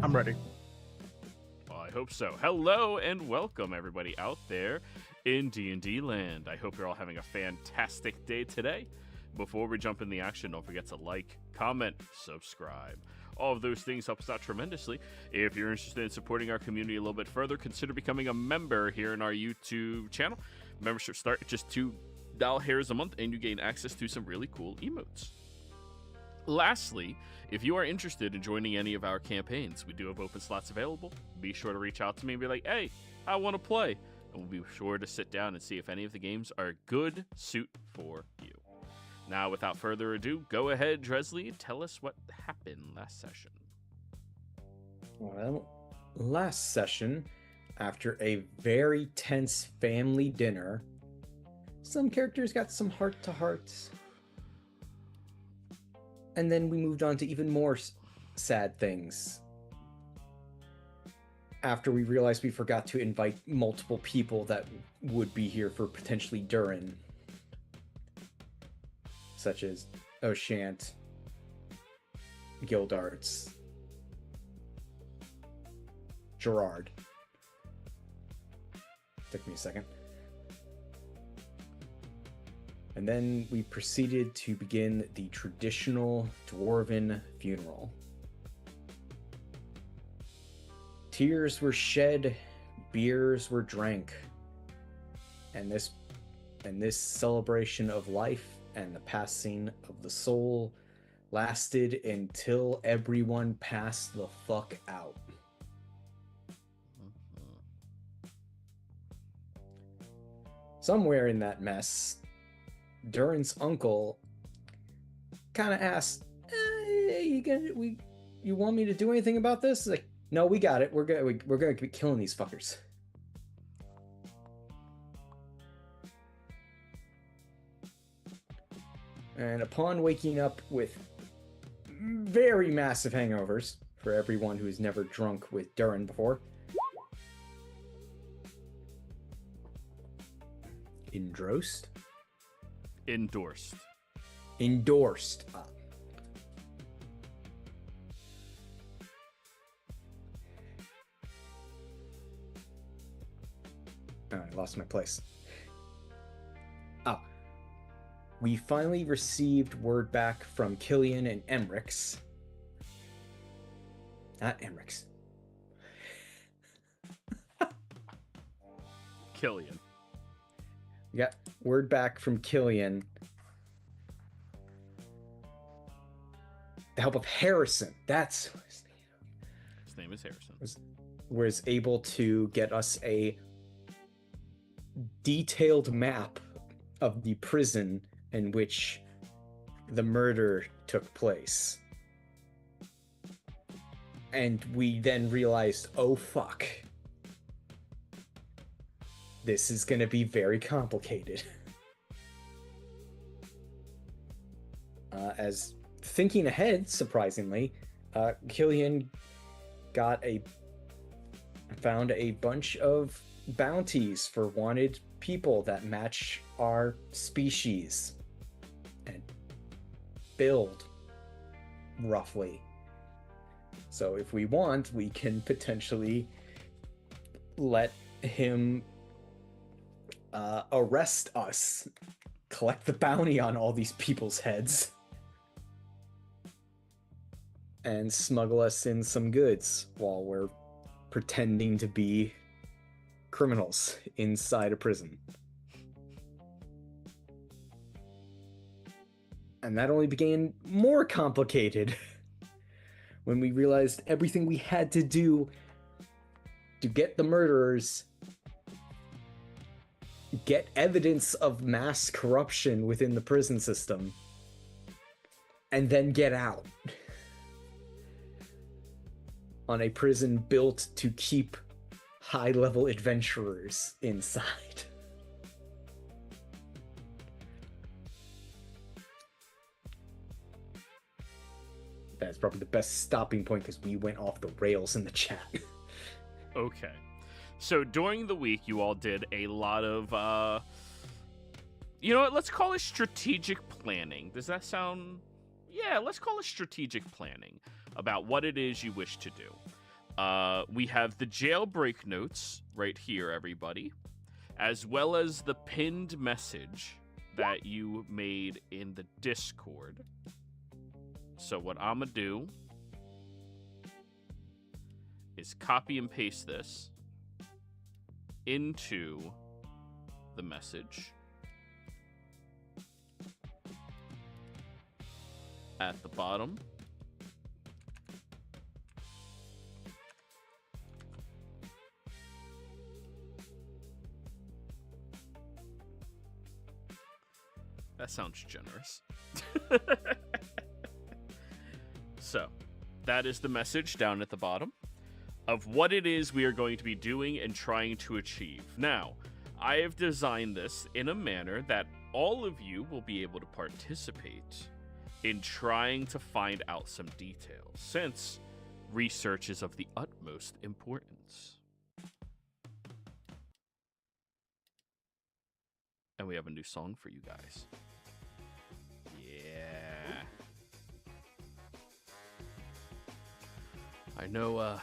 I'm ready. Well, I hope so. Hello and welcome everybody out there in D&D land. I hope you're all having a fantastic day today. Before we jump in the action, don't forget to like, comment, subscribe. All of those things help us out tremendously. If you're interested in supporting our community a little bit further, consider becoming a member here in our YouTube channel. Membership start at just $2 a month, and you gain access to some really cool emotes. Lastly, if you are interested in joining any of our campaigns, we do have open slots available. Be sure to reach out to me and be like, hey, I want to play. And we'll be sure to sit down and see if any of the games are a good suit for you. Now, without further ado, go ahead, Dresley, tell us what happened last session. Well, last session, after a very tense family dinner, some characters got some heart-to-hearts. And then we moved on to even more sad things. After we realized we forgot to invite multiple people that would be here for potentially Durin. Such as Oshant, Gildarts, Gerard. Took me a second. And then we proceeded to begin the traditional dwarven funeral. Tears were shed, beers were drank, and this celebration of life and the passing of the soul lasted until everyone passed the fuck out. Somewhere in that mess, Durin's uncle kind of asked, you want me to do anything about this? Like, no, we got it. We're gonna be killing these fuckers. And upon waking up with very massive hangovers, for everyone who has never drunk with Durin before, Endorsed. Oh, I lost my place. We finally received word back from Killian and Emrix. Not Emrix. Killian. We got word back from Killian. The help of Harrison. That's what his name is Harrison. Was able to get us a detailed map of the prison in which the murder took place. And we then realized, oh fuck. This is going to be very complicated. As thinking ahead, surprisingly, Killian found a bunch of bounties for wanted people that match our species and build roughly. So if we want, we can potentially let him arrest us, collect the bounty on all these people's heads, and smuggle us in some goods while we're pretending to be criminals inside a prison. And that only became more complicated when we realized everything we had to do to get the murderers, get evidence of mass corruption within the prison system, and then get out on a prison built to keep high-level adventurers inside. That's probably the best stopping point because we went off the rails in the chat. Okay. So during the week, you all did a lot of, you know what, let's call it strategic planning. Does that sound... Yeah, let's call it strategic planning about what it is you wish to do. We have the jailbreak notes right here, everybody, as well as the pinned message that you made in the Discord. So what I'm going to do is copy and paste this into the message at the bottom. That sounds generous. So, that is the message down at the bottom of what it is we are going to be doing and trying to achieve. Now, I have designed this in a manner that all of you will be able to participate in trying to find out some details, since research is of the utmost importance. And we have a new song for you guys. Yeah. I know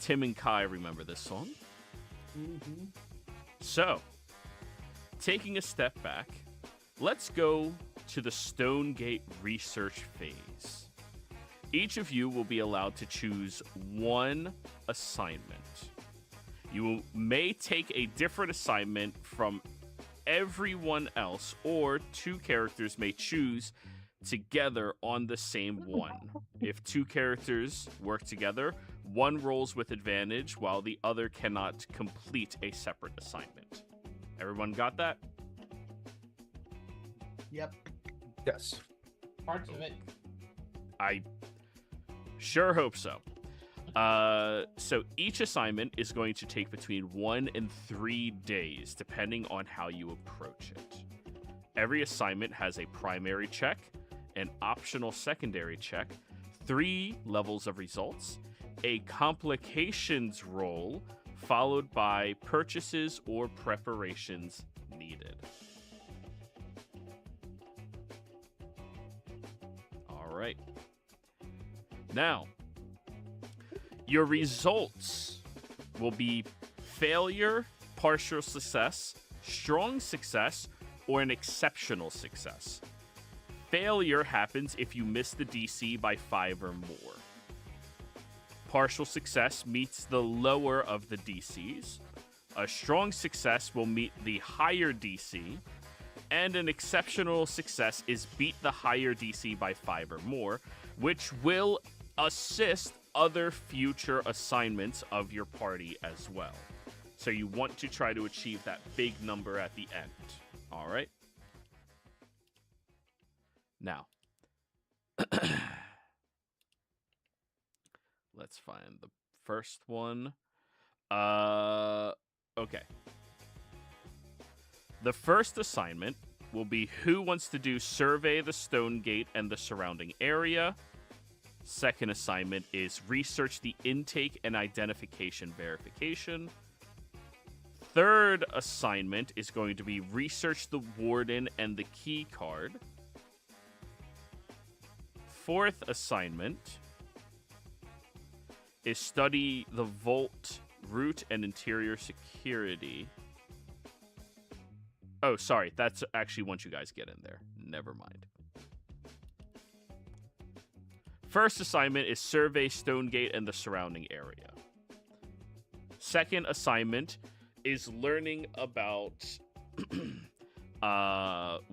Tim and Kai remember this song. Mm-hmm. So, taking a step back, let's go to the Stonegate research phase. Each of you will be allowed to choose one assignment. You may take a different assignment from everyone else, or two characters may choose together on the same one. If two characters work together, one rolls with advantage while the other cannot complete a separate assignment. Everyone got that? Yep. Yes. Parts of it. I sure hope so. So each assignment is going to take between 1 and 3 days, depending on how you approach it. Every assignment has a primary check, an optional secondary check, 3 levels of results, a complications roll, followed by purchases or preparations needed. All right. Now, your results will be failure, partial success, strong success, or an exceptional success. Failure happens if you miss the DC by 5 or more. Partial success meets the lower of the DCs. A strong success will meet the higher DC. And an exceptional success is beat the higher DC by 5 or more, which will assist other future assignments of your party as well. So you want to try to achieve that big number at the end. All right? Now, let's find the first one. Okay. The first assignment will be who wants to do survey the Stonegate and the surrounding area. Second assignment is research the intake and identification verification. Third assignment is going to be research the warden and the key card. Fourth assignment is study the vault route and interior security. Oh, sorry. That's actually once you guys get in there. Never mind. First assignment is survey Stonegate and the surrounding area. Second assignment is learning about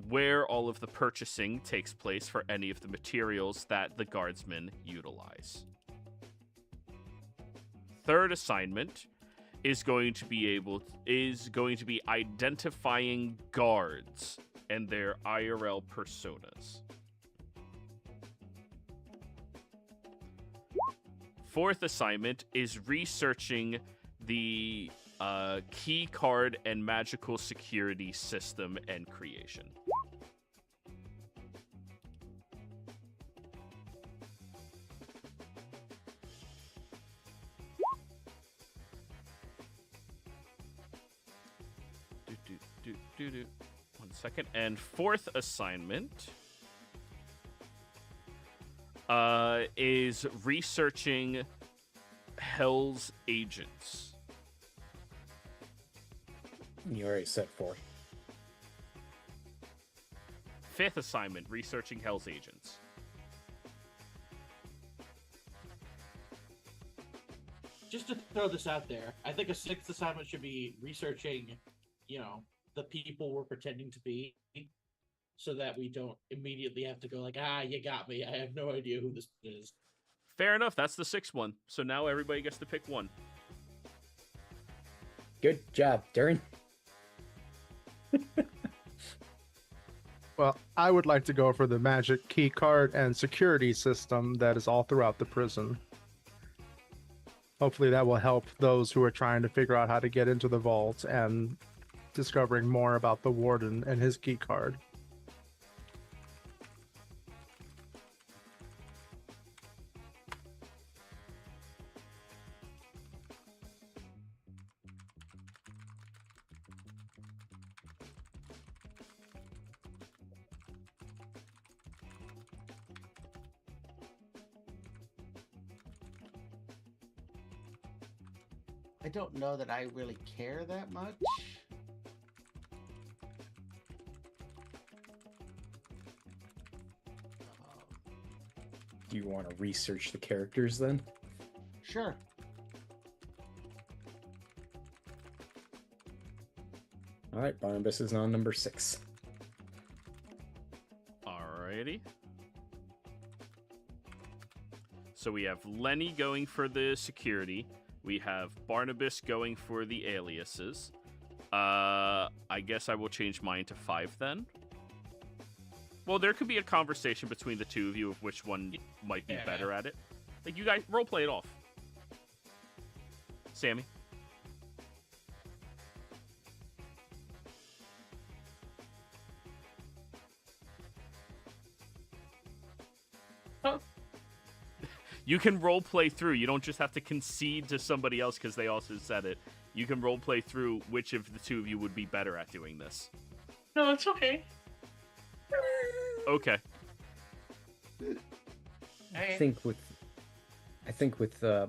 where all of the purchasing takes place for any of the materials that the guardsmen utilize. Third assignment is going to be identifying guards and their IRL personas. Fourth assignment is researching the key card and magical security system and creation. One second. And fourth assignment is researching Hell's Agents. You already said 4. 5th assignment, researching Hell's Agents. Just to throw this out there, I think a 6th assignment should be researching, the people we're pretending to be, so that we don't immediately have to go like, you got me. I have no idea who this is. Fair enough. That's the 6th one. So now everybody gets to pick one. Good job, Darren. Well, I would like to go for the magic key card and security system that is all throughout the prison. Hopefully that will help those who are trying to figure out how to get into the vault and discovering more about the warden and his key card. I don't know that I really care that much. Do you want to research the characters then? Sure. All right, Barnabas is on number 6. Alrighty. So we have Lenny going for the security. We have Barnabas going for the aliases. I guess I will change mine to 5 then. Well, there could be a conversation between the two of you of which one might be better at it. Like, you guys, roleplay it off. Sammy? Huh? You can roleplay through. You don't just have to concede to somebody else because they also said it. You can roleplay through which of the two of you would be better at doing this. No, it's okay. Okay. I think with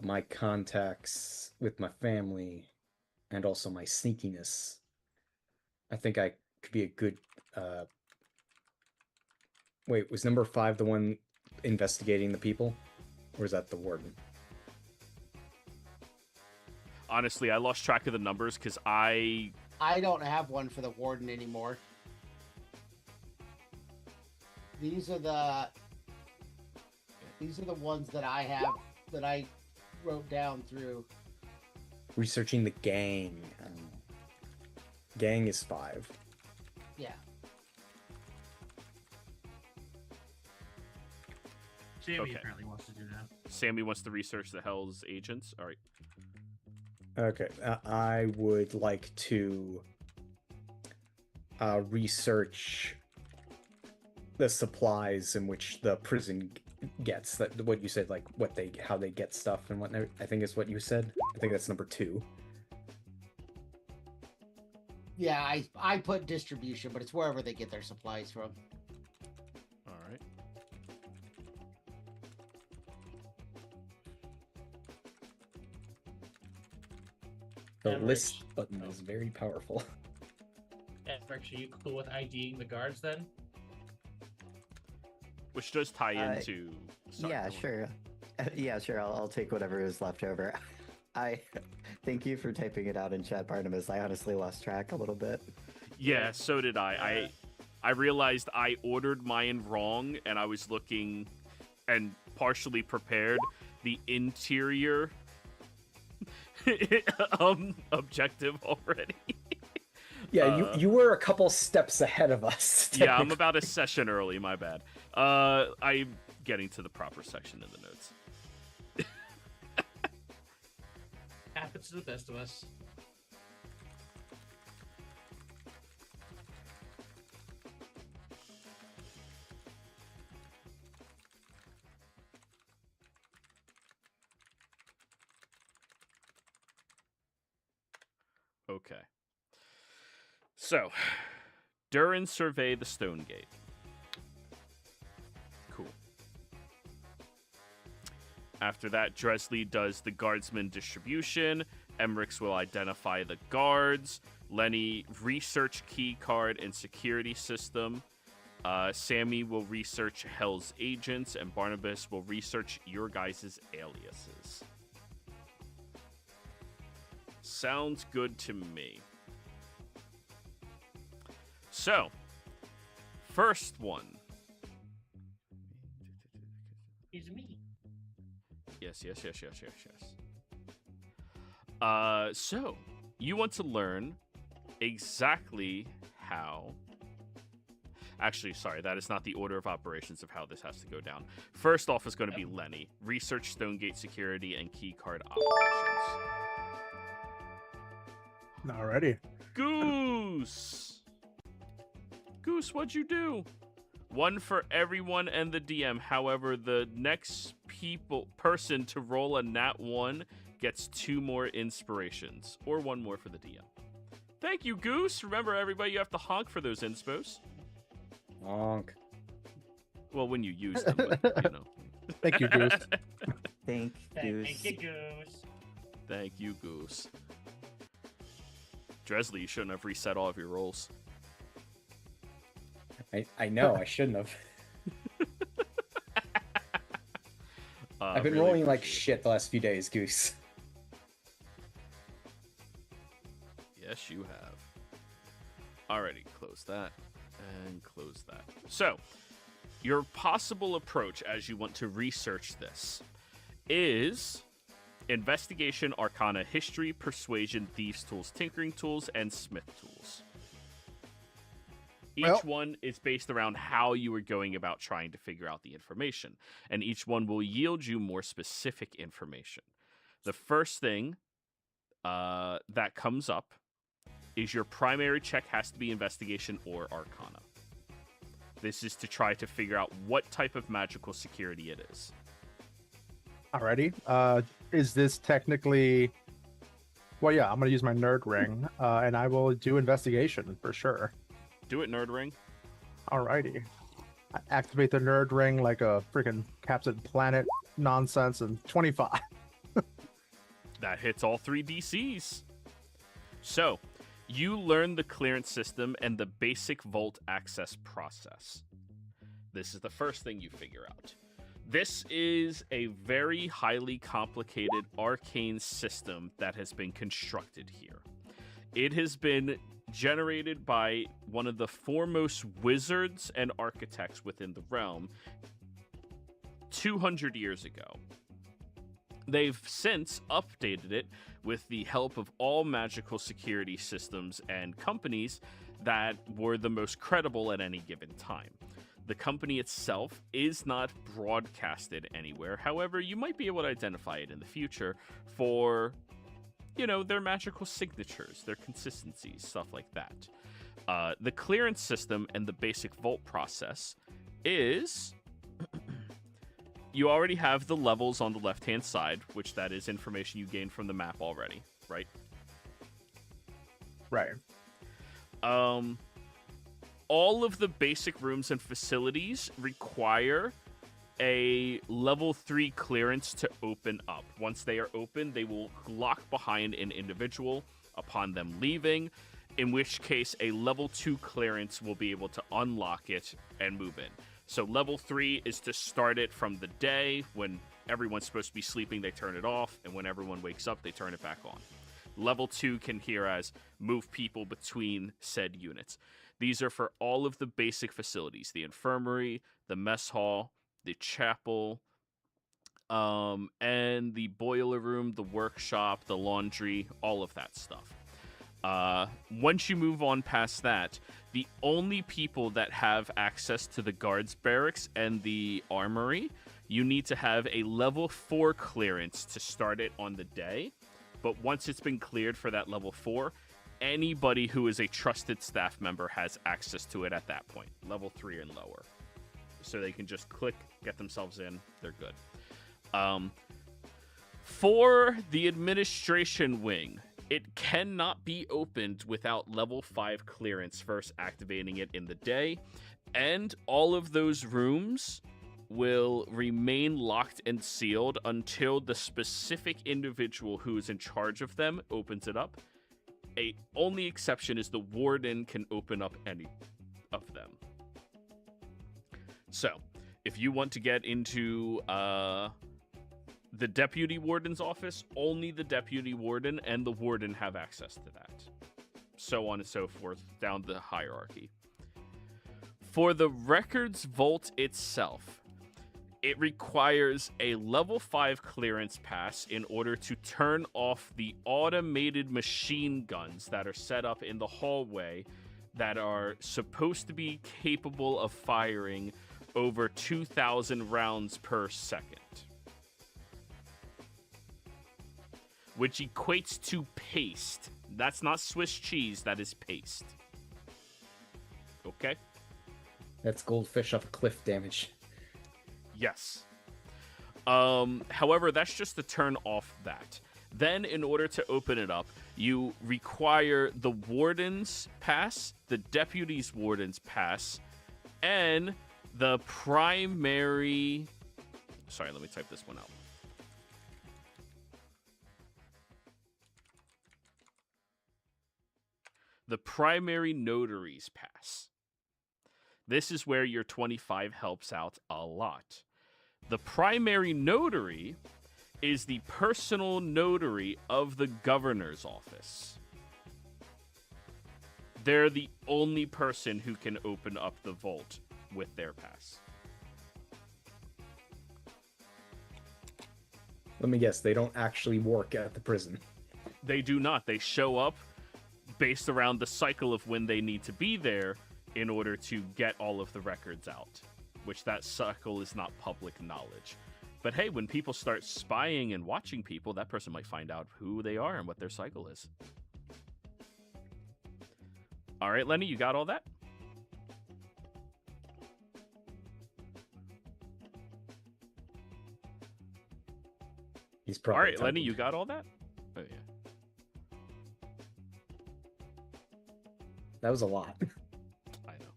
my contacts with my family and also my sneakiness, I think I could be a good. Wait, was number 5 the one investigating the people, or is that the warden? Honestly, I lost track of the numbers because I don't have one for the warden anymore. These are the ones that I have that I wrote down through. Researching the gang. Gang is 5. Yeah. Sammy Okay. apparently wants to do that. Sammy wants to research the Hell's Agents. All right. Okay, I would like to research the supplies in which the prison gets. That what you said, like how they get stuff and whatnot. I think is what you said. I think that's number 2. Yeah, I put distribution, but it's wherever they get their supplies from. All right. The Average. list button is very powerful. Efrex, are you cool with IDing the guards then? Which does tie into. Sorry, Yeah, go on. sure. Yeah, sure. I'll take whatever is left over. I thank you for typing it out in chat, Barnabas. I honestly lost track a little bit. Yeah, so did I. I realized I ordered mine wrong, and I was looking and partially prepared the interior objective already. Yeah, you were a couple steps ahead of us. Yeah, I'm about a session early, my bad. I'm getting to the proper section in the notes. Happens to the best of us. Okay. So, Durin survey the Stone Gate. Cool. After that, Dresley does the guardsman distribution. Emmerich will identify the guards. Lenny, research key card and security system. Sammy will research Hell's agents, and Barnabas will research your guys' aliases. Sounds good to me. So, first one. It's me. Yes. So, you want to learn exactly how... Actually, sorry, that is not the order of operations of how this has to go down. First off is going to be Lenny. Research Stonegate security and keycard operations. Alrighty. Goose! Goose, what'd you do? One for everyone and the DM. However, the next person to roll a nat 1 gets 2 more inspirations. Or 1 more for the DM. Thank you, Goose. Remember, everybody, you have to honk for those inspos. Honk. Well, when you use them, but, you know. Thank you, Goose. Thank you. Thank you, Goose. Thank you, Goose. Dresley, you shouldn't have reset all of your rolls. I know, I shouldn't have. I've been Really rolling like appreciate shit the last few days, Goose. it. Yes, you have. Alrighty, close that. And close that. So, your possible approach as you want to research this is investigation, arcana, history, persuasion, thieves' tools, tinkering tools, and smith tools. Each one is based around how you are going about trying to figure out the information, and each one will yield you more specific information. The first thing that comes up is your primary check has to be investigation or arcana. This is to try to figure out what type of magical security it is. Alrighty. Is this technically... Well, yeah, I'm going to use my nerd ring, and I will do investigation for sure. Do it, Nerd Ring. Alrighty. I activate the nerd ring like a freaking Captain Planet nonsense, and 25. That hits all 3 DCs. So, you learn the clearance system and the basic vault access process. This is the first thing you figure out. This is a very highly complicated arcane system that has been constructed here. It has been generated by one of the foremost wizards and architects within the realm 200 years ago. They've since updated it with the help of all magical security systems and companies that were the most credible at any given time. The company itself is not broadcasted anywhere. However, you might be able to identify it in the future for, you know, their magical signatures, their consistencies, stuff like that. The clearance system and the basic vault process is... You already have the levels on the left-hand side, which that is information you gained from the map already, right? Right. All of the basic rooms and facilities require a level 3 clearance to open up. Once they are open, they will lock behind an individual upon them leaving, in which case a level 2 clearance will be able to unlock it and move in. So level 3 is to start it from the day. When everyone's supposed to be sleeping, they turn it off, and when everyone wakes up, they turn it back on. Level 2 can here as move people between said units. These are for all of the basic facilities: the infirmary, the mess hall, the chapel, and the boiler room, the workshop, the laundry, all of that stuff. Once you move on past that, the only people that have access to the guards barracks and the armory, you need to have a level 4 clearance to start it on the day. But once it's been cleared for that level 4, anybody who is a trusted staff member has access to it at that point, level 3 and lower. So they can just click, get themselves in, they're good. For the administration wing, it cannot be opened without level 5 clearance first activating it in the day. And all of those rooms will remain locked and sealed until the specific individual who is in charge of them opens it up. Only exception is the warden can open up any of them. So, if you want to get into the deputy warden's office, only the deputy warden and the warden have access to that. So on and so forth down the hierarchy. For the records vault itself, it requires a level 5 clearance pass in order to turn off the automated machine guns that are set up in the hallway that are supposed to be capable of firing over 2,000 rounds per second. Which equates to paste. That's not Swiss cheese, that is paste. Okay? That's goldfish off a cliff damage. Yes. However, that's just to turn off that. Then, in order to open it up, you require the warden's pass, the deputy's warden's pass, and the primary... Sorry, let me type this one out. The primary notary's pass. This is where your 25 helps out a lot. The primary notary is the personal notary of the governor's office. They're the only person who can open up the vault with their pass. Let me guess, they don't actually work at the prison. They do not. They show up based around the cycle of when they need to be there in order to get all of the records out, which that cycle is not public knowledge. But hey, when people start spying and watching people, that person might find out who they are and what their cycle is. All right, Lenny, you got all that? He's probably all right, typing. Lenny, you got all that? Oh, yeah. That was a lot. I know.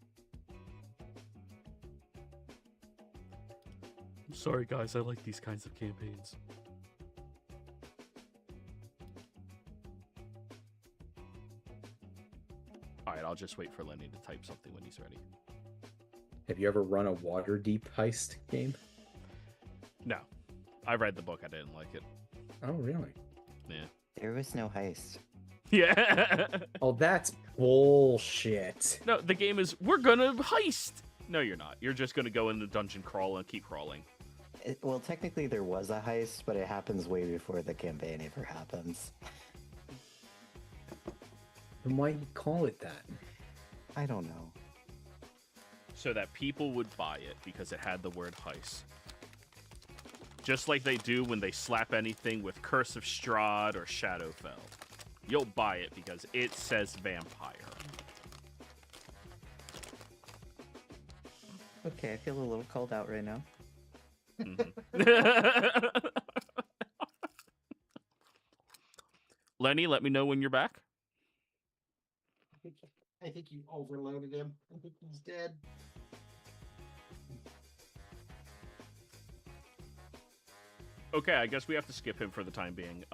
I'm sorry, guys. I like these kinds of campaigns. All right, I'll just wait for Lenny to type something when he's ready. Have you ever run a Waterdeep heist game? No. I read the book. I didn't like it. Oh, really? Yeah. There was no heist. Yeah. Oh, that's bullshit. No, the game is, we're gonna heist. No, you're not. You're just gonna go in the dungeon crawl and keep crawling. Well, technically there was a heist, but it happens way before the campaign ever happens. Then why do you call it that? I don't know. So that people would buy it because it had the word heist. Just like they do when they slap anything with Curse of Strahd or Shadowfell. You'll buy it because it says vampire. Okay, I feel a little called out right now. Mm-hmm. Lenny, let me know when you're back. I think you overloaded him. I think he's dead. Okay, I guess we have to skip him for the time being.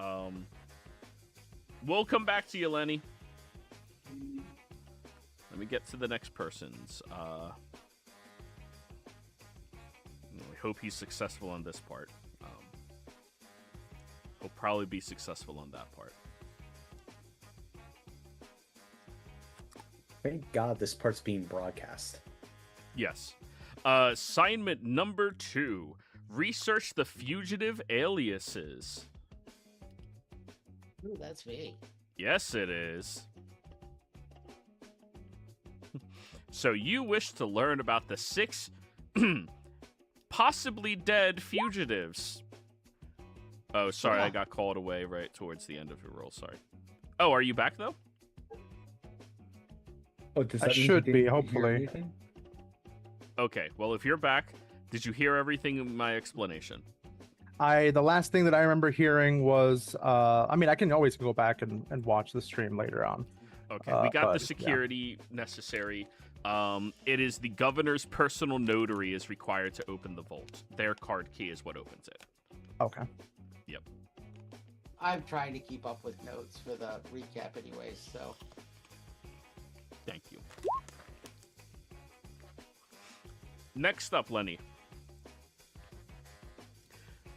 We'll come back to you, Lenny. Let me get to the next person's. We hope he's successful on this part. He'll probably be successful on that part. Thank God this part's being broadcast. Yes. Assignment number 2. Research the fugitive aliases. Ooh, that's me. Yes, it is. So you wish to learn about the 6 possibly dead fugitives. Oh, sorry, Yeah. I got called away right towards the end of your roll. Sorry. Oh, are you back, though? Oh, does I that mean should you be, didn't hear hopefully. anything? Okay, well, if you're back, did you hear everything in my explanation? The last thing that I remember hearing was, I mean, I can always go back and watch the stream later on. Okay, we got the but, yeah. security necessary. It is the governor's personal notary is required to open the vault. Their card key is what opens it. Okay. Yep. I'm trying to keep up with notes for the recap anyways, so. Thank you. Next up, Lenny.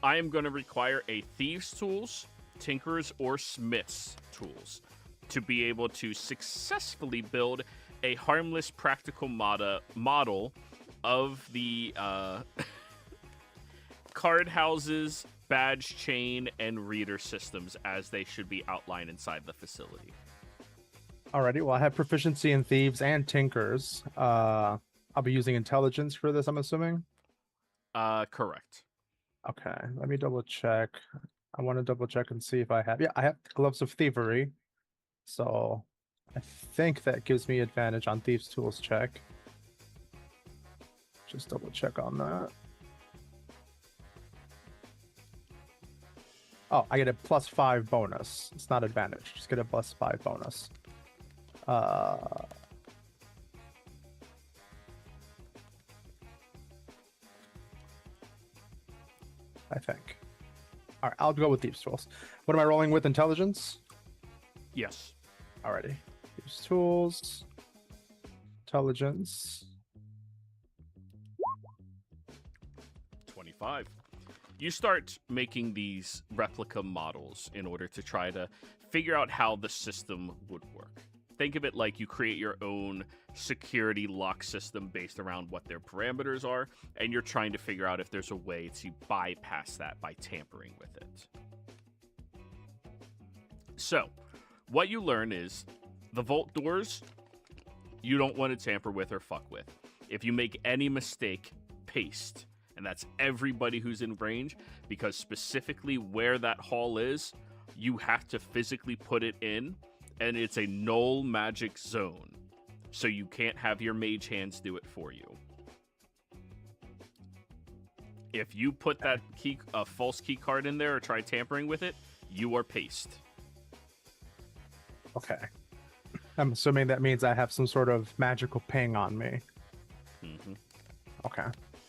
I am going to require a thieves' tools, tinker's, or smith's tools to be able to successfully build a harmless practical model of the card houses, badge chain, and reader systems as they should be outlined inside the facility. Alrighty, well, I have proficiency in thieves and tinkers. I'll be using intelligence for this, I'm assuming? Correct. Okay, let me double check. I want to double check and see if I have... Yeah, I have gloves of thievery. So I think that gives me advantage on thieves' tools check. Just double check on that. Oh, I get a +5 bonus. It's not advantage. Just get a +5 bonus. I think. All right, I'll go with thieves' tools. What am I rolling with? Intelligence? Yes. Alrighty. Thieves' tools. Intelligence. 25. You start making these replica models in order to try to figure out how the system would work. Think of it like you create your own security lock system based around what their parameters are, and you're trying to figure out if there's a way to bypass that by tampering with it. So, what you learn is the vault doors you don't want to tamper with or fuck with. If you make any mistake, paste. And that's everybody who's in range, because specifically where that hall is, you have to physically put it in, and it's a null magic zone. So you can't have your mage hands do it for you. If you put that false key card in there or try tampering with it, you are paste. Okay. I'm assuming that means I have some sort of magical ping on me. Mm-hmm. Okay.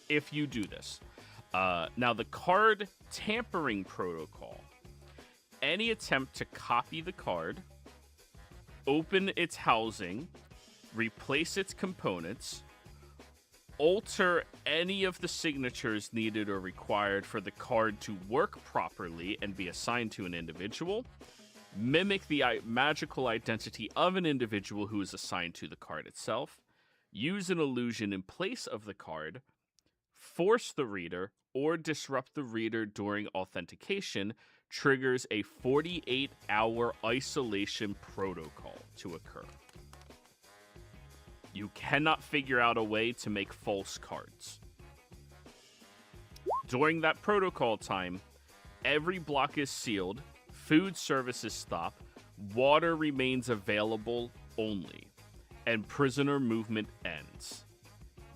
If you do this. Now, the card tampering protocol. Any attempt to copy the card, open its housing, replace its components, alter any of the signatures needed or required for the card to work properly and be assigned to an individual, mimic the magical identity of an individual who is assigned to the card itself, use an illusion in place of the card, force the reader, or disrupt the reader during authentication, triggers a 48-hour isolation protocol to occur. You cannot figure out a way to make false cards. During that protocol time, every block is sealed, food services stop, water remains available only, and prisoner movement ends.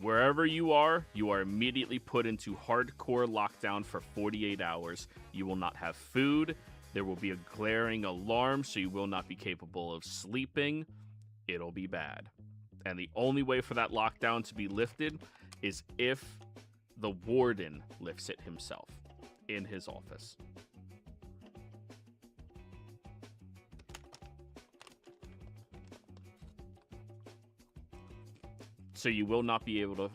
Wherever you are immediately put into hardcore lockdown for 48 hours. You will not have food. There will be a glaring alarm, so you will not be capable of sleeping. It'll be bad. And the only way for that lockdown to be lifted is if the warden lifts it himself in his office. So you will not be able to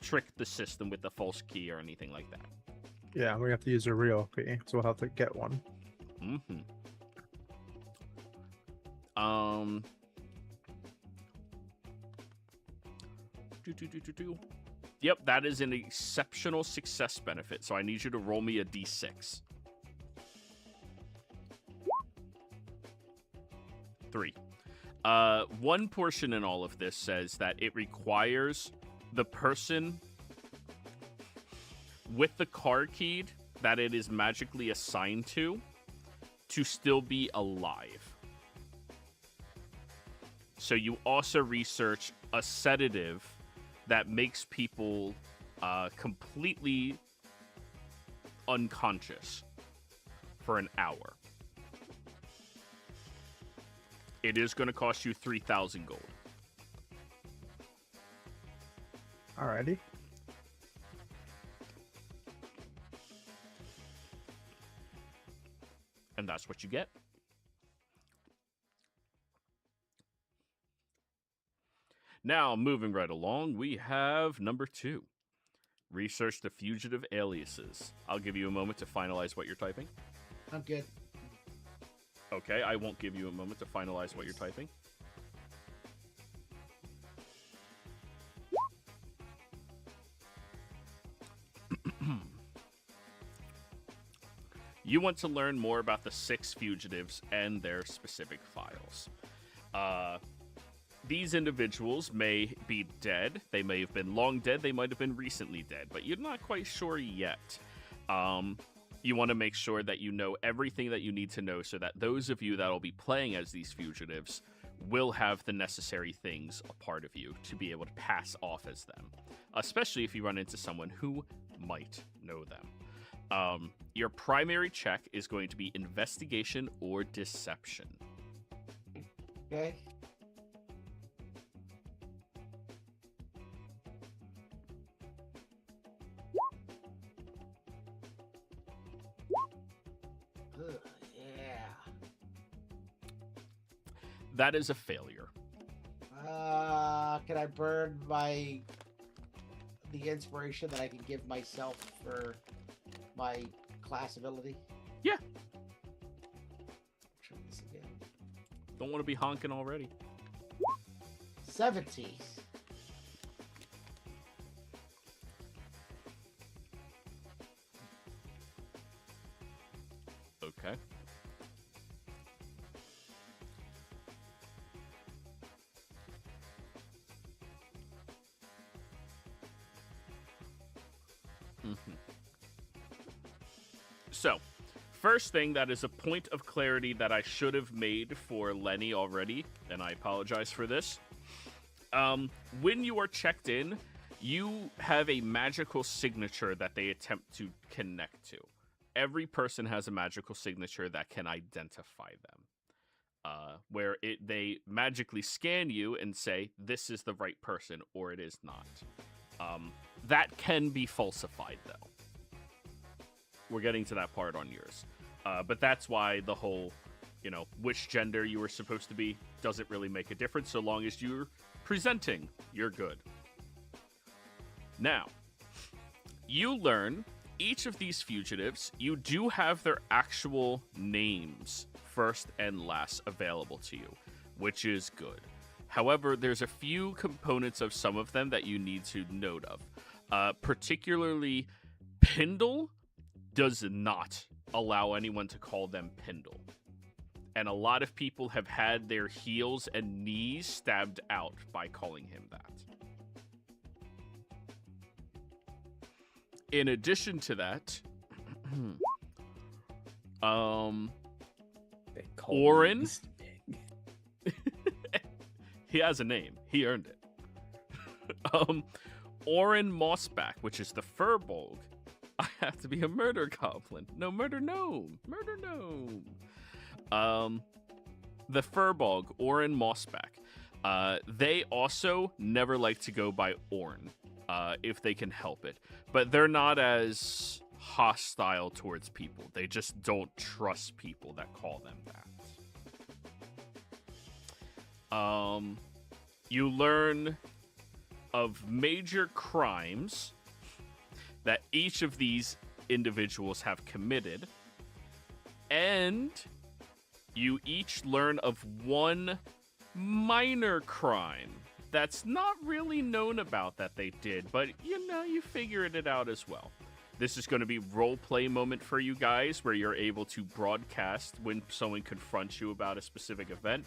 trick the system with the false key or anything like that. Yeah, we have to use a real key, so we'll have to get one. Mm-hmm. Yep, that is an exceptional success benefit, so I need you to roll me a d6. 3. One portion in all of this says that it requires the person with the card keyed that it is magically assigned to still be alive. So you also research a sedative that makes people completely unconscious for an hour. It is going to cost you 3,000 gold. Alrighty. And that's what you get. Now, moving right along, we have number 2. Research the fugitive aliases. I'll give you a moment to finalize what you're typing. I'm good. Okay, I won't give you a moment to finalize what you're typing. You want to learn more about the 6 fugitives and their specific files. These individuals may be dead. They may have been long dead. They might have been recently dead, but you're not quite sure yet. You want to make sure that you know everything that you need to know so that those of you that will be playing as these fugitives will have the necessary things a part of you to be able to pass off as them, especially if you run into someone who might know them. Your primary check is going to be investigation or deception. Okay. Yeah. That is a failure. Can I burn the inspiration that I can give myself for my class ability? Yeah. Try this again. Don't want to be honking already. 70. Okay. So, first thing that is a point of clarity that I should have made for Lenny already, and I apologize for this. When you are checked in, you have a magical signature that they attempt to connect to. Every person has a magical signature that can identify them, where they magically scan you and say, this is the right person, or it is not. That can be falsified, though. We're getting to that part on yours. But that's why the whole, which gender you were supposed to be doesn't really make a difference. So long as you're presenting, you're good. Now, you learn each of these fugitives, you do have their actual names, first and last, available to you, which is good. However, there's a few components of some of them that you need to note of. Particularly, Pindle does not allow anyone to call them Pindle. And a lot of people have had their heels and knees stabbed out by calling him that. In addition to that, They call Orin? me Sting. He has a name. He earned it. Orin Mossback, which is the Furbolg. I have to be a murder goblin. No, murder gnome. Murder gnome. The Furbolg, Orin Mossback. They also never like to go by Orn, if they can help it. But they're not as hostile towards people. They just don't trust people that call them that. You learn of major crimes that each of these individuals have committed, and you each learn of one minor crime that's not really known about that they did, but you figured it out as well. This is going to be role play moment for you guys where you're able to broadcast when someone confronts you about a specific event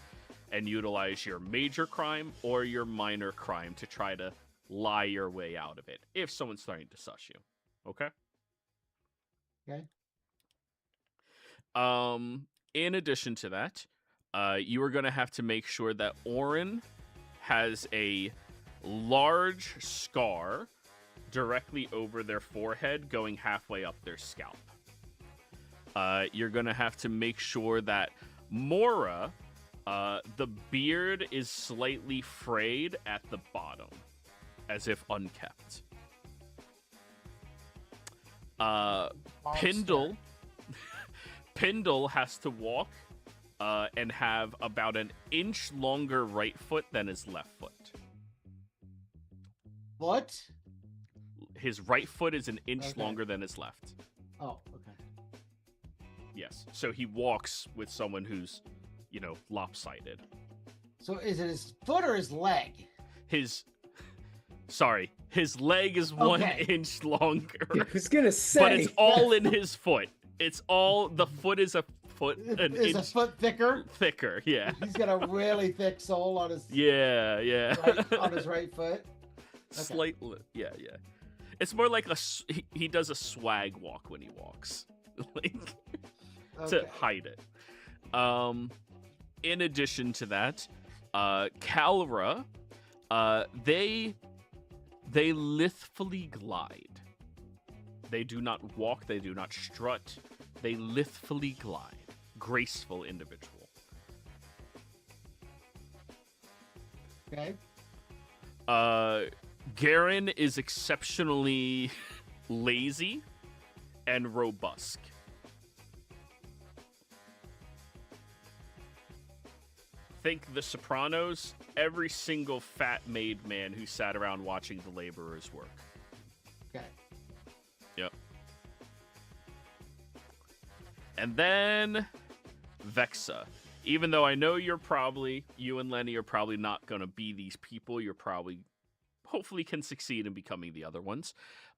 and utilize your major crime or your minor crime to try to lie your way out of it if someone's starting to suss you. Okay? Okay. In addition to that, you are going to have to make sure that Orin has a large scar directly over their forehead going halfway up their scalp. You're going to have to make sure that Mora, the beard is slightly frayed at the bottom, as if unkept. Monster. Pindle has to walk and have about an inch longer right foot than his left foot. What? His right foot is an inch Okay. longer than his left. Oh, okay. Yes. So he walks with someone who's, lopsided. So is it his foot or his leg? His leg is 1 Okay. inch longer. I was gonna say, But it's all in his foot. The foot is a foot an Is a inch foot thicker? thicker. Yeah. He's got a really thick sole on his Yeah. right foot. Slightly. Yeah. It's more like he does a swag walk when he walks, like to Okay. hide it. In addition to that, Calra, they lithfully glide. They do not walk. They do not strut. They lithfully glide. Graceful individual. Okay. Garen is exceptionally lazy and robust. Think The Sopranos, every single fat made man who sat around watching the laborers work. Okay. Yep. And then Vexa. Even though I know you and Lenny are probably not going to be these people, you're probably, hopefully can succeed in becoming the other ones.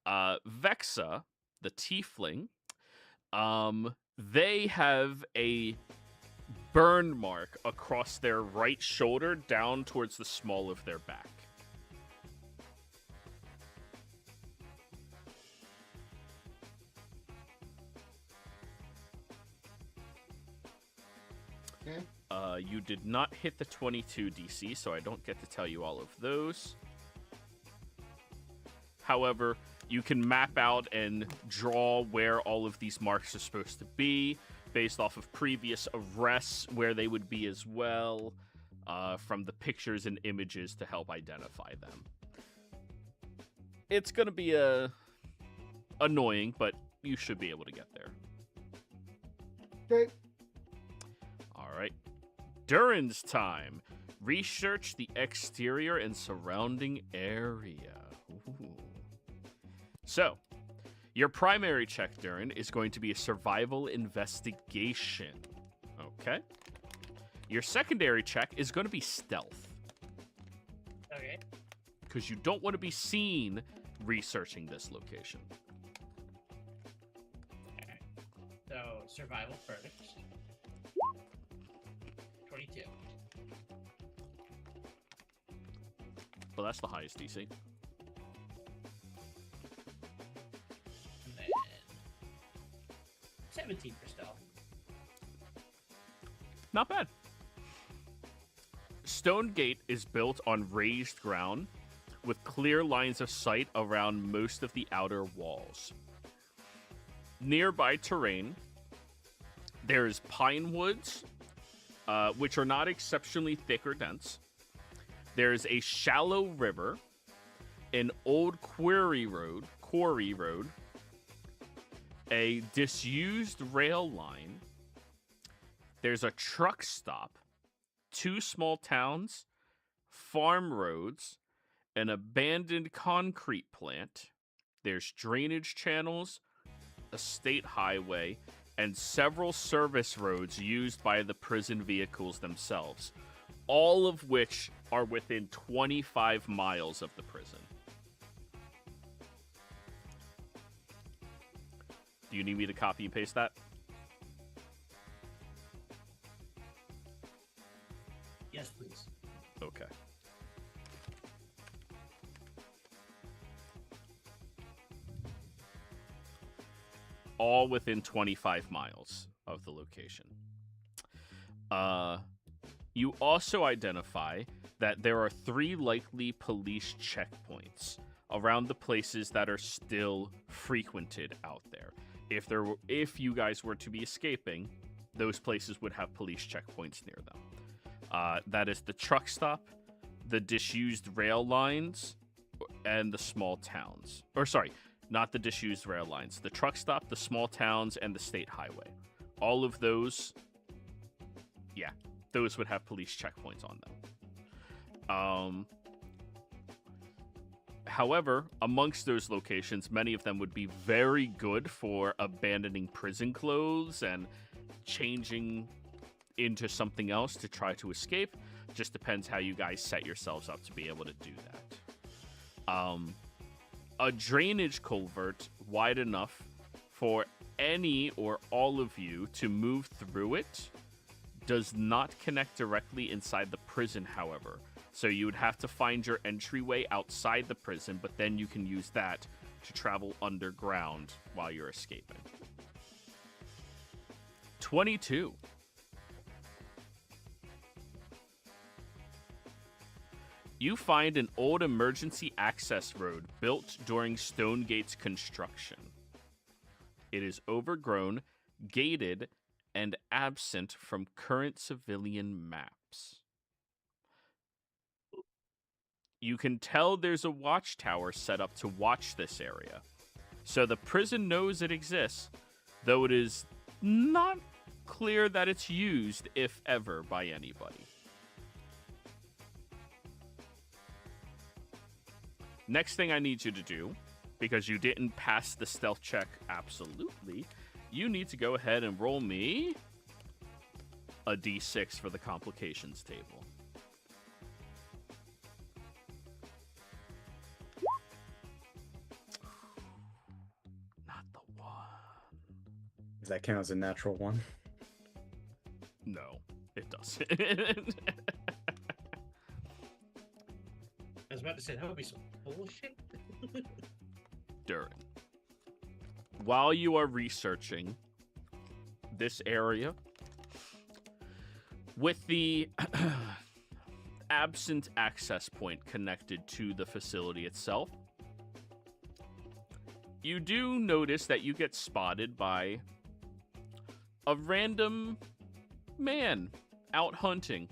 Vexa, the tiefling, they have a burn mark across their right shoulder down towards the small of their back. Okay. You did not hit the 22 DC, so I don't get to tell you all of those. However, you can map out and draw where all of these marks are supposed to be based off of previous arrests, where they would be as well, from the pictures and images to help identify them. It's going to be annoying, but you should be able to get there. Okay. All right. Durin's time. Research the exterior and surrounding area. Ooh. So, your primary check, Durin, is going to be a survival investigation. Okay. Your secondary check is going to be stealth. Okay. Because you don't want to be seen researching this location. Alright. So, survival first. 22. Well, that's the highest DC. And then 17 for stealth. Not bad. Stone Gate is built on raised ground with clear lines of sight around most of the outer walls. Nearby terrain, there's pine woods, which are not exceptionally thick or dense. There's a shallow river, an old quarry road, a disused rail line. There's a truck stop, 2 small towns, farm roads, an abandoned concrete plant. There's drainage channels, a state highway, and several service roads used by the prison vehicles themselves, all of which are within 25 miles of the prison. Do you need me to copy and paste that? Yes, please. Okay. All within 25 miles of the location. You also identify that there are 3 likely police checkpoints around the places that are still frequented out there. If you guys were to be escaping, those places would have police checkpoints near them. That is the truck stop, the disused rail lines, and the small towns. Or sorry, not the disused rail lines. The truck stop, the small towns, and the state highway. All of those, yeah, those would have police checkpoints on them. However, amongst those locations, many of them would be very good for abandoning prison clothes and changing into something else to try to escape. Just depends how you guys set yourselves up to be able to do that. A drainage culvert wide enough for any or all of you to move through it does not connect directly inside the prison, however. So you would have to find your entryway outside the prison, but then you can use that to travel underground while you're escaping. 22. You find an old emergency access road built during Stonegate's construction. It is overgrown, gated, and absent from current civilian maps. You can tell there's a watchtower set up to watch this area. So the prison knows it exists, though it is not clear that it's used, if ever, by anybody. Next thing I need you to do, because you didn't pass the stealth check absolutely, you need to go ahead and roll me a d6 for the complications table. Not the one. Does that count as a natural one? No, it doesn't. I was about to say, that would be some bullshit. Durin. While you are researching this area, with the absent access point connected to the facility itself, you do notice that you get spotted by a random man out hunting.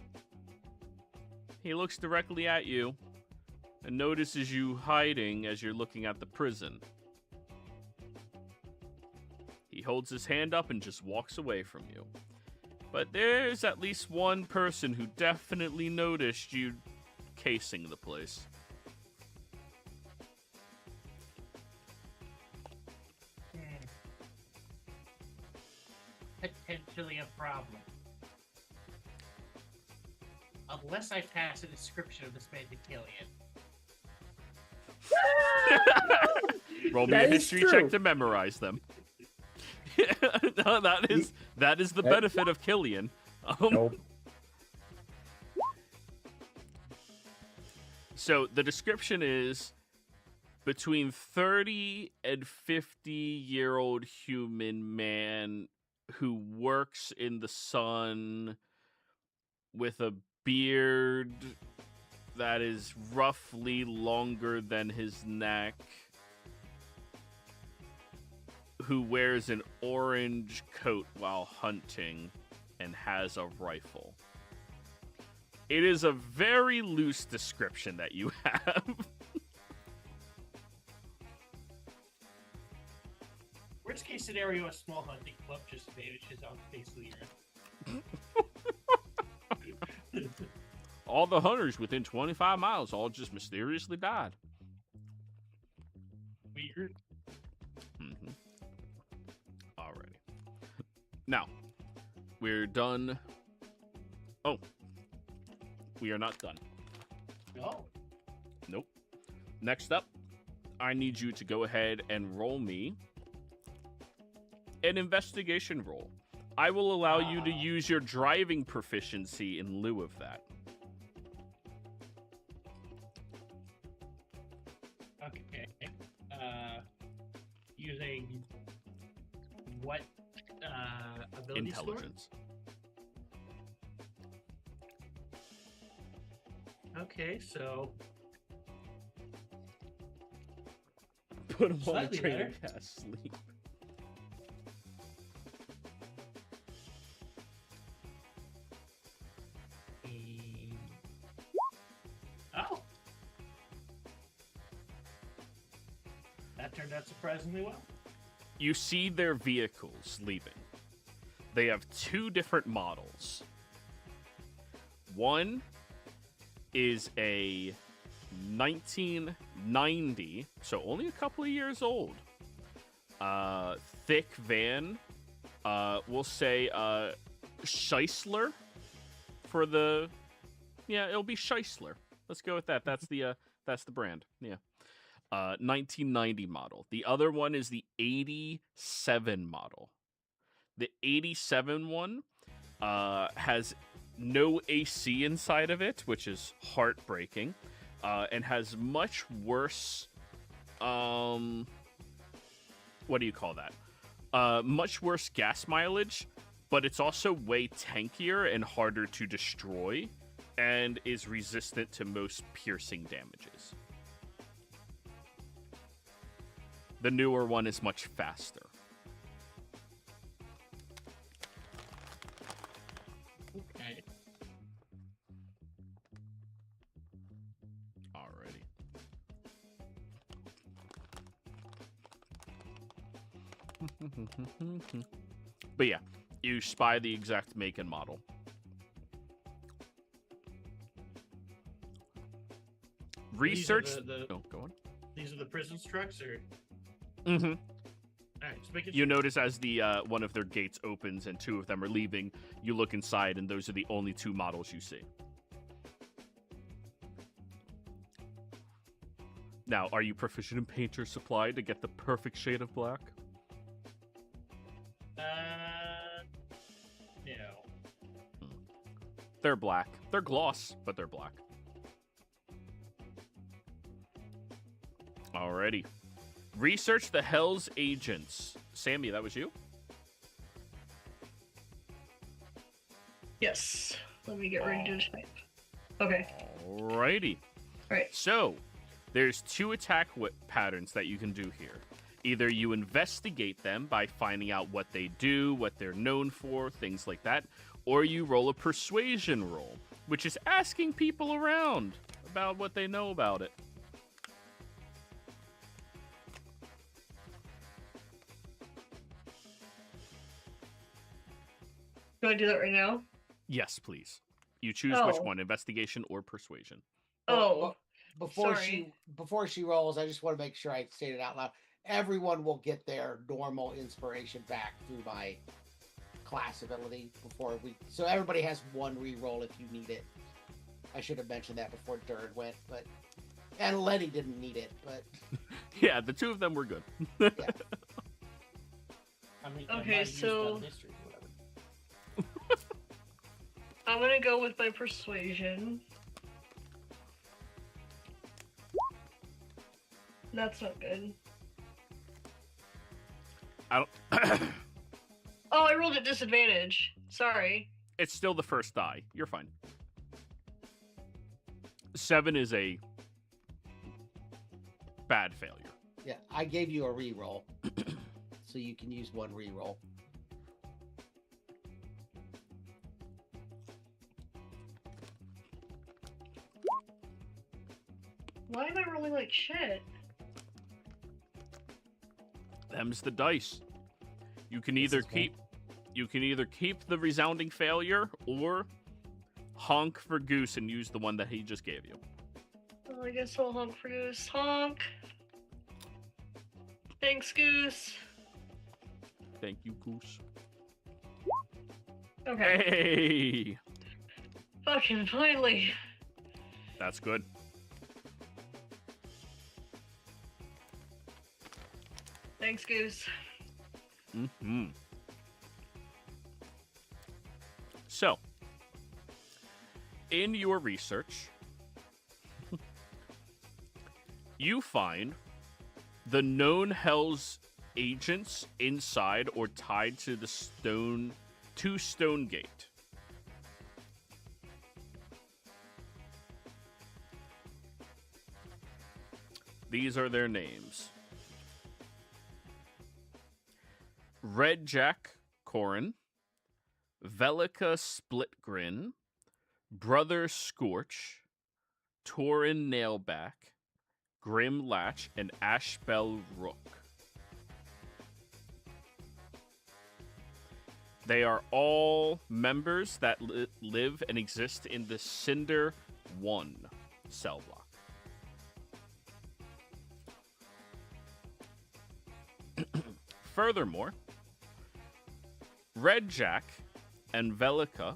He looks directly at you and notices you hiding as you're looking at the prison. He holds his hand up and just walks away from you. But there's at least one person who definitely noticed you casing the place. Potentially a problem. Unless I pass a description of this man to Killian. Roll me That a is history true. check to memorize them. No, that is the benefit of Killian. Nope. So the description is between 30 and 50-year-old human man who works in the sun with a beard that is roughly longer than his neck, who wears an orange coat while hunting and has a rifle. It is a very loose description that you have. Worst case scenario, a small hunting club just vanishes off the face of the earth. All the hunters within 25 miles all just mysteriously died. Weird. Mm-hmm. Alrighty. Now, we're done. Oh. We are not done. No. Nope. Next up, I need you to go ahead and roll me an investigation roll. I will allow you to use your driving proficiency in lieu of that. Okay. Using what ability score? Intelligence. Okay, so Put him on a Slightly training better. cast sleep. oh, out surprisingly well. You see their vehicles leaving. They have two different models. One is a 1990, so only a couple of years old, thick van. We'll say Scheissler for the... Yeah, it'll be Scheissler. Let's go with that. That's the brand. Yeah. 1990 model. The other one is the 87 model. The 87 one has no AC inside of it, which is heartbreaking, and has much worse... what do you call that? Much worse gas mileage, but it's also way tankier and harder to destroy, and is resistant to most piercing damages. The newer one is much faster. Okay. Alrighty. But yeah, you spy the exact make and model. Research. Oh, go on. These are the prison trucks, or? Mm-hmm. All right, just make it. You notice as the one of their gates opens and two of them are leaving, you look inside and those are the only two models you see. Now, are you proficient in Painter's Supply to get the perfect shade of black? No. They're black. They're gloss, but they're black. Alrighty. Research the Hell's Agents. Sammy, that was you? Yes. Let me get ready to type. Okay. Alrighty. Alright. So, there's two attack patterns that you can do here. Either you investigate them by finding out what they do, what they're known for, things like that, or you roll a persuasion roll, which is asking people around about what they know about it. Do I do that right now? Yes, please. You choose which one, investigation or persuasion. Oh, Before sorry. she rolls, I just want to make sure I state it out loud. Everyone will get their normal inspiration back through my class ability so everybody has one reroll if you need it. I should have mentioned that before Durd went, and Lenny didn't need it, but Yeah, the two of them were good. yeah. I mean, Okay, so- history or whatever. I'm gonna go with my persuasion. That's not good. I don't. Oh, I rolled at disadvantage. Sorry. It's still the first die. You're fine. 7 is a bad failure. Yeah, I gave you a reroll, so you can use one reroll. Why am I rolling like shit? Them's the dice. You can either is fun. keep the resounding failure or honk for Goose and use the one that he just gave you. Well, I guess I'll honk for Goose. Honk. Thanks, Goose. Thank you, Goose. Okay. Hey, Fucking finally. that's good. Thanks, Goose. Mm-hmm. So, in your research, you find the known Hell's agents inside or tied to the Stone Gate. These are their names. Red Jack Corin, Velika Splitgrin, Brother Scorch, Torin Nailback, Grim Latch, and Ashbel Rook. They are all members that live and exist in the Cinder 1 cell block. Furthermore, Red Jack and Velica,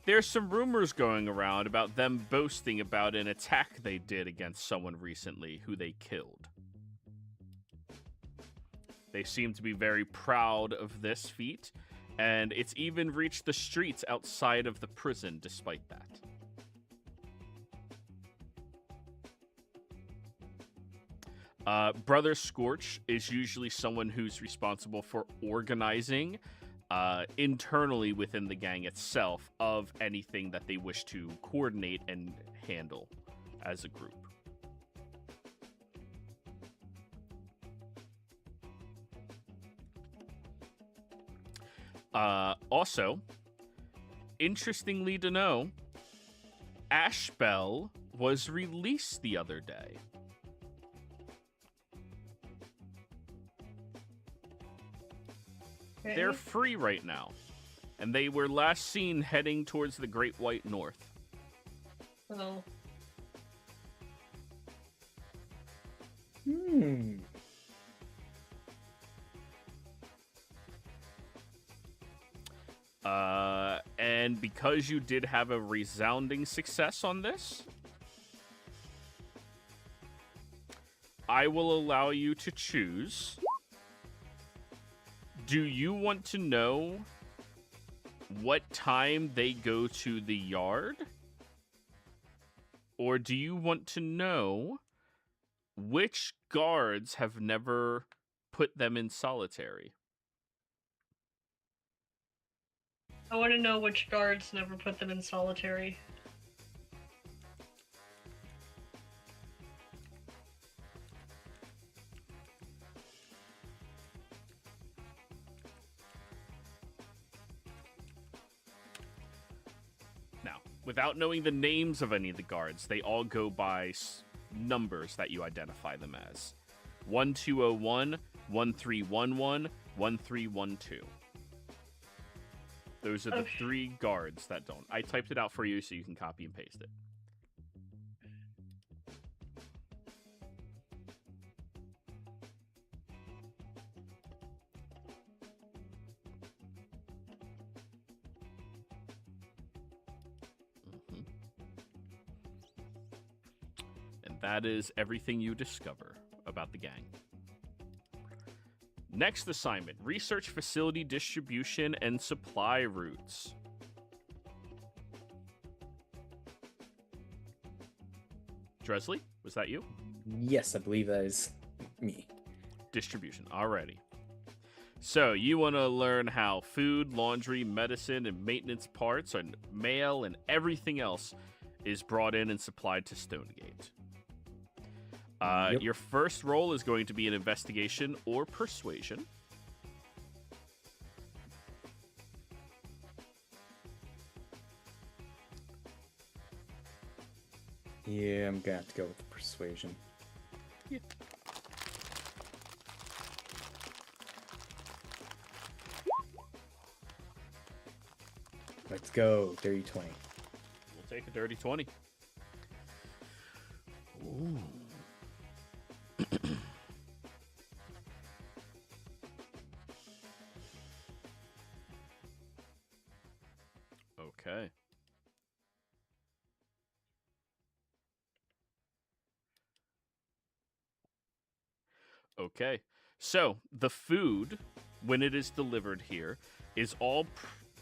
there's some rumors going around about them boasting about an attack they did against someone recently who they killed. They seem to be very proud of this feat, and it's even reached the streets outside of the prison despite that. Brother Scorch is usually someone who's responsible for organizing internally within the gang itself of anything that they wish to coordinate and handle as a group. Also, interestingly to know, Ashbel was released the other day. Okay. They're free right now, and they were last seen heading towards the Great White North. Oh. And because you did have a resounding success on this, I will allow you to choose. Do you want to know what time they go to the yard? Or do you want to know which guards have never put them in solitary? I want to know which guards never put them in solitary. Now, without knowing the names of any of the guards, they all go by numbers that you identify them as. 1201, 1311, 1312. Those are the three guards that don't. I typed it out for you so you can copy and paste it. And that is everything you discover about the gang. Next assignment, research facility distribution and supply routes. Dresley, was that you? Yes, I believe that is me. Distribution, alrighty. So, you want to learn how food, laundry, medicine, and maintenance parts, and mail, and everything else is brought in and supplied to Stonegate. Yep. Your first roll is going to be an investigation or persuasion. Yeah, I'm gonna have to go with the persuasion. Yeah. Let's go, dirty 20. We'll take a dirty 20. Ooh. Okay. Okay. So, the food, when it is delivered here, is all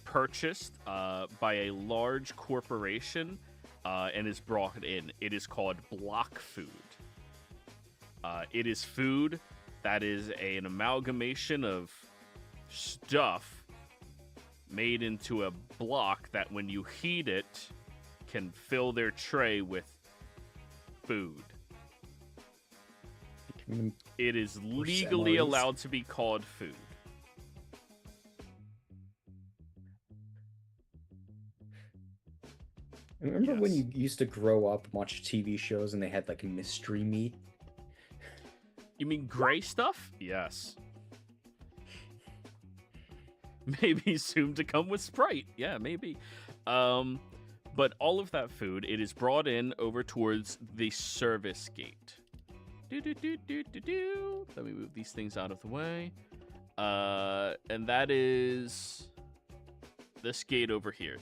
purchased by a large corporation and is brought in. It is called block food. It is food that is an amalgamation of stuff made into a block that when you heat it can fill their tray with food. It is legally MREs. allowed to be called food. Remember when Yes. you used to grow up and watch TV shows and they had like mystery meat? You mean gray stuff? Yes. Maybe soon to come with Sprite. Yeah, maybe. But all of that food, it is brought in over towards the service gate. Let me move these things out of the way. And that is this gate over here.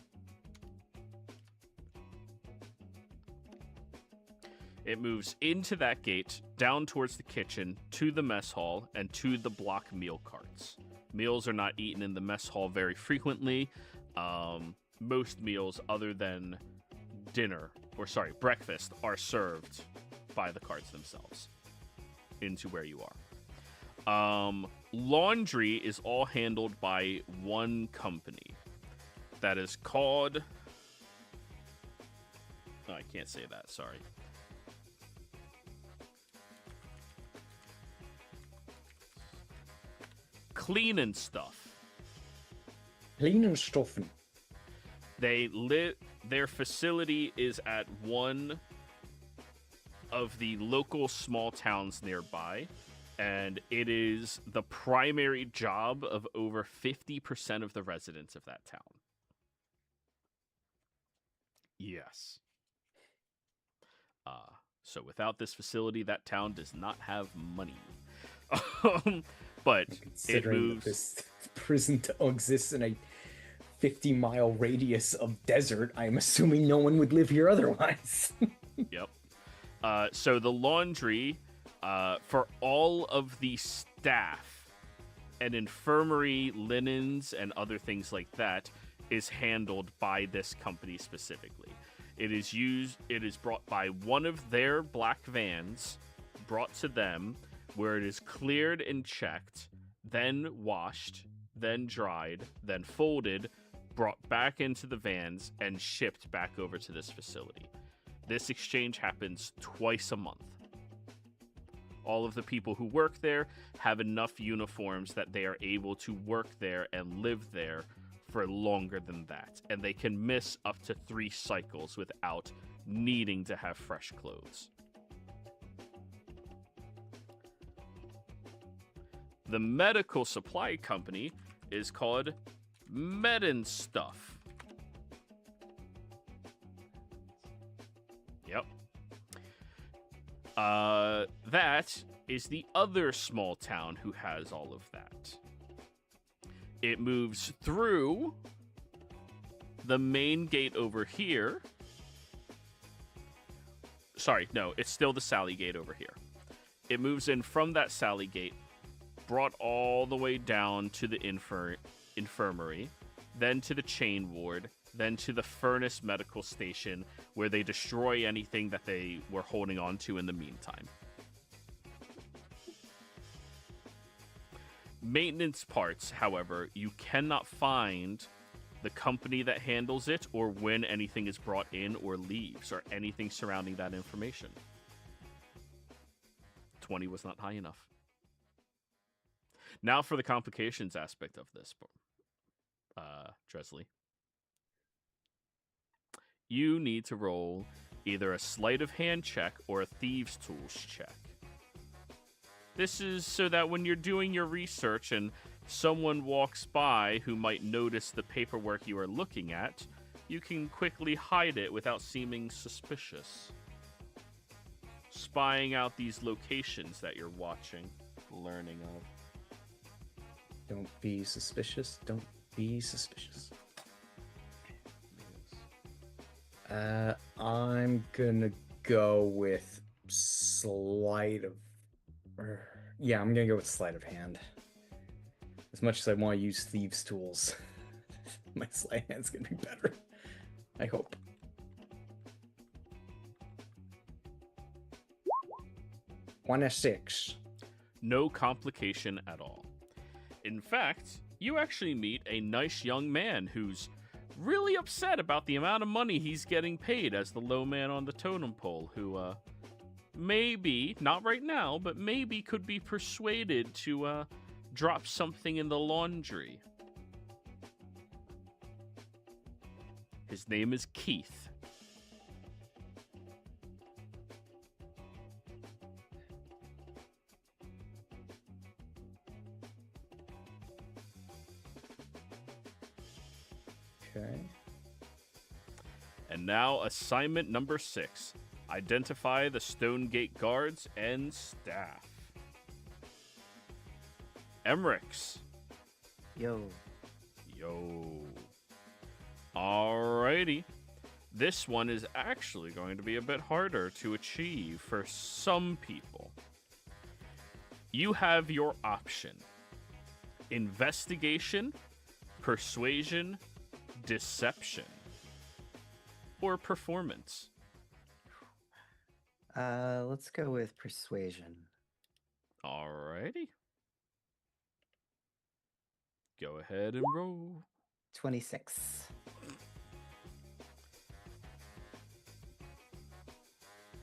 It moves into that gate, down towards the kitchen, to the mess hall, and to the block meal carts. Meals are not eaten in the mess hall very frequently. Most meals other than breakfast are served by the carts themselves into where you are. Laundry is all handled by one company that is called... Oh, I can't say that, sorry. Clean and stuff. Clean and stuffing. Their facility is at one of the local small towns nearby, and it is the primary job of over 50% of the residents of that town. Yes. So without this facility, that town does not have money. But it moves. This prison exists in a 50-mile radius of desert. I'm assuming no one would live here otherwise. Yep. So the laundry, for all of the staff and infirmary linens and other things like that, is handled by this company specifically. It is brought by one of their black vans, brought to them, where it is cleared and checked, then washed, then dried, then folded, brought back into the vans, and shipped back over to this facility. This exchange happens twice a month. All of the people who work there have enough uniforms that they are able to work there and live there for longer than that, and they can miss up to 3 cycles without needing to have fresh clothes. The medical supply company is called Med Stuff. Yep. That is the other small town who has all of that. It moves through the main gate over here. Sorry, no, it's still the Sally gate over here. It moves in from that Sally gate, brought all the way down to the infirmary, then to the chain ward, then to the furnace medical station, where they destroy anything that they were holding on to in the meantime. Maintenance parts, however, you cannot find the company that handles it or when anything is brought in or leaves or anything surrounding that information. 20 was not high enough. Now for the complications aspect of this, Dresley. You need to roll either a sleight of hand check or a thieves' tools check. This is so that when you're doing your research and someone walks by who might notice the paperwork you are looking at, you can quickly hide it without seeming suspicious. Spying out these locations that you're watching, learning of. Don't be suspicious. Don't be suspicious. I'm gonna go with sleight of... Yeah, I'm gonna go with sleight of hand. As much as I want to use thieves' tools, my sleight of hand's gonna be better. I hope. One a 6. No complication at all. In fact, you actually meet a nice young man who's really upset about the amount of money he's getting paid as the low man on the totem pole, who maybe, not right now, but maybe could be persuaded to drop something in the laundry. His name is Keith. Okay. And now, assignment number 6. Identify the Stone Gate guards and staff. Emrix. Yo. Alrighty. This one is actually going to be a bit harder to achieve for some people. You have your option: investigation, persuasion, deception, or performance. Let's go with persuasion. Alrighty. Go ahead and roll. 26.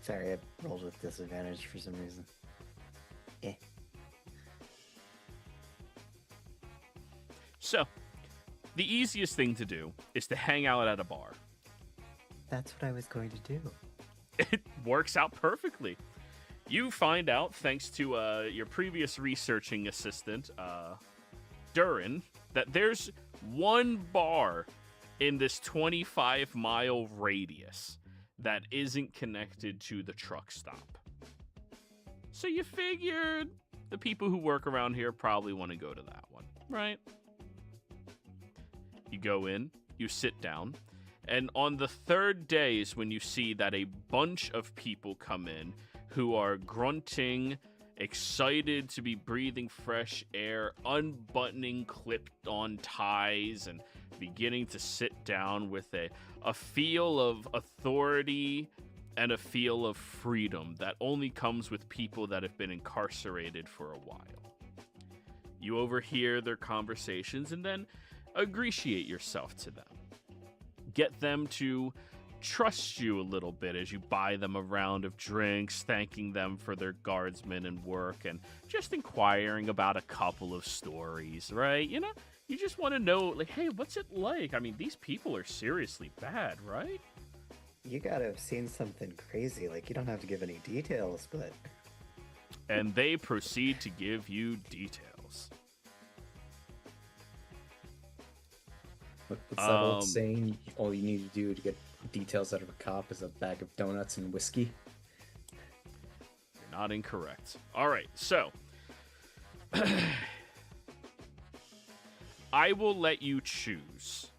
Sorry, I rolled with disadvantage for some reason. So, the easiest thing to do is to hang out at a bar. That's what I was going to do. It works out perfectly. You find out, thanks to your previous researching assistant, Durin, that there's one bar in this 25-mile radius that isn't connected to the truck stop. So you figured the people who work around here probably want to go to that one, right? You go in, you sit down, and on the third day is when you see that a bunch of people come in who are grunting, excited to be breathing fresh air, unbuttoning clipped-on ties, and beginning to sit down with a feel of authority and a feel of freedom that only comes with people that have been incarcerated for a while. You overhear their conversations and then ingratiate yourself to them. Get them to trust you a little bit as you buy them a round of drinks, thanking them for their guardsmen and work, and just inquiring about a couple of stories, right? You know, you just want to know, like, hey, what's it like? I mean, these people are seriously bad, right? You gotta have seen something crazy. Like, you don't have to give any details, but... And they proceed to give you details. What's that old saying? All you need to do to get details out of a cop is a bag of donuts and whiskey. You're not incorrect. All right, so I will let you choose.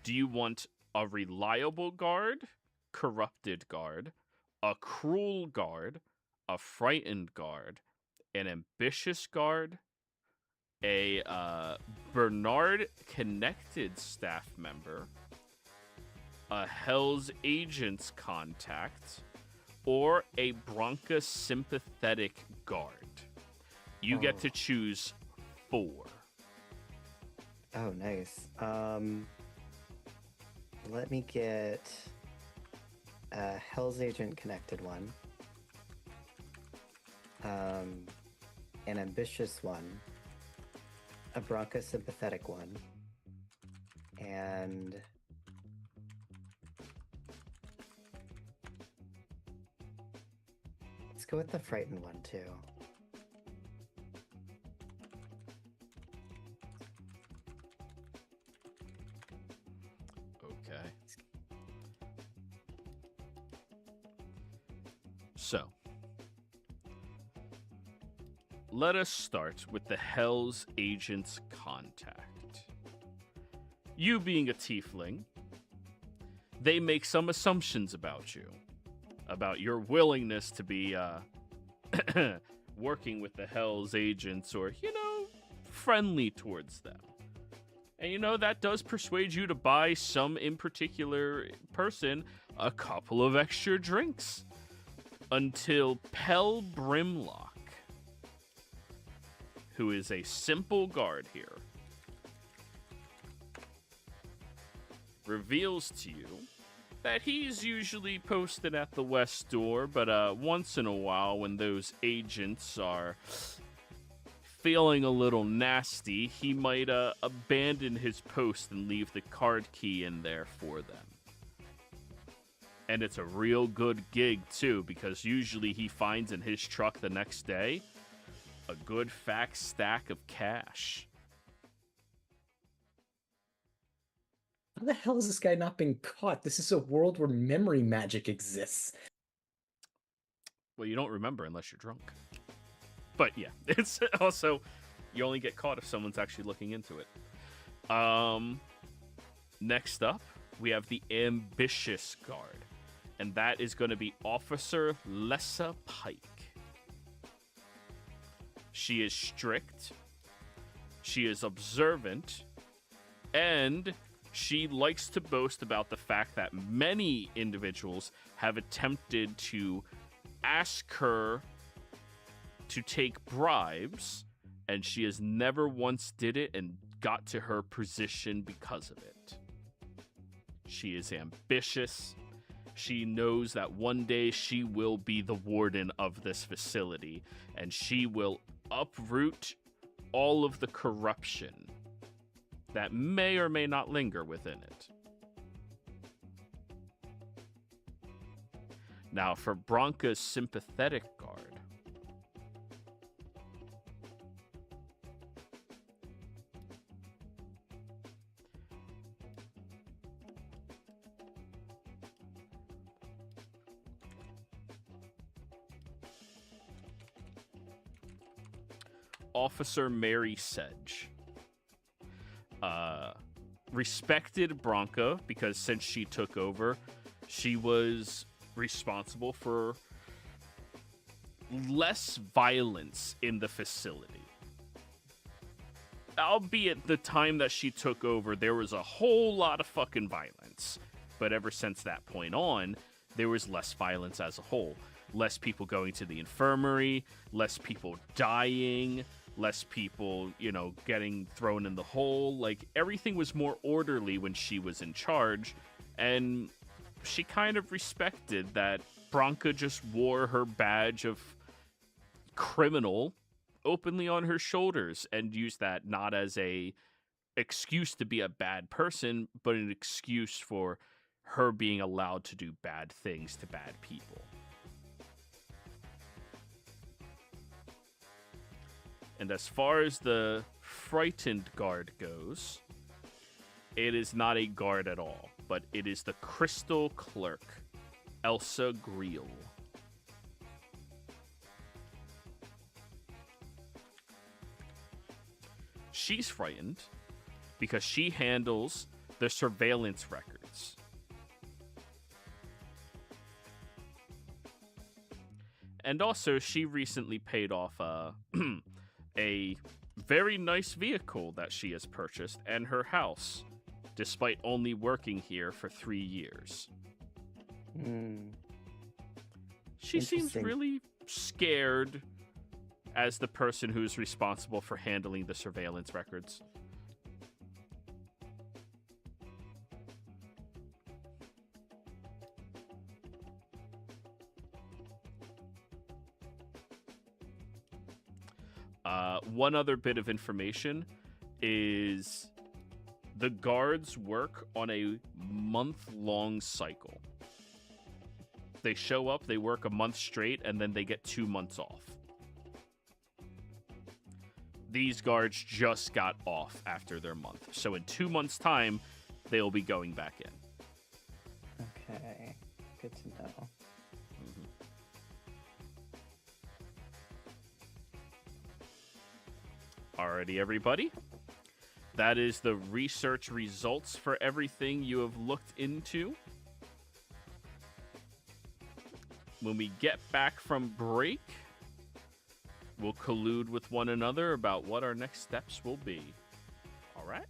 Do you want a reliable guard, corrupted guard, a cruel guard, a frightened guard, an ambitious guard, a Bernard connected staff member, a Hell's Agents contact, or a Bronca sympathetic guard? You get to choose 4. Oh, nice. Let me get a Hell's Agent connected one, an ambitious one, a Bronca sympathetic one, and let's go with the frightened one too. Okay. So, let us start with the Hell's Agents contact. You being a tiefling, they make some assumptions about you, about your willingness to be working with the Hell's Agents, or, you know, friendly towards them. And, you know, that does persuade you to buy some in particular person a couple of extra drinks. Until Pell Brimlock, who is a simple guard here, reveals to you that he's usually posted at the west door, but once in a while when those agents are feeling a little nasty, he might abandon his post and leave the card key in there for them. And it's a real good gig, too, because usually he finds in his truck the next day a good fat stack of cash. How the hell has this guy not been caught? This is a world where memory magic exists. Well, you don't remember unless you're drunk. But yeah, it's also, you only get caught if someone's actually looking into it. Next up, we have the Ambitious Guard. And that is going to be Officer Lessa Pike. She is strict. She is observant. And she likes to boast about the fact that many individuals have attempted to ask her to take bribes, and she has never once did it and got to her position because of it. She is ambitious. She knows that one day she will be the warden of this facility, and she will uproot all of the corruption that may or may not linger within it. Now, for Bronca's sympathetic guard, Officer Mary Sedge. Respected Bronca because since she took over, she was responsible for less violence in the facility. Albeit the time that she took over, there was a whole lot of fucking violence. But ever since that point on, there was less violence as a whole. Less people going to the infirmary, less people dying, less people, getting thrown in the hole. Like, everything was more orderly when she was in charge, and she kind of respected that Bronca just wore her badge of criminal openly on her shoulders and used that not as a excuse to be a bad person, but an excuse for her being allowed to do bad things to bad people. And as far as the frightened guard goes, it is not a guard at all, but it is the Crystal Clerk, Elsa Greel. She's frightened because she handles the surveillance records. And also, she recently paid off a very nice vehicle that she has purchased and her house, despite only working here for 3 years. She seems really scared as the person who's responsible for handling the surveillance records. One other bit of information is the guards work on a month-long cycle. They show up, they work a month straight, and then they get 2 months off. These guards just got off after their month. So in 2 months' time, they'll be going back in. Okay, good to know. Alrighty, everybody. That is the research results for everything you have looked into. When we get back from break, we'll collude with one another about what our next steps will be. All right?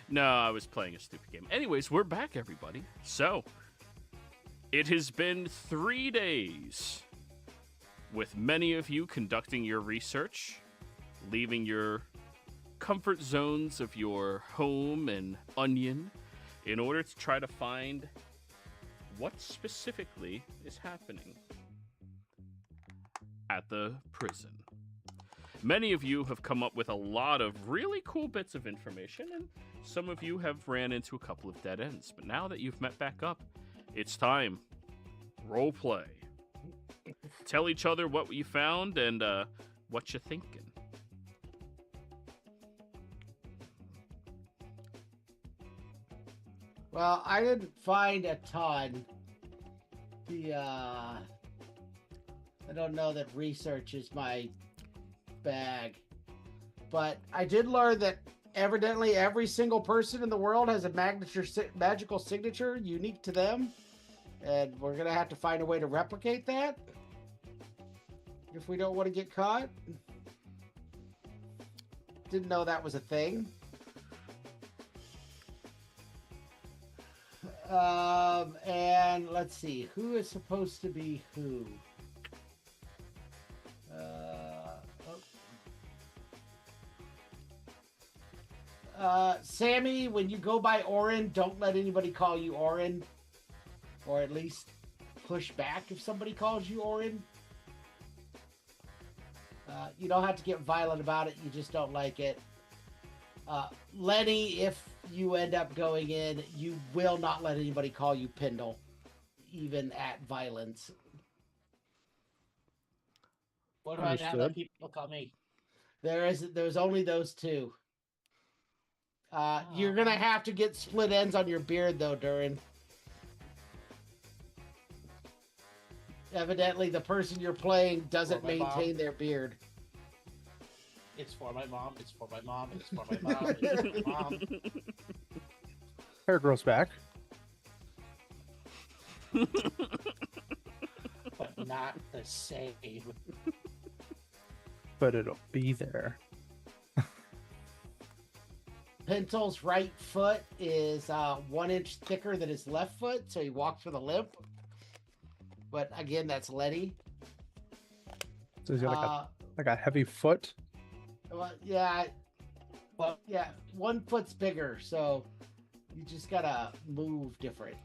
No, I was playing a stupid game. Anyways, we're back, everybody. So, it has been 3 days with many of you conducting your research, leaving your comfort zones of your home and onion in order to try to find what specifically is happening at the prison. Many of you have come up with a lot of really cool bits of information, and some of you have ran into a couple of dead ends. But now that you've met back up, it's time. Role play. Tell each other what you found and what you're thinking. Well, I didn't find a ton. I don't know that research is my bag, but I did learn that evidently every single person in the world has a magical signature unique to them, and we're gonna have to find a way to replicate that if we don't want to get caught. Didn't know that was a thing. And let's see, who is supposed to be who? Sammy, when you go by Orin, don't let anybody call you Orin, or at least push back if somebody calls you Orin. You don't have to get violent about it, you just don't like it. Lenny, if you end up going in, you will not let anybody call you Pendle, even at violence. What about now that people call me? There's only those two. You're gonna have to get split ends on your beard though, Durin. Evidently, the person you're playing doesn't maintain their beard. It's for my mom. It's for my mom. It's for my mom. It's for my mom. Hair grows back. But not the same. But it'll be there. Pentel's right foot is 1 inch thicker than his left foot, so he walks with a limp. But again, that's Letty. So he's got like a heavy foot. Well, yeah, 1 foot's bigger, so you just gotta move different.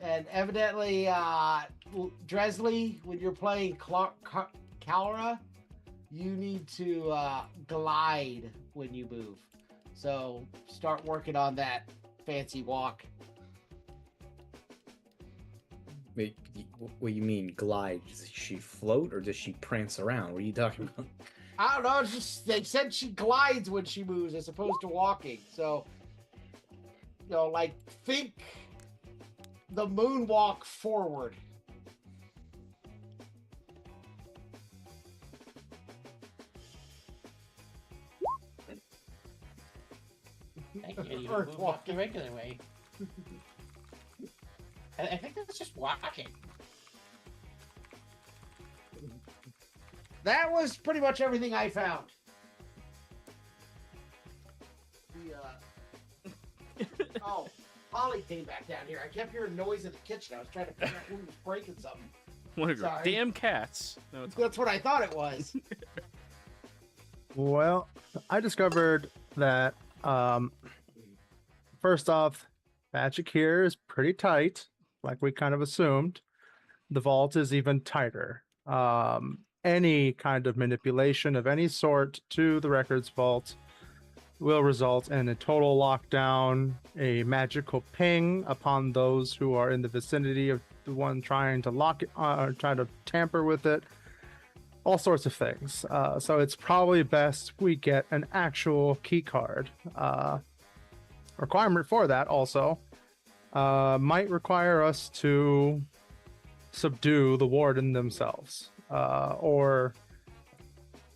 And evidently, Dresley, when you're playing Calra, you need to glide when you move. So start working on that fancy walk. Wait, what do you mean glide? Does she float or does she prance around? What are you talking about? I don't know. It's just they said she glides when she moves as opposed to walking. So, like think the moonwalk forward. You move walk the regular way. I think that's just walking. That was pretty much everything I found. Oh, Polly came back down here. I kept hearing noise in the kitchen. I was trying to figure out who was breaking something. One of your damn cats. No, that's what I thought it was. Well, I discovered that first off, magic here is pretty tight, like we kind of assumed. The vault is even tighter. Any kind of manipulation of any sort to the records vault will result in a total lockdown, a magical ping upon those who are in the vicinity of the one trying to lock it, trying to tamper with it, all sorts of things. So it's probably best we get an actual key card. Requirement for that also might require us to subdue the warden themselves, or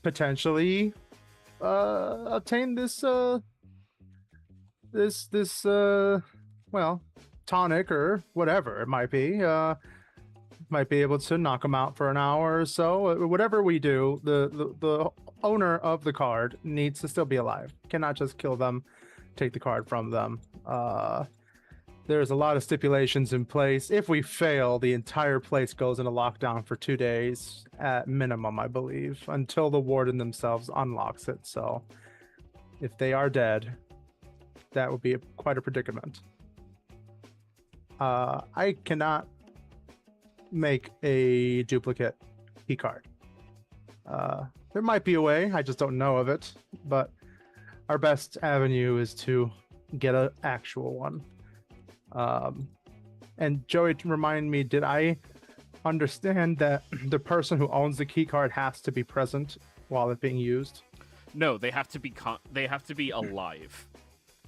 potentially obtain this well, tonic or whatever it might be. Might be able to knock them out for an hour or so. Whatever we do, the owner of the card needs to still be alive. Cannot just kill them take the card from them. There's a lot of stipulations in place. If we fail, the entire place goes into lockdown for 2 days at minimum, I believe, until the warden themselves unlocks it. So if they are dead, that would be quite a predicament. I cannot make a duplicate key card. There might be a way, I just don't know of it, but our best avenue is to get an actual one. And Joey, remind me, did I understand that the person who owns the key card has to be present while it's being used? No, they have to be alive.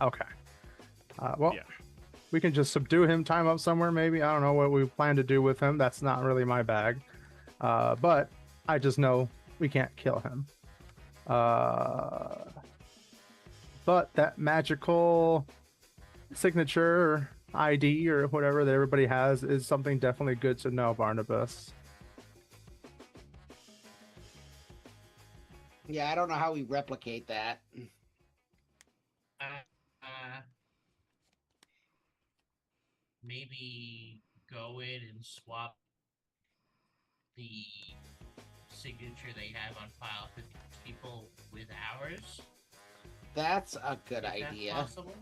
Okay. Well, Yeah. we can just subdue him, time up somewhere maybe. I don't know what we plan to do with him. That's not really my bag. But I just know we can't kill him. But that magical signature or ID or whatever that everybody has is something definitely good to know, Barnabas. Yeah, I don't know how we replicate that. Maybe go in and swap the signature they have on file for these people with ours. That's a good Is idea. that possible?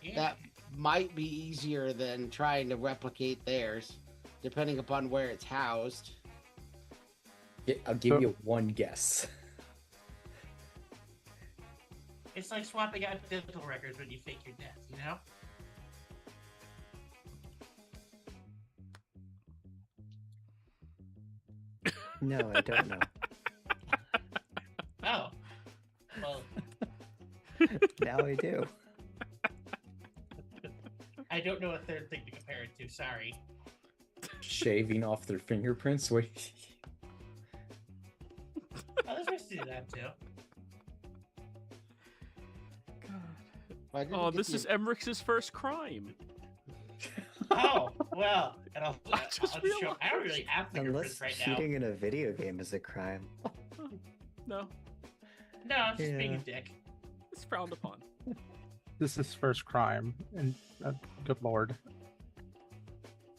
Yeah. That might be easier than trying to replicate theirs, depending upon where it's housed. I'll give you one guess. It's like swapping out dental records when you fake your death, you know? No, I don't know. Oh. Well, Now I do. I don't know a third thing to compare it to, sorry. Shaving off their fingerprints? Wait. Oh, there's ways to do that too. Why didn't Oh, we get this the- is Emmerich's first crime. Oh, well, and I'll I just show. realized. I don't really have Unless fingerprints right now. cheating in a video game is a crime. No, No, I'm just being a Yeah. dick. it's frowned upon. This is first crime, and good lord.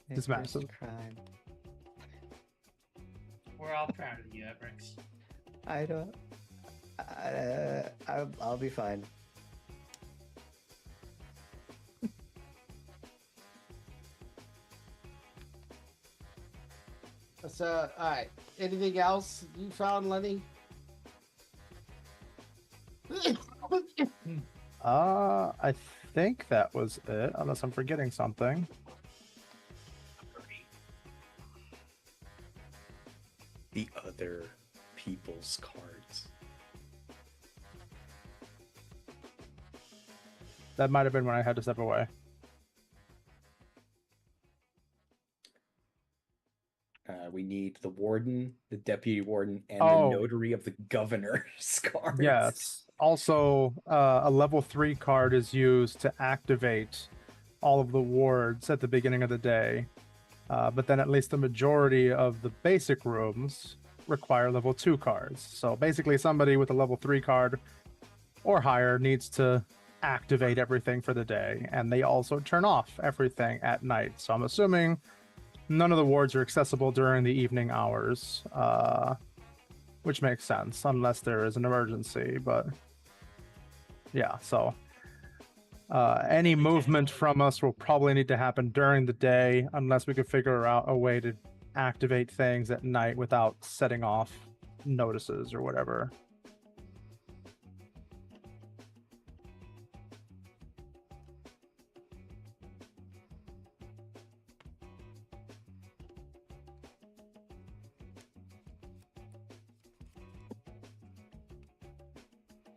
It's First massive. crime. We're all proud of you, Ebrix. I don't. I'll be fine. So, alright. Anything else you found, Lenny? I think that was it, unless I'm forgetting something. The other people's cards. That might have been when I had to step away. We need the warden, the deputy warden, and Oh. the notary of the governor's cards. Yes. Also, a level 3 card is used to activate all of the wards at the beginning of the day. But then at least the majority of the basic rooms require level 2 cards. So basically somebody with a level 3 card or higher needs to activate everything for the day. And they also turn off everything at night. So I'm assuming none of the wards are accessible during the evening hours, which makes sense unless there is an emergency. But yeah, so any movement from us will probably need to happen during the day unless we could figure out a way to activate things at night without setting off notices or whatever.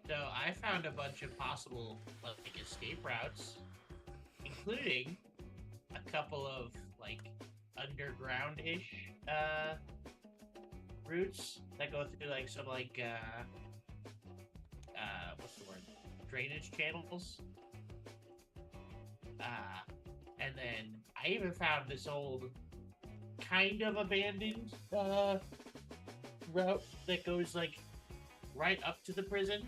So I found a bunch of possible like escape routes, including a couple of like underground-ish routes that go through like some like what's the word? Drainage channels. And then I even found this old kind of abandoned route that goes like right up to the prison.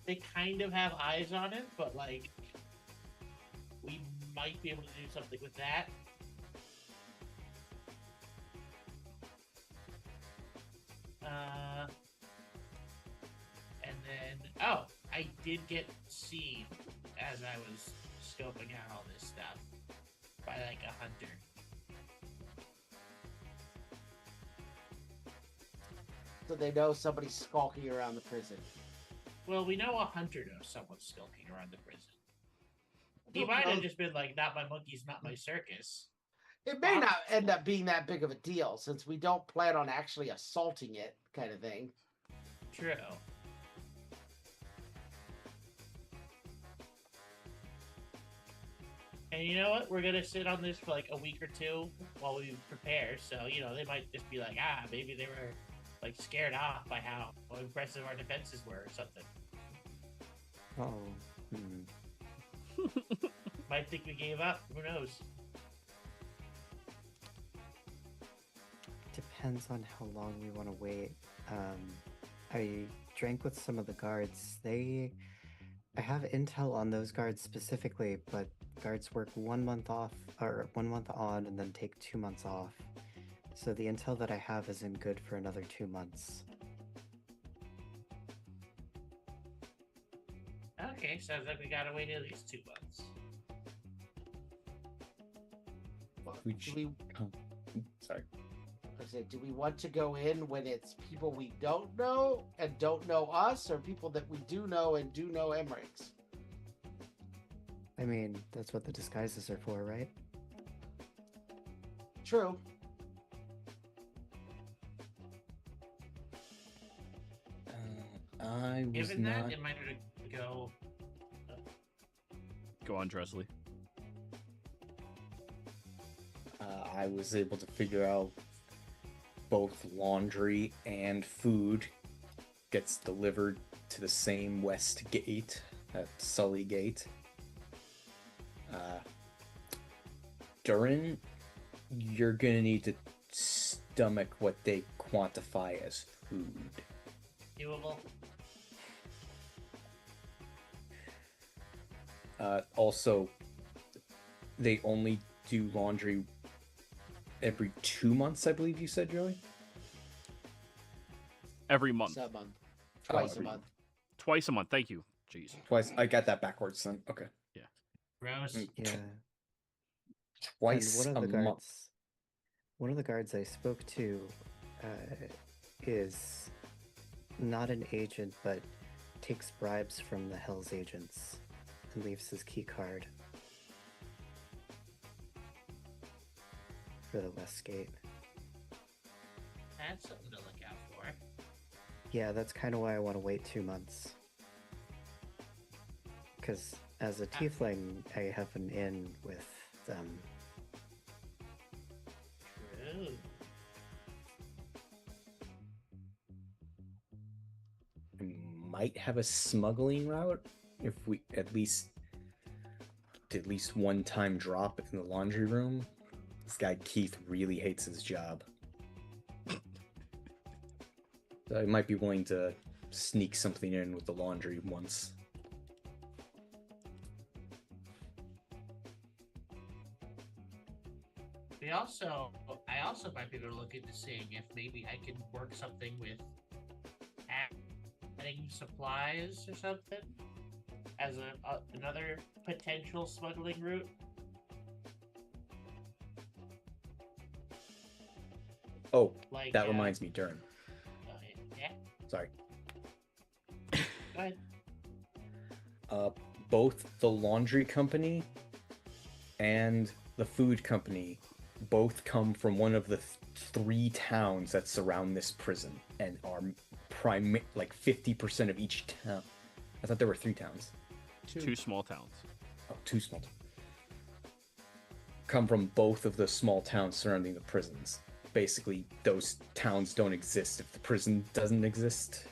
They kind of have eyes on it, but like we might be able to do something with that. And then, oh, I did get seen as I was scoping out all this stuff by like a hunter. So they know somebody's skulking around the prison. Well, we know a hunter knows someone's skulking around the prison. He Don't might know. have just been like, not my monkeys, not my circus. It may not end up being that big of a deal since we don't plan on actually assaulting it, kind of thing. True. And you know what? We're gonna sit on this for like a week or two while we prepare. So, you know, they might just be like, maybe they were like scared off by how impressive our defenses were or something. Oh. Might think we gave up. Who knows? Depends on how long we want to wait. I drank with some of the guards. I have intel on those guards specifically, but guards work 1 month off, or 1 month on, and then take 2 months off. So the intel that I have isn't good for another 2 months. Okay, sounds like we gotta wait at least 2 months. Sorry. I said, do we want to go in when it's people we don't know and don't know us, or people that we do know and do know Emmerich's? I mean, that's what the disguises are for, right? True. I was Given not. that, it might go. Go on, Dresley. I was able to figure out both laundry and food gets delivered to the same west gate at Sully Gate. Durin, you're gonna need to stomach what they quantify as food. Doable. Also, they only do laundry every 2 months, I believe you said, Joey? Every month. Once a month. Twice a every month. Twice a month. Thank you. Jeez. Twice. I got that backwards then. Okay. Gross. Yeah. Twice And a month. One of the guards I spoke to is not an agent, but takes bribes from the Hell's Agents and leaves his key card for the West Gate. That's something to look out for. Yeah, that's kind of why I want to wait 2 months. Because as a tiefling, I have an in with them. True. We might have a smuggling route if we at least one time drop in the laundry room. This guy Keith really hates his job. So I might be willing to sneak something in with the laundry once. I also might be able to look into seeing if maybe I can work something with adding supplies or something as another potential smuggling route. Oh, Like that reminds me, Durin. Yeah. Sorry. Go ahead. Both the laundry company and the food company both come from one of the 3 towns that surround this prison and are like 50% of each town. I thought there were 3 towns. 2 small towns. Oh, 2 small towns. Come from both of the small towns surrounding the prisons. Basically, those towns don't exist if the prison doesn't exist.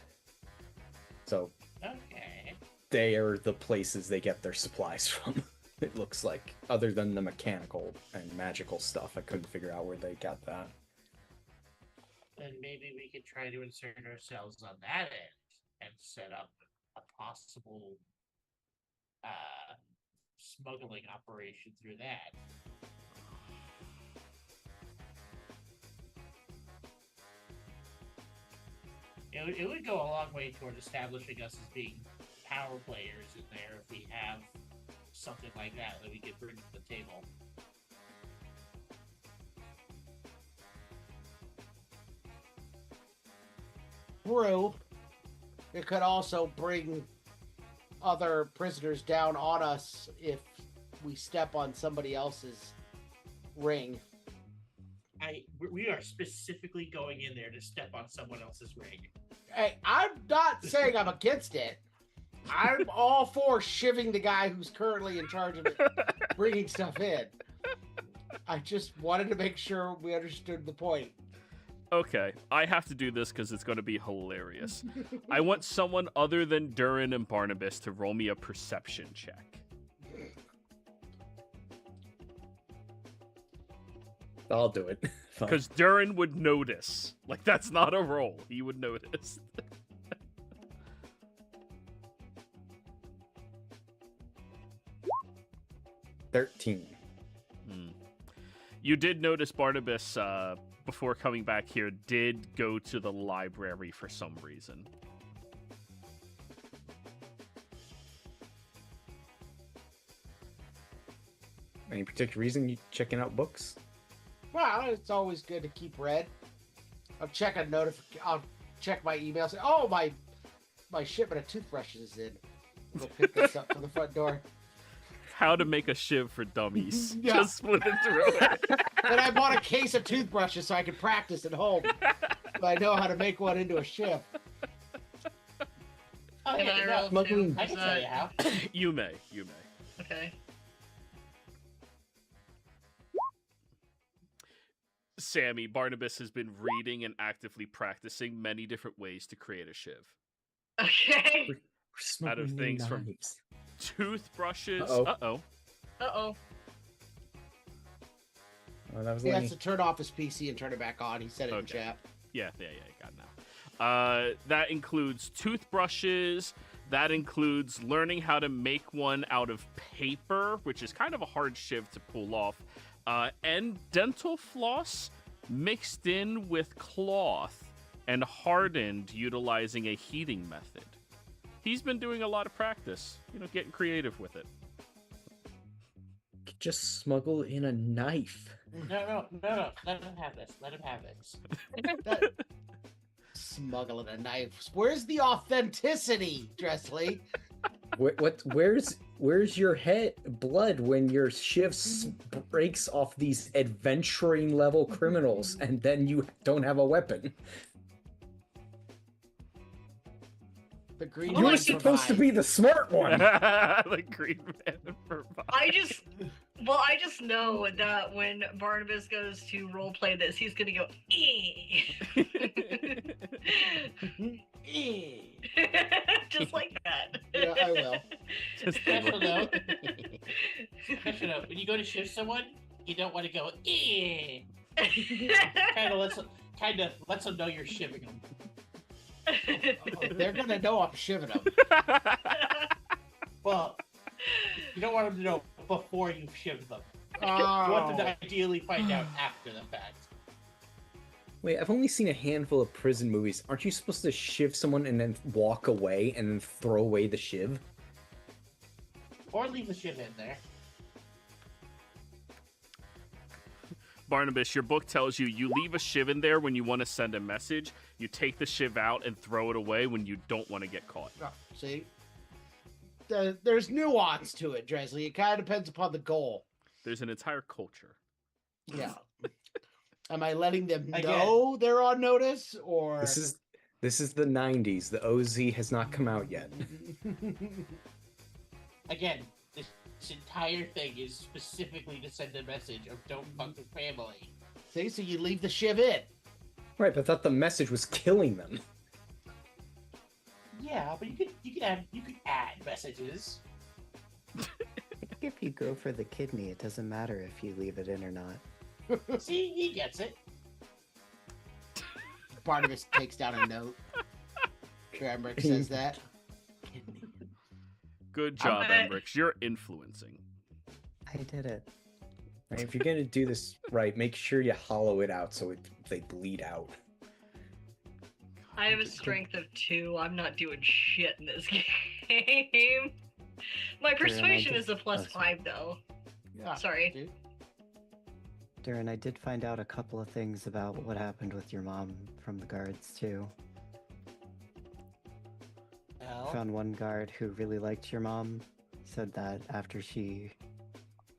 So, Okay. they are the places they get their supplies from. It looks like, other than the mechanical and magical stuff. I couldn't figure out where they got that. then maybe we could try to insert ourselves on that end and set up a possible smuggling operation through that. It would go a long way toward establishing us as being power players in there if we have something like that we could bring to the table. True. It could also bring other prisoners down on us if we step on somebody else's ring. We are specifically going in there to step on someone else's ring. Hey, I'm not saying I'm against it. I'm all for shivving the guy who's currently in charge of it, bringing stuff in. I just wanted to make sure we understood the point. Okay, I have to do this because it's going to be hilarious. I want someone other than Durin and Barnabas to roll me a perception check. I'll do it. Fine. Because Durin would notice. Like, that's not a roll. He would notice. $13. You did notice Barnabas, before coming back here, did go to the library for some reason. Any particular reason you checking out books? Well, it's always good to keep read. I'll check I'll check my email. Say, oh, my shipment of toothbrushes is in. Go pick this up from the front door. How to make a shiv for dummies. Yeah. Just split it through it. Then I bought a case of toothbrushes so I could practice at home. So I know how to make one into a shiv. Oh, Can yeah, I no, roll smuggling- too? I can tell you how. You may. Okay. Sammy, Barnabas has been reading and actively practicing many different ways to create a shiv. Okay. We're Out of smuggling things from- knives. Toothbrushes. Uh-oh. Uh-oh. Uh-oh. Oh, that was He has Lenny. to turn off his PC and turn it back on. He said it in Okay. chat. Yeah, got it now. That includes toothbrushes. That includes learning how to make one out of paper, which is kind of a hard shiv to pull off. And dental floss mixed in with cloth and hardened utilizing a heating method. He's been doing a lot of practice, getting creative with it. Just smuggle in a knife. No. Let him have this. Let him have this. Smuggling a knife. Where's the authenticity, Dressley? Where's your head blood when your shiv breaks off these adventuring level criminals and then you don't have a weapon? The green Oh, You're like man supposed to survived. be the smart one. The green man for I just know that when Barnabas goes to roleplay this, he's gonna go, just like that. Yeah, I will. Special note. Special note. When you go to shift someone, you don't want to go, kind of lets them know you're shivving them. Oh, they're gonna know I'm shivving them. Well, you don't want them to know before you've shivved them. You Oh, want them to ideally find out after the fact. Wait, I've only seen a handful of prison movies. Aren't you supposed to shiv someone and then walk away and then throw away the shiv? Or leave the shiv in there. Barnabas, your book tells you leave a shiv in there when you want to send a message. You take the shiv out and throw it away when you don't want to get caught. oh, see? There's nuance to it, Dressley. It kind of depends upon the goal. There's an entire culture. Yeah. Am I letting them Again. know they're on notice, or This is the 90s. The OZ has not come out yet. Again, this entire thing is specifically to send a message of don't fuck with family. See, so you leave the shiv in. Right, but I thought the message was killing them. Yeah, but you could add messages. If you go for the kidney, it doesn't matter if you leave it in or not. See, he gets it. Barnabas takes down a note. Emmerich says that. Good job, Okay. Emmerich. You're influencing. I did it. Right, if you're gonna do this right, make sure you hollow it out so they bleed out. I have a strength of 2. I'm not doing shit in this game. My persuasion is a plus 5, though. Yeah, Sorry. dude. Darren, I did find out a couple of things about what happened with your mom from the guards, too. Well, Found one guard who really liked your mom, said that after she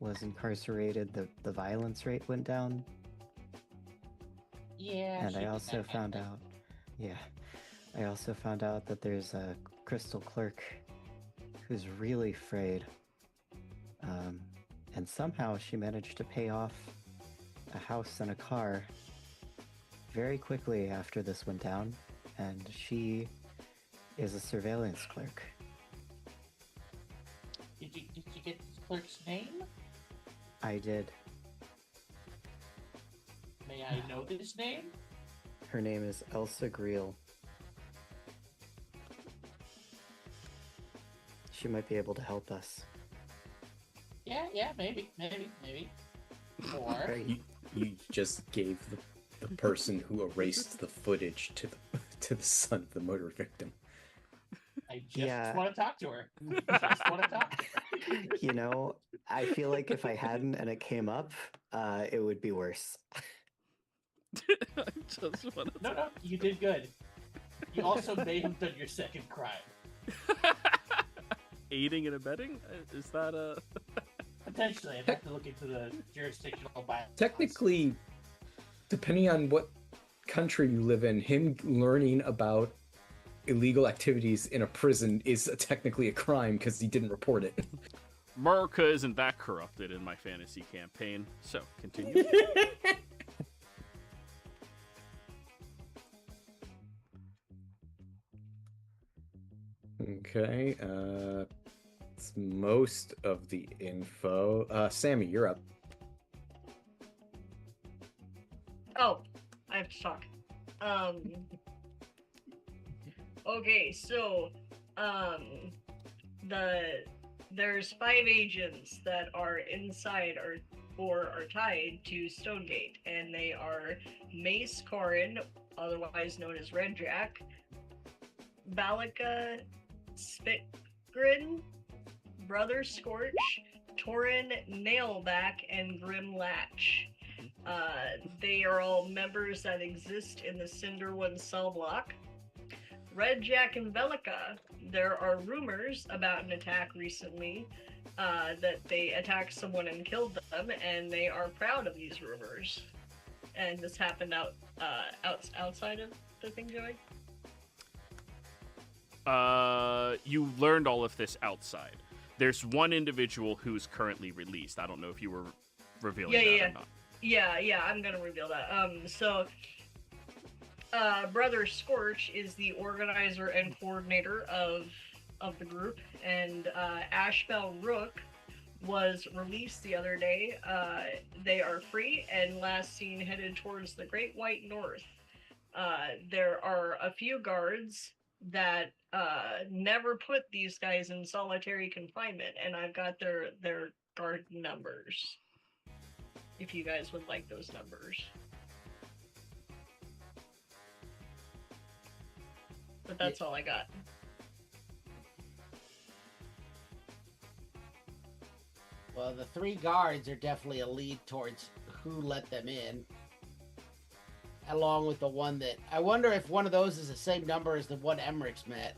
was incarcerated, the violence rate went down. yeah. And she I did also that. found out, I also found out that there's a crystal clerk who's really afraid. And somehow she managed to pay off a house and a car very quickly after this went down, and she is a surveillance clerk. Did you get this clerk's name? I did. May I know this name? Her name is Elsa Greel. She might be able to help us. Yeah, maybe. Or You just gave the person who erased the footage to the son of the murder victim. I just Yeah. want to talk to her. Just want to talk to her. You know, I feel like if I hadn't and it came up, it would be worse. I just want to. No, you did good. You also may have done your second crime. Aiding and abetting? Is that a? Potentially, I'd have to look into the jurisdictional bylaws. Technically, depending on what country you live in, him learning about illegal activities in a prison is technically a crime because he didn't report it. America isn't that corrupted in my fantasy campaign. So continue. Okay, it's most of the info. Sammy, you're up. Oh, I have to talk. Okay, so, there's 5 agents that are inside or are tied to Stonegate, and they are Mace Corin, otherwise known as Red Jack, Balika Spitgrin, Brother Scorch, Torin Nailback, and Grim Latch. They are all members that exist in the Cinder One cell block. Red Jack and Velika, there are rumors about an attack recently, that they attacked someone and killed them, and they are proud of these rumors. And this happened outside of the thing, Joey? You learned all of this outside. There's one individual who's currently released. I don't know if you were revealing that or not. Yeah, I'm gonna reveal that. Brother Scorch is the organizer and coordinator of the group, and Ashbel Rook was released the other day. They are free and last seen headed towards the Great White North. There are a few guards that never put these guys in solitary confinement, and I've got their guard numbers. If you guys would like those numbers. But that's all I got. Well, the 3 guards are definitely a lead towards who let them in. Along with the one that... I wonder if one of those is the same number as the one Emmerich's met.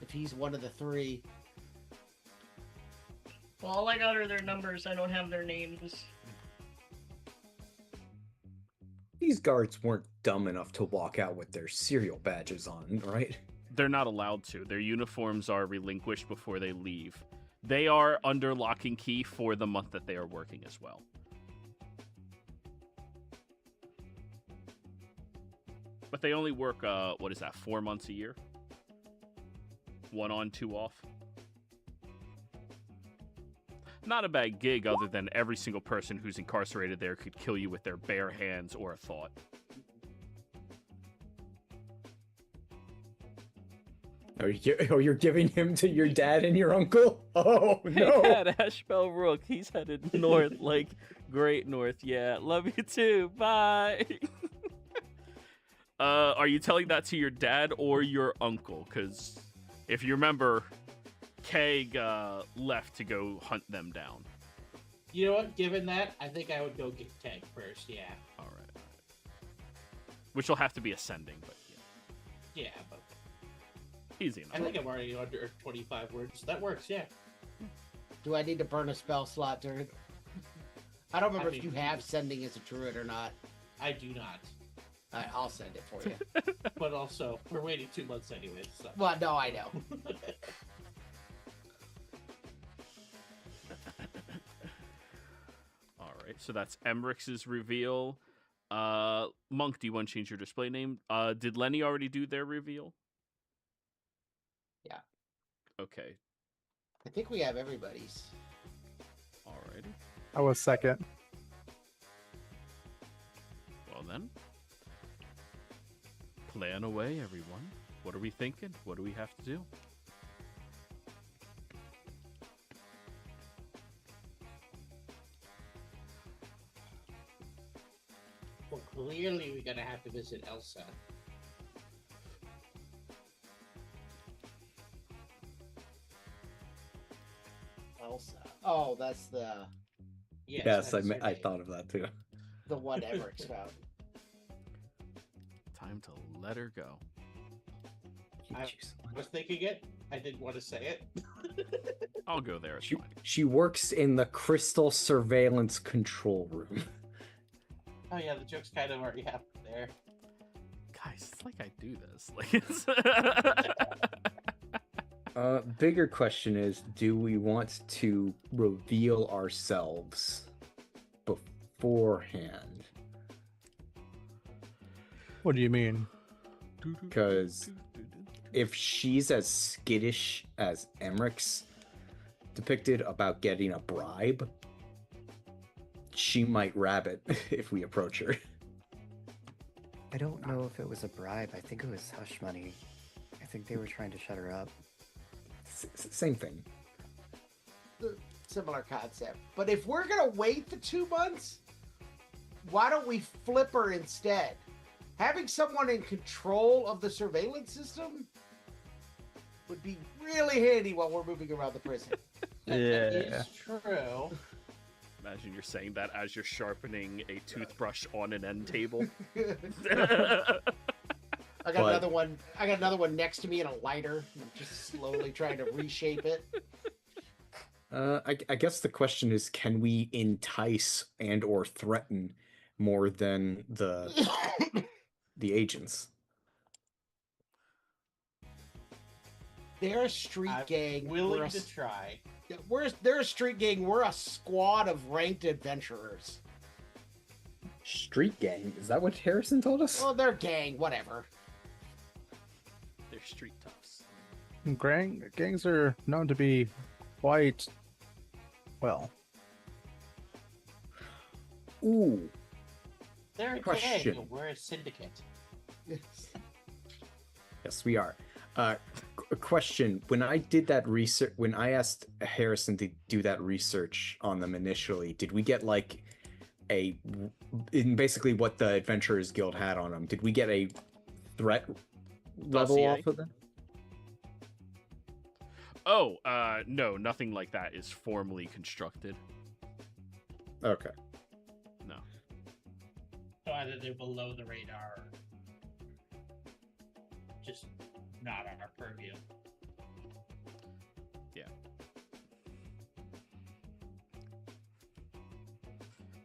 If he's one of the 3. Well, all I got are their numbers. I don't have their names. These guards weren't dumb enough to walk out with their serial badges on, right? They're not allowed to. Their uniforms are relinquished before they leave. They are under lock and key for the month that they are working as well. But they only work, 4 months a year? 1 on, 2 off? Not a bad gig, other than every single person who's incarcerated there could kill you with their bare hands or a thought. You're giving him to your dad and your uncle? Oh Hey, no! Dad, Ashbel Rook. He's headed north, like great north. Yeah, love you too. Bye. Are you telling that to your dad or your uncle? Because if you remember, Keg left to go hunt them down. You know what? Given that, I think I would go get Keg first. Yeah. All right. Which will have to be ascending, but yeah, Yeah, but easy enough. I think I'm already under 25 words. That works. Yeah. Do I need to burn a spell slot during? I don't remember I if you mean- have sending as a druid or not. I do not. All right, I'll send it for you. But also, we're waiting 2 months anyways. So. Well, no, I know. All right, so that's Emmerich's reveal. Monk, do you want to change your display name? Did Lenny already do their reveal? Yeah. Okay. I think we have everybody's. Alrighty. I was second. Well then. Plan away, everyone. What are we thinking? What do we have to do? Well, clearly we're gonna have to visit Elsa. Elsa. Oh, that's the Yes, Yes, that's her I name. thought of that too. one Emmerich's found. Time to let her go. I was thinking it. I didn't want to say it. I'll go there. It's She, fine. she works in the crystal surveillance control room. Oh yeah, the joke's kind of already happened there. Guys, it's like I do this. Like it's Bigger question is, do we want to reveal ourselves beforehand? What do you mean? Because if she's as skittish as Emmerich's depicted about getting a bribe, she might rabbit if we approach her. I don't know if it was a bribe. I think it was hush money. I think they were trying to shut her up. Same thing. Similar concept. But if we're gonna wait the 2 months, why don't we flip her instead? Having someone in control of the surveillance system would be really handy while we're moving around the prison. That Yeah. is true. Imagine you're saying that as you're sharpening a toothbrush on an end table. I got But- another one. I got another one next to me in a lighter. I'm just slowly trying to reshape it. I guess the question is, can we entice and or threaten more than the agents? They're a street I'm gang. willing We're a, to try. they're a street gang. We're a squad of ranked adventurers. Street gang? Is that what Harrison told us? Well, they're gang, whatever. They're street toughs. Gangs are known to be quite, well, Ooh, They're a Question. gang. We're a syndicate. yes, we are. A question: when I did that research, when I asked Harrison to do that research on them initially, did we get like in basically what the Adventurers Guild had on them? Did we get a threat level Dossier? off of them? Oh, no, nothing like that is formally constructed. Okay. No. So either they're below the radar, or just not on our purview.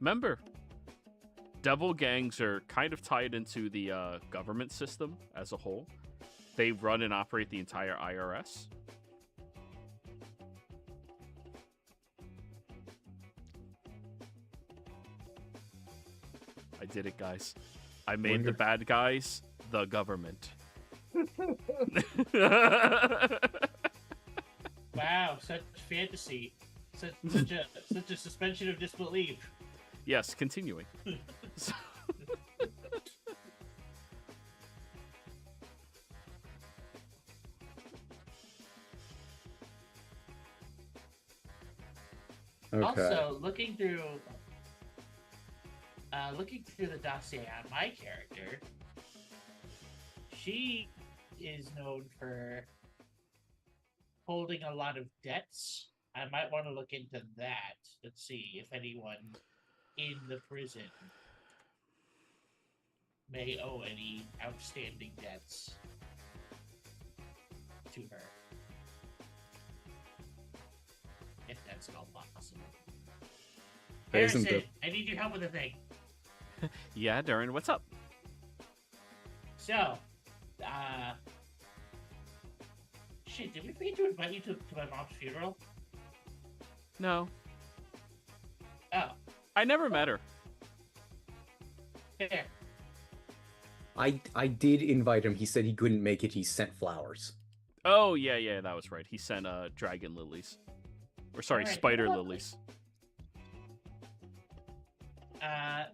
Remember, devil gangs are kind of tied into the government system as a whole. They run and operate the entire IRS. I did it, guys. I made the Wonder- bad guys the government. Wow, such fantasy. Such a suspension of disbelief. Yes, continuing. So- Okay. Also, looking through the dossier on my character, she is known for holding a lot of debts. I might want to look into that and see if anyone in the prison may owe any outstanding debts to her. If that's at all possible. Isn't Harrison, I need your help with a thing. Yeah, Darren, what's up? So, shit, did we forget to invite you to my mom's funeral? No, Oh, I never met her. fair. I did invite him. He said he couldn't make it. He sent flowers. Oh, yeah, that was right. He sent dragon lilies. Or sorry, Alright, spider well, lilies.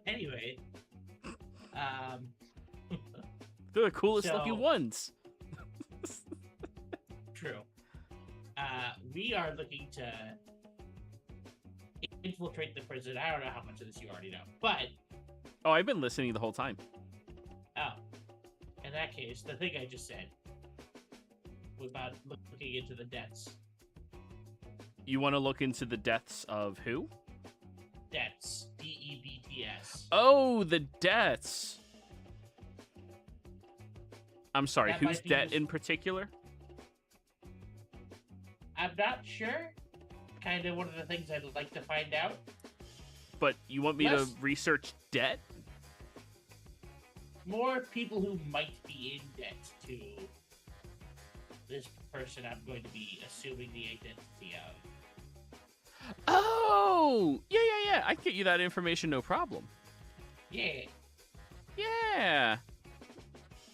Anyway, They're the coolest So- looking ones. true. We are looking to infiltrate the prison. I don't know how much of this you already know, but Oh, I've been listening the whole time. in that case, the thing I just said about looking into the debts. You want to look into the deaths of who? Debts. DEBTS. Oh, the debts. I'm sorry, That whose might be debt used- in particular? I'm not sure. Kind of one of the things I'd like to find out. But you want me Yes. to research debt? More people who might be in debt to this person I'm going to be assuming the identity of. Oh, yeah. I can get you that information, no problem. Yeah. Yeah.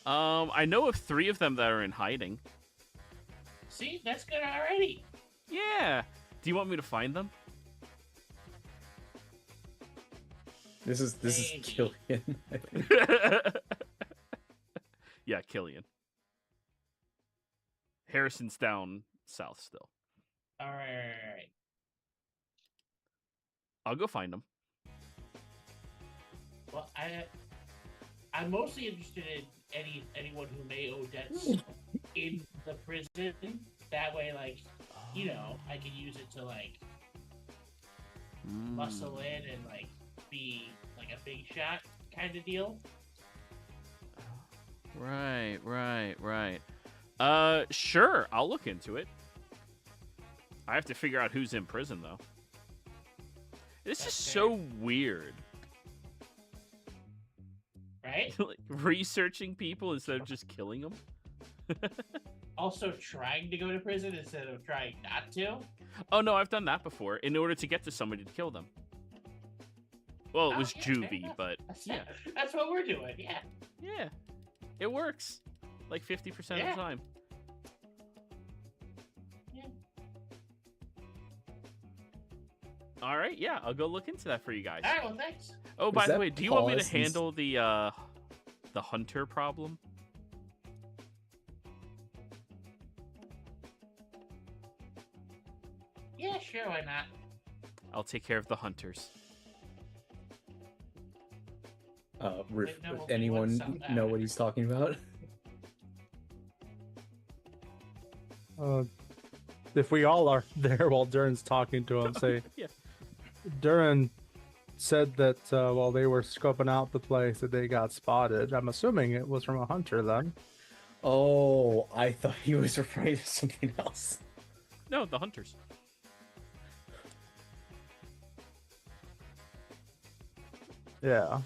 I know of 3 of them that are in hiding. See, that's good already. Yeah. Do you want me to find them? This is Maybe. Killian. Yeah, Killian. Harrison's down south still. All right. I'll go find them. Well, I'm mostly interested in anyone who may owe debts in the prison. That way, like, you know, I can use it to like muscle in and like be like a big shot kind of deal. Right. Sure, I'll look into it. I have to figure out who's in prison, though. This That's is fair. so weird. Right? Like, researching people instead of just killing them. Also trying to go to prison instead of trying not to. Oh, no, I've done that before in order to get to somebody to kill them. Well, it Oh, was yeah, fair juvie, enough. but yeah. That's what we're doing, yeah. Yeah. It works. Like 50% of Yeah. the time. Yeah. All right, yeah, I'll go look into that for you guys. Alright, well thanks. Oh, Is by the that way, do you want me to pause and s- handle the hunter problem? Yeah, sure, why not? I'll take care of the hunters. Wait, no, well, Anyone what's up? know what he's talking about? If we all are there while Durin's talking to him, say, Yeah. Durin said that while they were scoping out the place that they got spotted. I'm assuming it was from a hunter then. Oh, I thought he was referring to something else. No, the hunters. Yeah.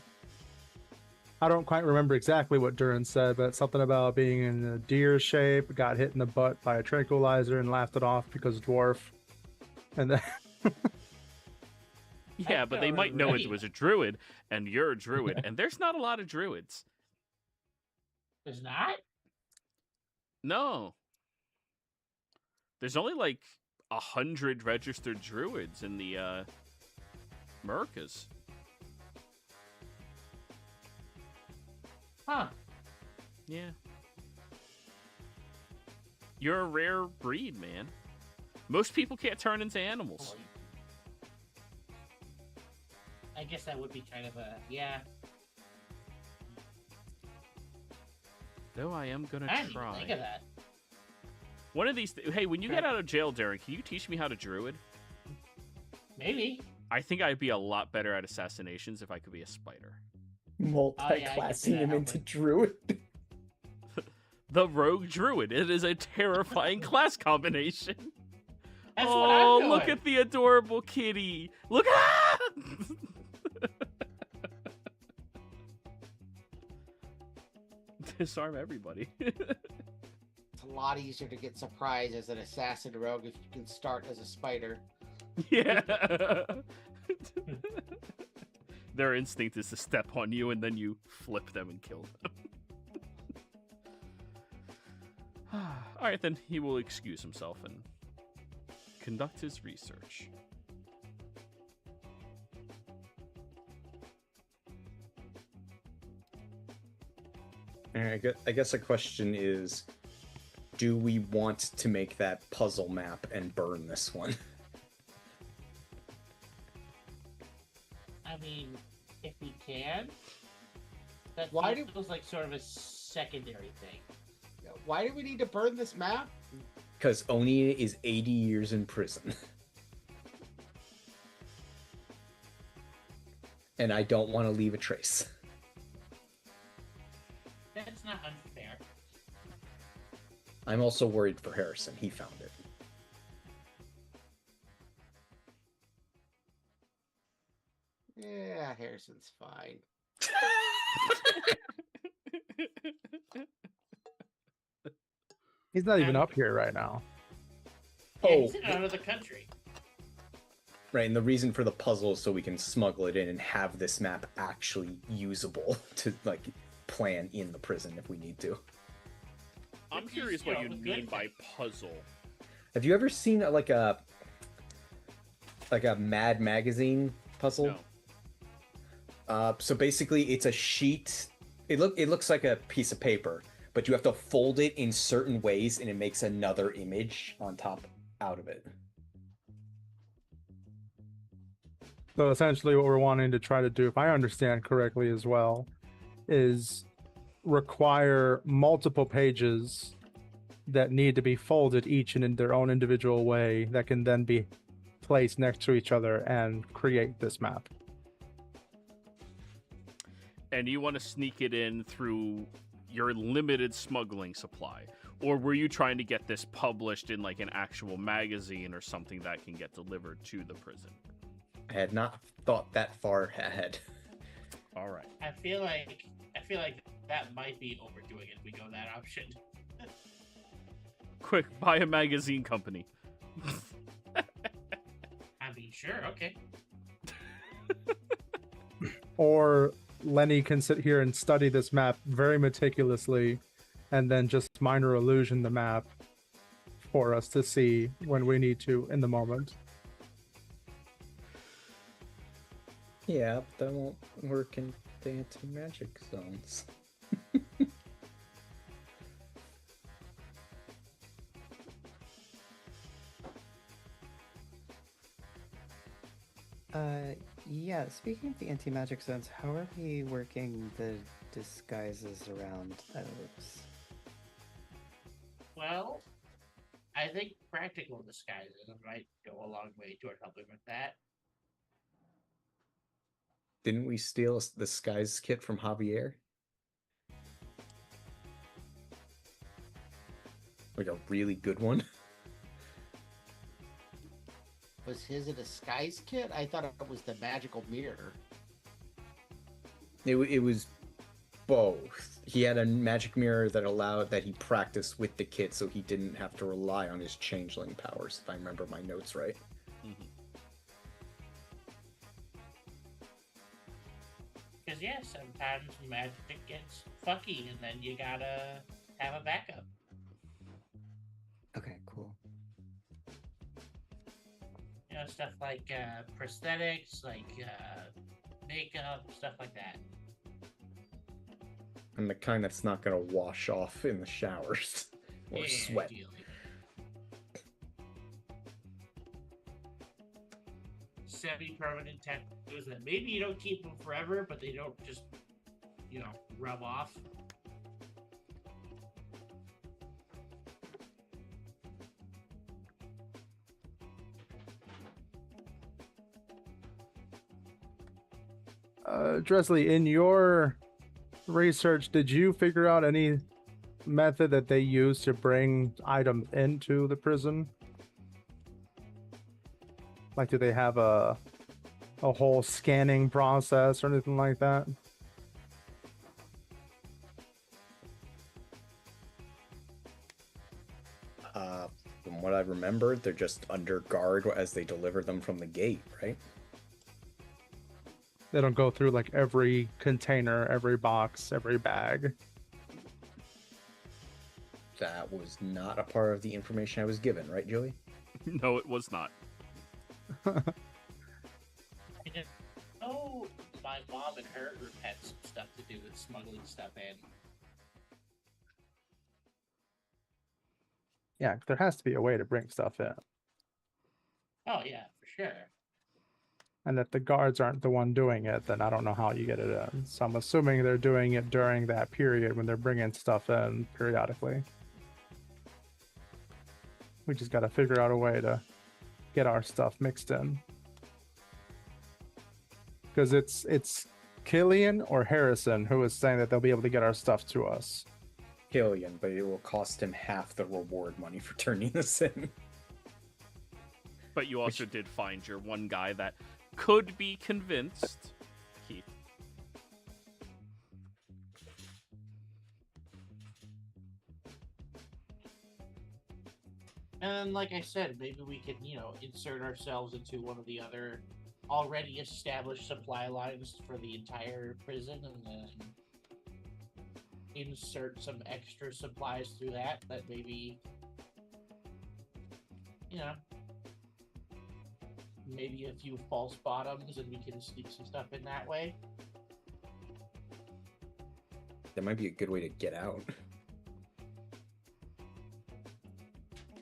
I don't quite remember exactly what Durin said, but something about being in a deer shape, got hit in the butt by a tranquilizer and laughed it off because dwarf. And then Yeah, but they might know it Alright. was a druid, and you're a druid, and there's not a lot of druids. There's not? No. There's only like 100 registered druids in the Americas. Huh. Yeah. You're a rare breed, man. Most people can't turn into animals. I guess that would be kind of a yeah. Though I am gonna I didn't try. even think of that. One of these. Hey, when you get out of jail, Darren, can you teach me how to druid? Maybe. I think I'd be a lot better at assassinations if I could be a spider. Multi-classing him into druid. The rogue druid. It is a terrifying class combination. That's what I'm doing. Look at the adorable kitty. Look at Disarm everybody. It's a lot easier to get surprised as an assassin rogue if you can start as a spider. Yeah. Their instinct is to step on you and then you flip them and kill them. Alright, then he will excuse himself and conduct his research. I guess the question is, do we want to make that puzzle map and burn this one? I mean, if we can, that Why feels like sort of a secondary thing. Why do we need to burn this map? Because Oni is 80 years in prison. And I don't want to leave a trace. That's not unfair. I'm also worried for Harrison. He found it. Yeah, Harrison's fine. He's not even up here right now. Yeah, Oh, he's out of the country. right, and the reason for the puzzle is so we can smuggle it in and have this map actually usable to, like, plan in the prison if we need to. I'm Which is, curious you what know, you a good mean thing. by puzzle. Have you ever seen like a Mad Magazine puzzle? No. So basically, it's a sheet. It looks like a piece of paper, but you have to fold it in certain ways, and it makes another image on top out of it. So essentially what we're wanting to try to do, if I understand correctly as well, is require multiple pages that need to be folded each in their own individual way that can then be placed next to each other and create this map. And you want to sneak it in through your limited smuggling supply? Or were you trying to get this published in like an actual magazine or something that can get delivered to the prison? I had not thought that far ahead. All right. I feel like that might be overdoing it if we go that option. Quick, buy a magazine company. I mean, sure, okay. Or Lenny can sit here and study this map very meticulously and then just minor illusion the map for us to see when we need to in the moment. Yeah, but that won't work in the anti-magic zones. Yeah, speaking of the anti-magic zones, how are we working the disguises around those? Well, I think practical disguises might go a long way toward helping with that. Didn't we steal the disguise kit from Javier? Like a really good one? Was his a disguise kit? I thought it was the magical mirror. It was both. He had a magic mirror that allowed that he practiced with the kit, so he didn't have to rely on his changeling powers, if I remember my notes right. Because, yeah, sometimes magic gets fucky, and then you gotta have a backup. Okay, cool. You know, stuff like prosthetics, like makeup, stuff like that. And the kind that's not going to wash off in the showers or sweat. Ideally. semi-permanent tattoos that maybe you don't keep them forever, but they don't just, rub off. Dresley, in your research, did you figure out any method that they use to bring items into the prison? Like, do they have a whole scanning process or anything like that? From what I remember, they're just under guard as they deliver them from the gate, right? They don't go through like every container, every box, every bag. That was not a part of the information I was given, right, Joey? No, it was not. Oh, my mom and her group had some stuff to do with smuggling stuff in. Yeah, there has to be a way to bring stuff in. Oh yeah, for sure. And if the guards aren't the one doing it, then I don't know how you get it in. So I'm assuming they're doing it during that period when they're bringing stuff in periodically. We just got to figure out a way to get our stuff mixed in. Because it's Killian or Harrison who is saying that they'll be able to get our stuff to us. Killian, but it will cost him half the reward money for turning this in. But you also did find your one guy that could be convinced. Keith. And like I said, maybe we could, insert ourselves into one of the other already established supply lines for the entire prison, and then insert some extra supplies through that maybe, maybe a few false bottoms, and we can sneak some stuff in that way. That might be a good way to get out.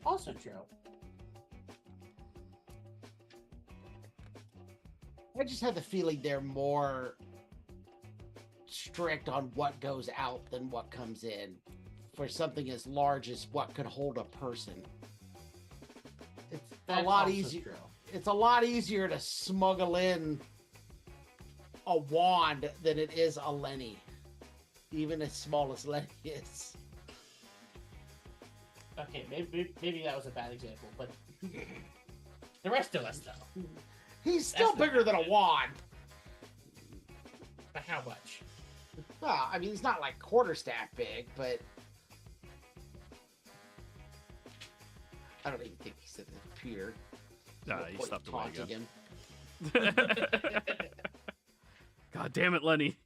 Also true. I just have the feeling they're more strict on what goes out than what comes in for something as large as what could hold a person. It's That's a lot also easier. true. It's a lot easier to smuggle in a wand than it is a Lenny, even as small as Lenny is. Okay, maybe that was a bad example, but the rest of us though. He's still That's the bigger than a bad. wand. But how much? Well, I mean, he's not like quarterstaff big, but I don't even think he's at the computer. Nah, No he point stopped away taunting again. him. God damn it, Lenny.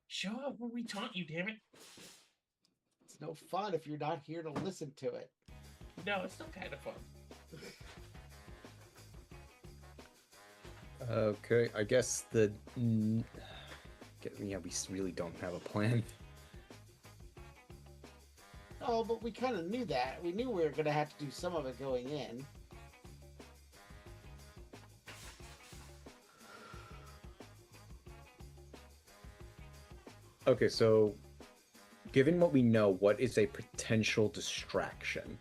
Show up when we taunt you, damn it. It's no fun if you're not here to listen to it. No, it's still kind of fun. Okay, I guess we really don't have a plan. Oh, but we kind of knew that. We knew we were going to have to do some of it going in. Okay, so given what we know, what is a potential distraction?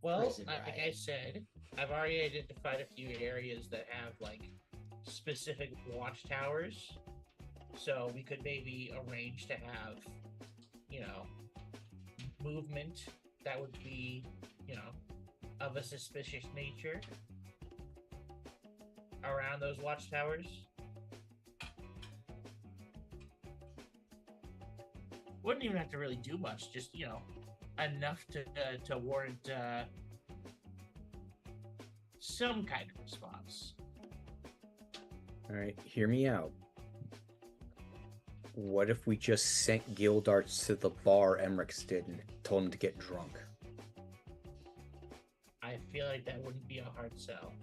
Well, Prison like I riot. said, I've already identified a few areas that have like specific watchtowers. So we could maybe arrange to have, movement that would be, of a suspicious nature around those watchtowers. Wouldn't even have to really do much, just, enough to warrant some kind of response. All right, hear me out. What if we just sent Gildarts to the bar Emmerich did and told him to get drunk? I feel like that wouldn't be a hard sell.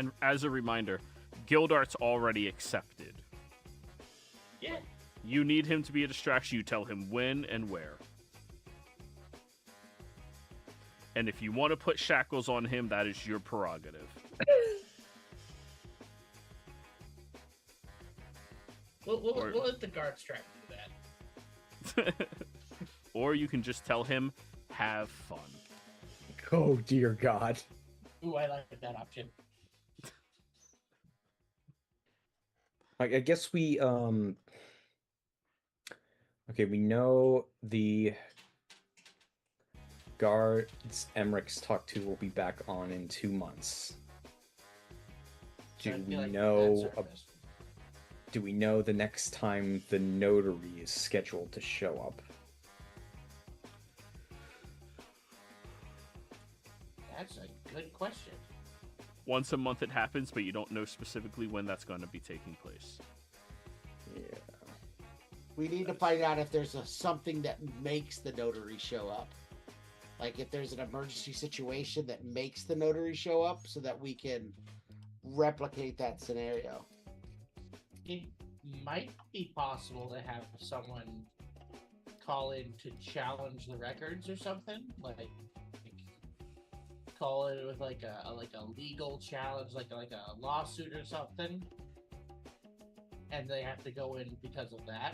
And as a reminder, Gildart's already accepted. Yeah. You need him to be a distraction. You tell him when and where. And if you want to put shackles on him, that is your prerogative. We'll let the guards try to do that. Or you can just tell him, have fun. Oh dear God. Ooh, I like that option. I guess we okay, we know the guards Emmerich's talked to will be back on in 2 months. So I Do feel we like know that's our best. do we know the next time the notary is scheduled to show up? That's a good question. Once a month it happens, but you don't know specifically when that's going to be taking place. Yeah. We need to find out if there's something that makes the notary show up. Like if there's an emergency situation that makes the notary show up so that we can replicate that scenario. It might be possible to have someone call in to challenge the records or something, like call it with like a legal challenge, like a lawsuit or something, and they have to go in because of that.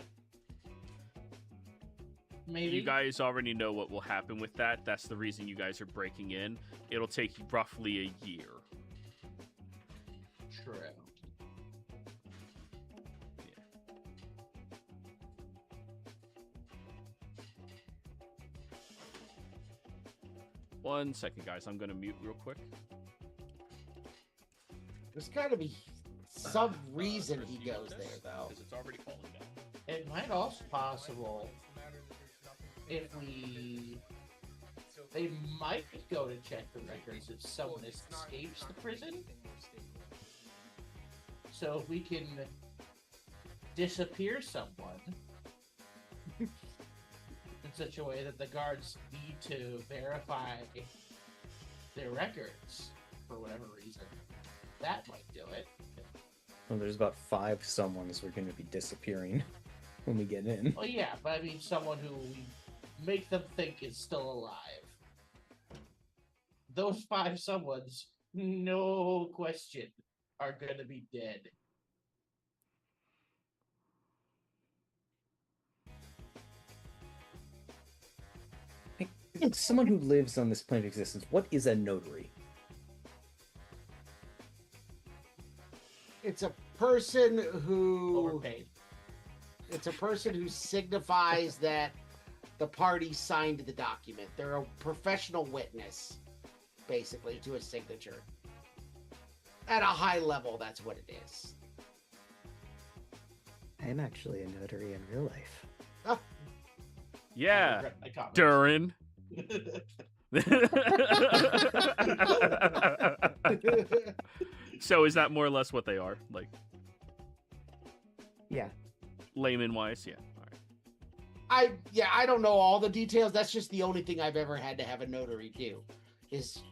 Maybe You guys already know what will happen with that. That's the reason you guys are breaking in. It'll take roughly a year. True. One second, guys. I'm going to mute real quick. There's got to be some reason he goes there, though. Because it's already falling down. It might also be possible if they might go to check the records if someone escapes the prison. So if we can disappear someone in such a way that the guards need to verify their records for whatever reason, that might do it. Well, there's about 5 someones we're going to be disappearing when we get in. Well, yeah, but I mean someone who we make them think is still alive. Those 5 someones, no question, are going to be dead. Someone who lives on this plane of existence, what is a notary? It's a person who Overpaid. it's a person who signifies that the party signed the document. They're a professional witness, basically, to a signature. At a high level, that's what it is. I'm actually a notary in real life. Oh, Yeah, regret my comments. Durin. So is that more or less what they are? Like, Yeah. layman wise? Yeah. All right. I don't know all the details. That's just the only thing I've ever had to have a notary do, is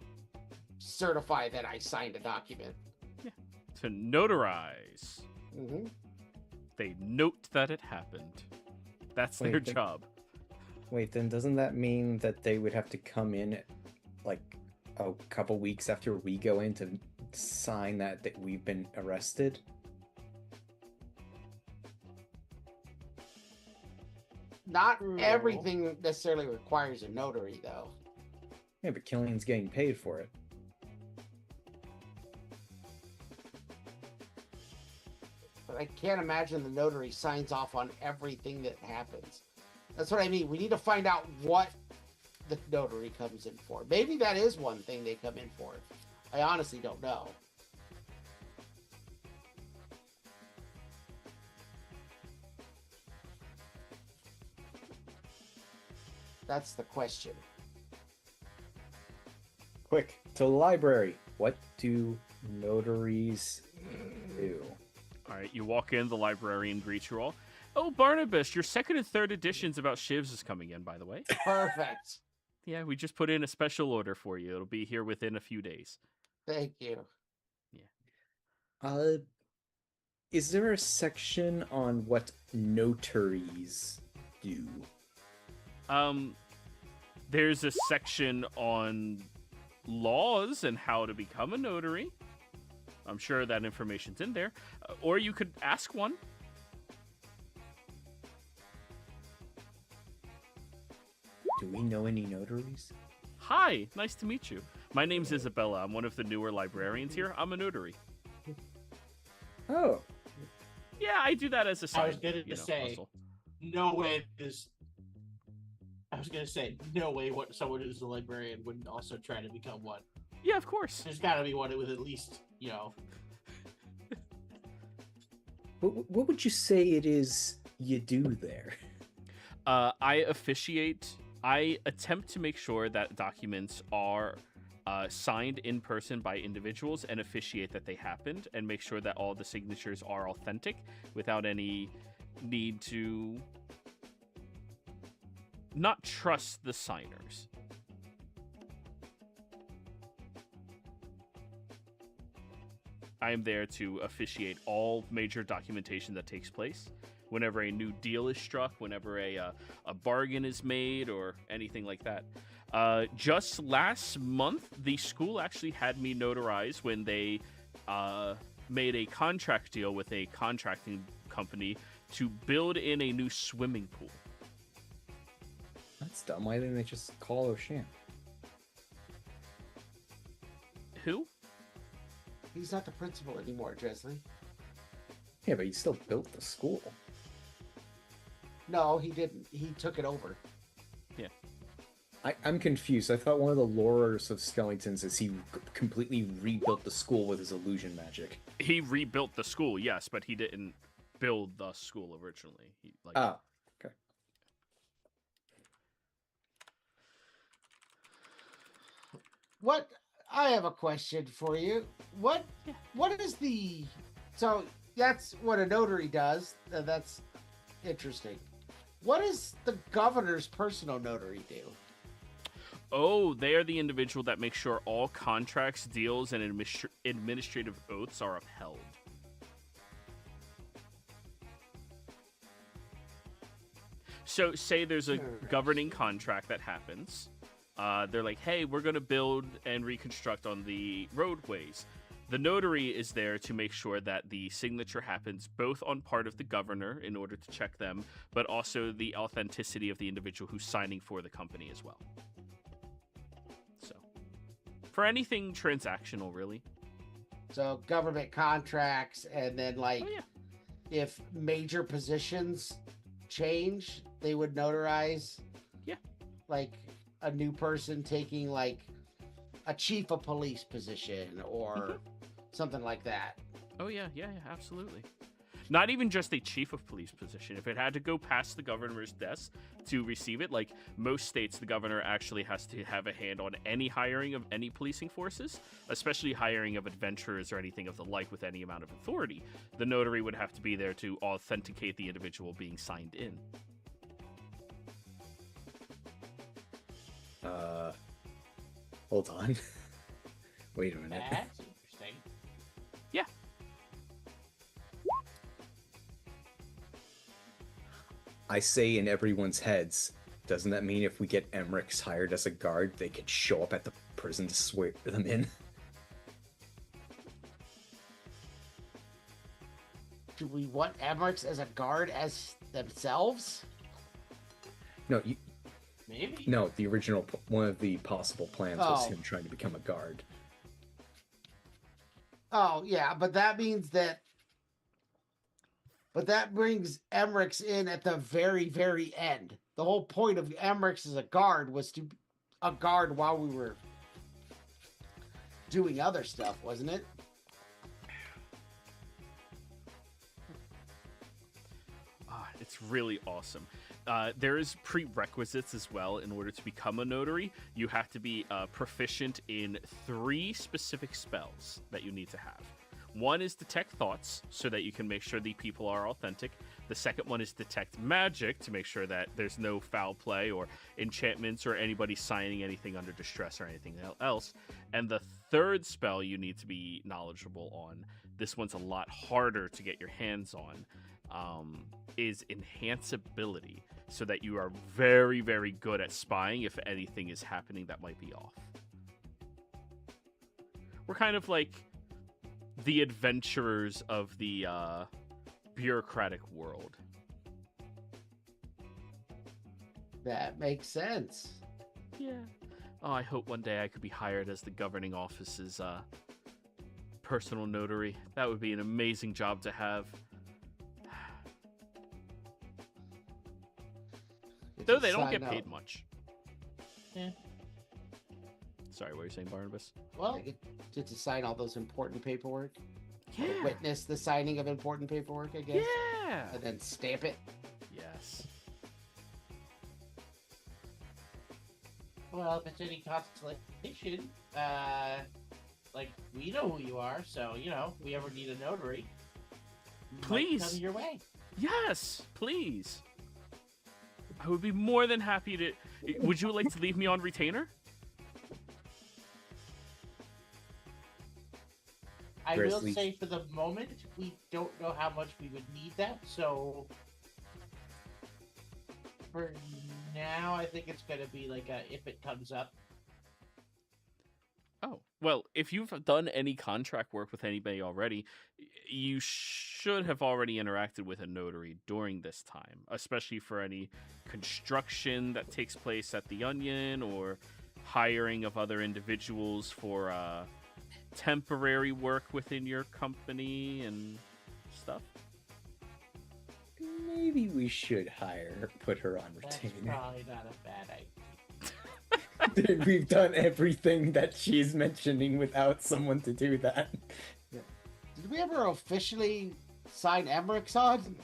certify that I signed a document. To notarize. Mm-hmm. They note that it happened. That's Wait, their they- job. Wait, then doesn't that mean that they would have to come in like a couple weeks after we go in to sign that we've been arrested? Not True. everything necessarily requires a notary, though. Yeah, but Killian's getting paid for it. But I can't imagine the notary signs off on everything that happens. That's what I mean. We need to find out what the notary comes in for. Maybe that is one thing they come in for. I honestly don't know. That's the question. Quick, to the library. What do notaries do? All right, you walk in, the librarian greets you all. Oh, Barnabas, your 2nd and 3rd editions about shivs is coming in, by the way. Perfect. Yeah, we just put in a special order for you. It'll be here within a few days. Thank you. Uh, is there a section on what notaries do? There's a section on laws and how to become a notary. I'm sure that information's in there. Or you could ask one. Do we know any notaries? Hi, nice to meet you. My name's Isabella. I'm one of the newer librarians here. I'm a notary. Oh, Yeah, I do that as a side, I was gonna say, hustle. no way this. I was gonna say, no way. What someone who's a librarian wouldn't also try to become one. Yeah, of course. There's got to be one with at least, you know. what would you say it is you do there? I officiate. I attempt to make sure that documents are signed in person by individuals and officiate that they happened and make sure that all the signatures are authentic without any need to not trust the signers. I am there to officiate all major documentation that takes place. Whenever a new deal is struck, whenever a bargain is made, or anything like that. Just last month, the school actually had me notarize when they made a contract deal with a contracting company to build in a new swimming pool. That's dumb. Why didn't they just call O'Shan? Who? He's not the principal anymore, Dresley. Yeah, but he still built the school. No, he didn't. He took it over. I'm confused. I thought one of the lorers of Skeletons is he completely rebuilt the school with his illusion magic. He rebuilt the school, yes, but he didn't build the school originally. Oh, okay. What? I have a question for you. What is the... So, that's what a notary does. That's interesting. What does the governor's personal notary do? Oh, they are the individual that makes sure all contracts, deals, and administrative oaths are upheld. So, say there's a governing contract that happens. They're like, hey, we're going to build and reconstruct on the roadways. The notary is there to make sure that the signature happens both on part of the governor in order to check them, but also the authenticity of the individual who's signing for the company as well. So, for anything transactional, really. So, government contracts, and then, like, if major positions change, they would notarize. Yeah. Like, a new person taking, like, a chief of police position or something like that. Oh, yeah, absolutely. Not even just a chief of police position. If it had to go past the governor's desk to receive it, like most states, the governor actually has to have a hand on any hiring of any policing forces, especially hiring of adventurers or anything of the like with any amount of authority. The notary would have to be there to authenticate the individual being signed in. Hold on. Wait a minute. That's interesting. Yeah. I say in everyone's heads, doesn't that mean if we get Emmerichs hired as a guard, they could show up at the prison to swear them in? Do we want Emmerichs as a guard as themselves? No, Maybe. no. The original, one of the possible plans was Oh. him trying to become a guard. Oh, yeah, but that means that... But that brings Emmerichs in at the very, very end. The whole point of Emmerichs as a guard was to a guard while we were doing other stuff, wasn't it? It's really awesome. There's prerequisites as well in order to become a notary. You have to be proficient in 3 specific spells that you need to have. One is detect thoughts, so that you can make sure the people are authentic. The second one is detect magic, to make sure that there's no foul play or enchantments or anybody signing anything under distress or anything else. And the third spell you need to be knowledgeable on, this one's a lot harder to get your hands on, is enhanceability, so that you are very, very good at spying if anything is happening that might be off. We're kind of like the adventurers of the bureaucratic world. That makes sense. Yeah. Oh, I hope one day I could be hired as the governing office's personal notary. That would be an amazing job to have. Though they don't get paid much. Yeah. Sorry, what were you saying, Barnabas? Well, I get to sign all those important paperwork. Yeah. Witness the signing of important paperwork, I guess. Yeah. And then stamp it. Yes. well, if it's any consolation, like we know who you are, so we ever need a notary, might Please. come your way. Yes, please. I would be more than happy to. Would you like to leave me on retainer? I Grizzly. will say for the moment, we don't know how much we would need that, so for now, I think it's going to be like a if it comes up. Oh, well, if you've done any contract work with anybody already, you should have already interacted with a notary during this time, especially for any construction that takes place at the Onion or hiring of other individuals for temporary work within your company and stuff. Maybe we should put her on That's retainer. probably not a bad idea. Dude, we've done everything that she's mentioning without someone to do that. Did we ever officially sign Emmerich's on?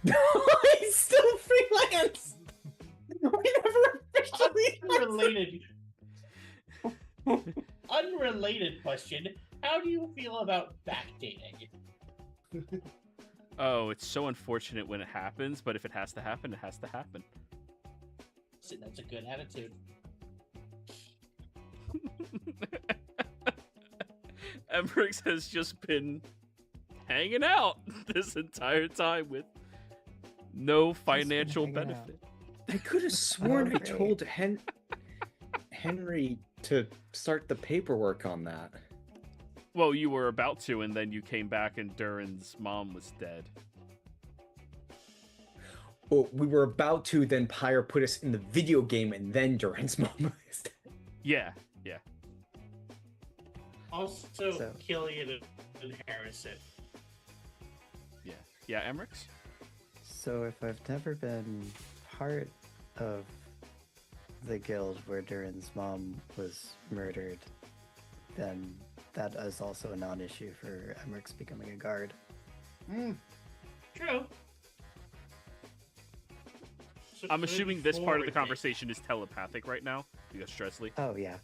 No, he's still freelance. We never officially. Unrelated question. How do you feel about backdating? Oh, it's so unfortunate when it happens, but if it has to happen, it has to happen. So that's a good attitude. Emmerich has just been hanging out this entire time with no financial hanging out. benefit. I could have sworn I great. told Henry to start the paperwork on that. Well, you were about to, and then you came back and Durin's mom was dead. Well, we were about to, then Pyre put us in the video game, and then Duran's mom was dead. Yeah, yeah. Also, So- Killian and Harrison. Yeah. Yeah, Emmerich's? So if I've never been part of the guild where Durin's mom was murdered, then that is also a non-issue for Emmerich's becoming a guard. True. So I'm could assuming be this part of the forward conversation is telepathic right now, because Stresley. Oh yeah.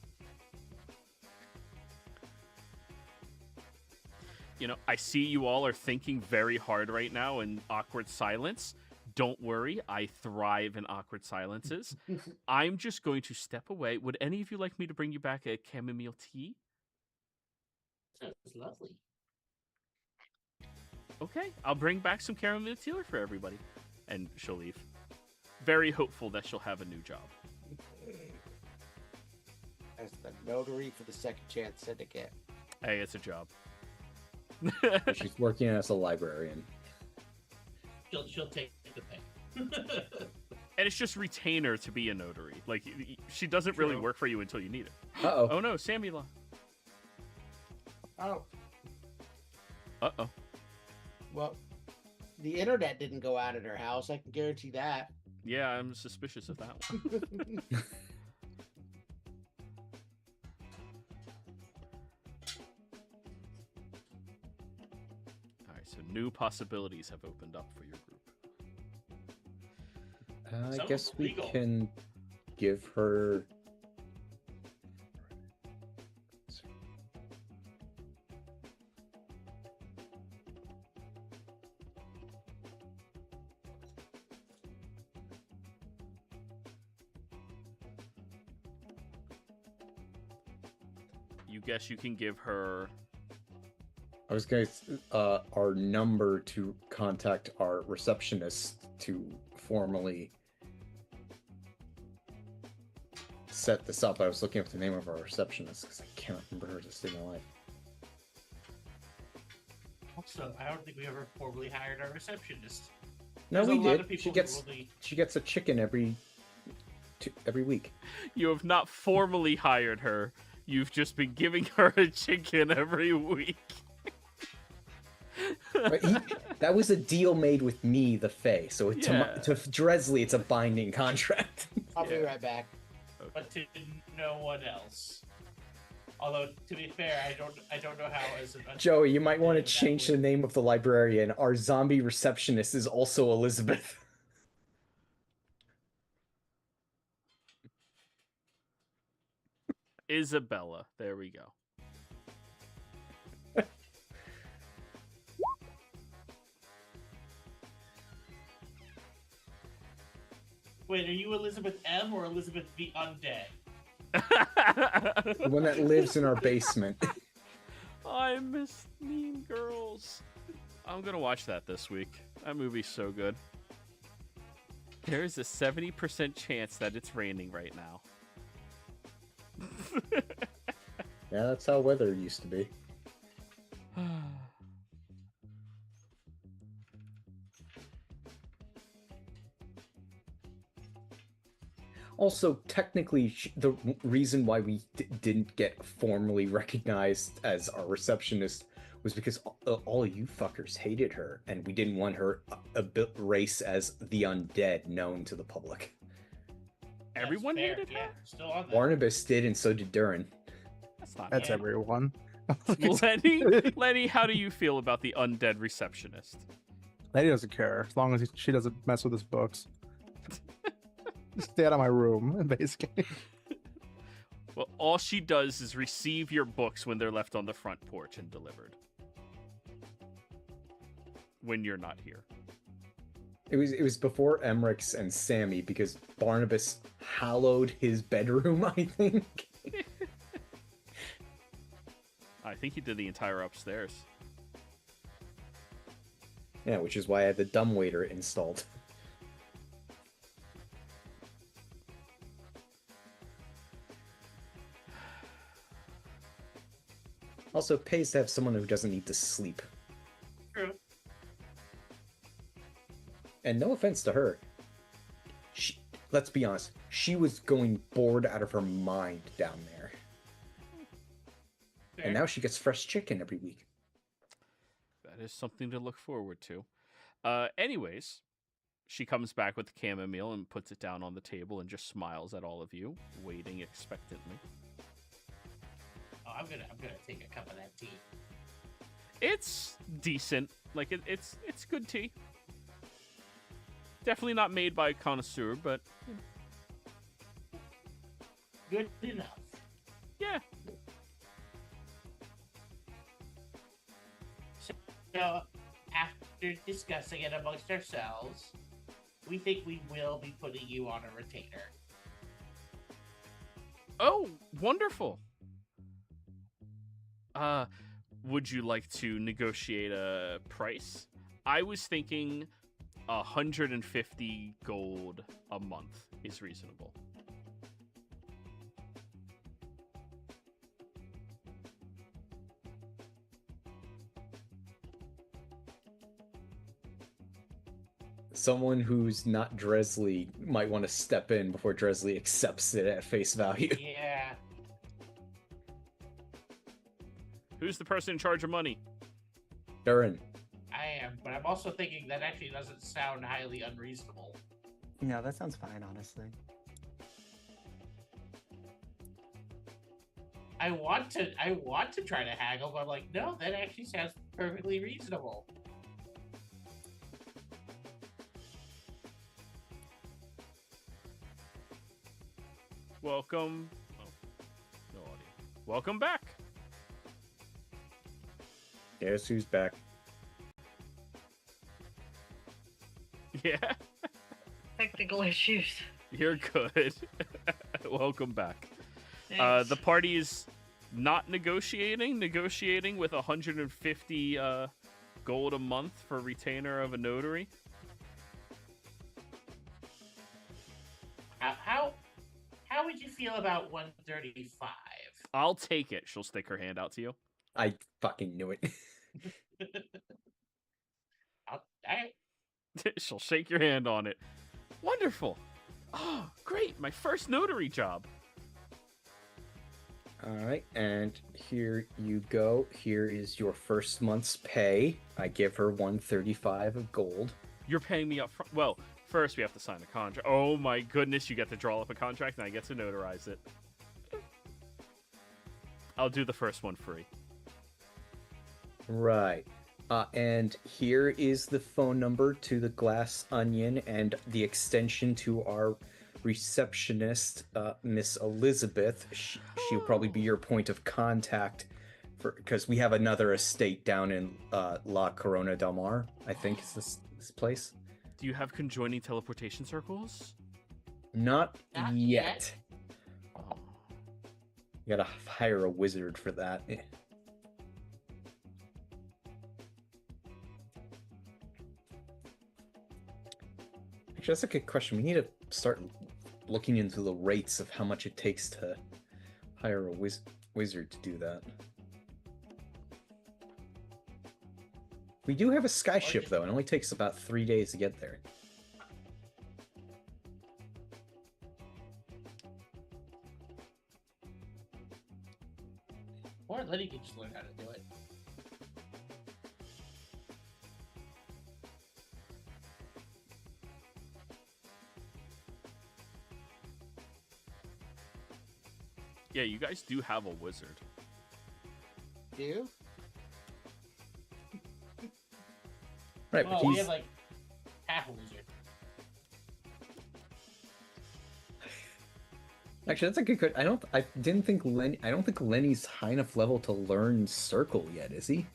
You know, I see you all are thinking very hard right now in awkward silence. Don't worry, I thrive in awkward silences. I'm just going to step away. Would any of you like me to bring you back a chamomile tea? That's lovely. Okay, I'll bring back some chamomile tea for everybody. And she'll leave. Very hopeful that she'll have a new job. As the notary for the Second Chance Syndicate. Hey, it's a job. She's working as a librarian. She'll take the pay. And it's just retainer to be a notary. Like, she doesn't really True. work for you until you need it. Uh-oh. Oh no, Samula. Oh, Uh-oh. well, the internet didn't go out at her house. I can guarantee that. Yeah, I'm suspicious of that one. Alright, so new possibilities have opened up for your group. I Sounds guess we legal. can give her. you guess you can give her. I was going to our number to contact our receptionist to formally set this up. I was looking up the name of our receptionist because I can't remember her to save my life. Also, I don't think we ever formally hired our receptionist. No, There's we a lot did. of people She who gets only- she gets a chicken every week. You have not formally hired her. You've just been giving her a chicken every week. But that was a deal made with me, the Fae. So to Dresley, it's a binding contract. I'll be right back. but to no one else. Although, to be fair, I don't know how as an Joey, you might want to that change the would- name of the librarian. Our zombie receptionist is also Elizabeth. Isabella. There we go. Wait, are you Elizabeth M or Elizabeth the Undead? The one that lives in our basement. I miss Mean Girls. I'm gonna watch that this week. That movie's so good. There's a 70% chance that it's raining right now. Yeah, that's how weather used to be. Also, technically, the reason why we didn't get formally recognized as our receptionist was because all of you fuckers hated her, and we didn't want her race as the undead known to the public. Everyone That's fair, hated yeah, her? Still on that. Barnabas did, and so did Durin. That's not That's bad. everyone. Lenny, how do you feel about the undead receptionist? Lady doesn't care as long as she doesn't mess with his books. Stay out of my room, basically. Well, all she does is receive your books when they're left on the front porch and delivered. When you're not here. It was before Emmerich and Sammy because Barnabas hallowed his bedroom, I think. I think he did the entire upstairs. Yeah, which is why I had the dumbwaiter installed. Also, it pays to have someone who doesn't need to sleep. True. And no offense to her. Let's be honest, she was going bored out of her mind down there. Fair. And now she gets fresh chicken every week. That is something to look forward to. Anyways, she comes back with the chamomile and puts it down on the table and just smiles at all of you, waiting expectantly. Oh, I'm gonna take a cup of that tea. It's decent. Like it's good tea. Definitely not made by a connoisseur, but Good enough. yeah. So, after discussing it amongst ourselves, we think we will be putting you on a retainer. Oh, wonderful. Would you like to negotiate a price? I was thinking 150 gold a month is reasonable. Someone who's not Dresley might want to step in before Dresley accepts it at face value. Yeah. Who's the person in charge of money? Durin. I am, but I'm also thinking that actually doesn't sound highly unreasonable. No, that sounds fine, honestly. I want to try to haggle, but I'm like, no, that actually sounds perfectly reasonable. Welcome. Oh, no audio. Welcome back. Guess who's back? Yeah, Technical issues. you're good. Welcome back. Thanks. The party is not negotiating with 150 gold a month for retainer of a notary. How would you feel about 135? I'll take it. She'll stick her hand out to you. I fucking knew it. She'll shake your hand on it. Wonderful. Oh, great. My first notary job. All right, and here you go. Here is your first month's pay. I give her 135 of gold. You're paying me up front. Well, first we have to sign a contract. Oh my goodness, you get to draw up a contract and I get to notarize it. I'll do the first one free. Right. And here is the phone number to the Glass Onion and the extension to our receptionist, Miss Elizabeth. She'll probably be your point of contact because we have another estate down in La Corona del Mar, I think is this place. Do you have conjoining teleportation circles? Not Not yet. yet. You gotta hire a wizard for that. Actually, that's a good question. We need to start looking into the rates of how much it takes to hire a wizard to do that. We do have a skyship, though. It only takes about 3 days to get there. Or Letty can just learn how to do it. Yeah, you guys do have a wizard. Do? Right, but Oh, we he's... have like half a wizard. Actually, that's a good question. I don't think Lenny's high enough level to learn Circle yet, is he?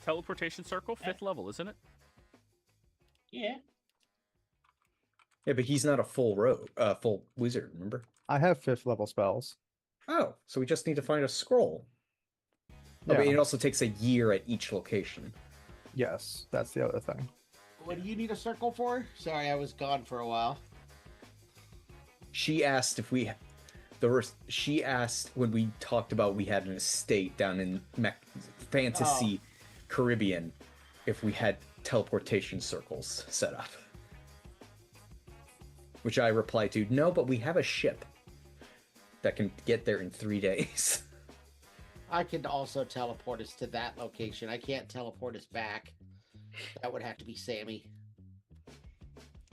Teleportation circle, 5th level, isn't it? Yeah. Yeah, but he's not a full wizard, remember? I have 5th level spells. Oh, so we just need to find a scroll. Oh, Yeah. but it also takes a year at each location. Yes, that's the other thing. What do you need a circle for? Sorry, I was gone for a while. She asked if we... She asked when we talked about we had an estate down in Fantasy Caribbean if we had teleportation circles set up. Which I replied to, no, but we have a ship that can get there in 3 days. I could also teleport us to that location. I can't teleport us back. That would have to be Sammy.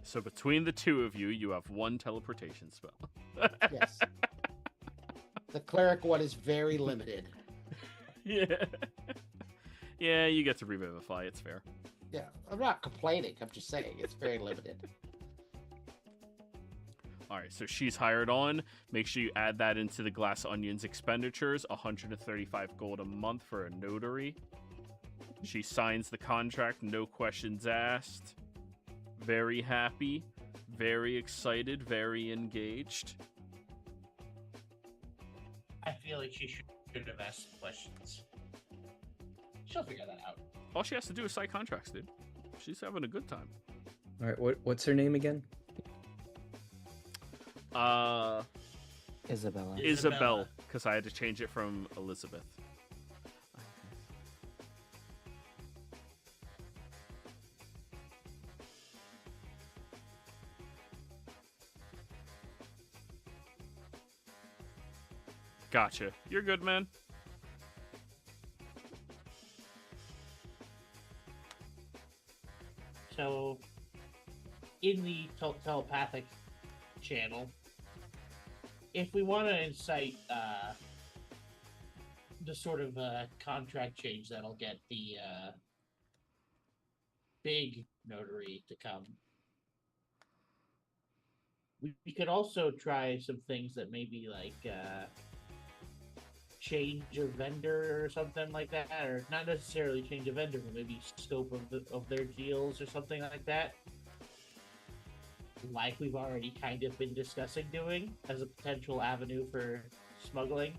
So between the two of you, you have 1 teleportation spell. Yes. The cleric one is very limited. Yeah. Yeah, you get to revivify. It's fair. Yeah, I'm not complaining. I'm just saying it's very limited. All right, so she's hired on. Make sure you add that into the Glass Onion's expenditures. 135 gold a month for a notary. She signs the contract, no questions asked. Very happy, very excited, very engaged. I feel like she should have asked questions. She'll figure that out. All she has to do is sign contracts, dude. She's having a good time. All right, what's her name again? Isabella. Isabel, because I had to change it from Elizabeth. Gotcha. You're good, man. So, in the telepathic channel, if we want to incite the sort of contract change that'll get the big notary to come, we could also try some things that maybe like change a vendor or something like that, or not necessarily change a vendor, but maybe scope of their deals or something like that. like we've already kind of been discussing doing as a potential avenue for smuggling.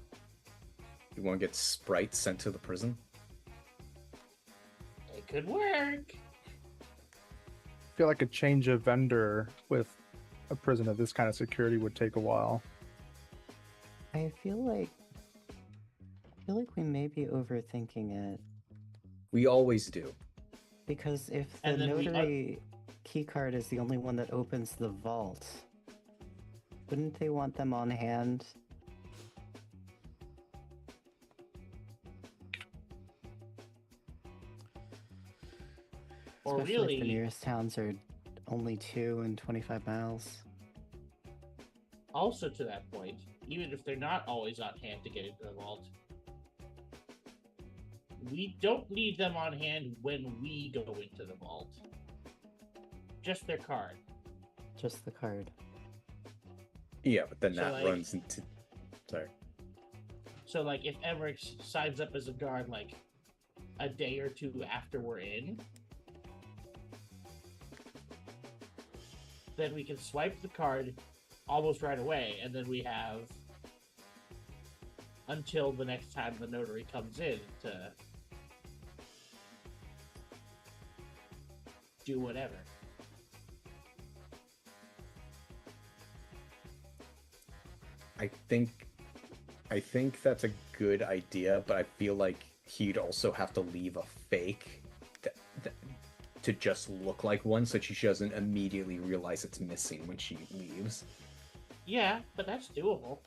You want to get Sprite sent to the prison? It could work. I feel like a change of vendor with a prison of this kind of security would take a while. I feel like we may be overthinking it. We always do. Because if the And then notary keycard is the only one that opens the vault, wouldn't they want them on hand? Or Especially if the really, nearest towns are only 2 and 25 miles. also to that point, even if they're not always on hand to get into the vault, we don't need them on hand when we go into the vault. Just their card. Just the card. Yeah, but then So, that like- runs into. Sorry. So, like, if Emmerich signs up as a guard, like, a day or two after we're in, then we can swipe the card almost right away, and then we have until the next time the notary comes in to do whatever. I think that's a good idea, but I feel like he'd also have to leave a fake to just look like one, so she doesn't immediately realize it's missing when she leaves. Yeah, but that's doable.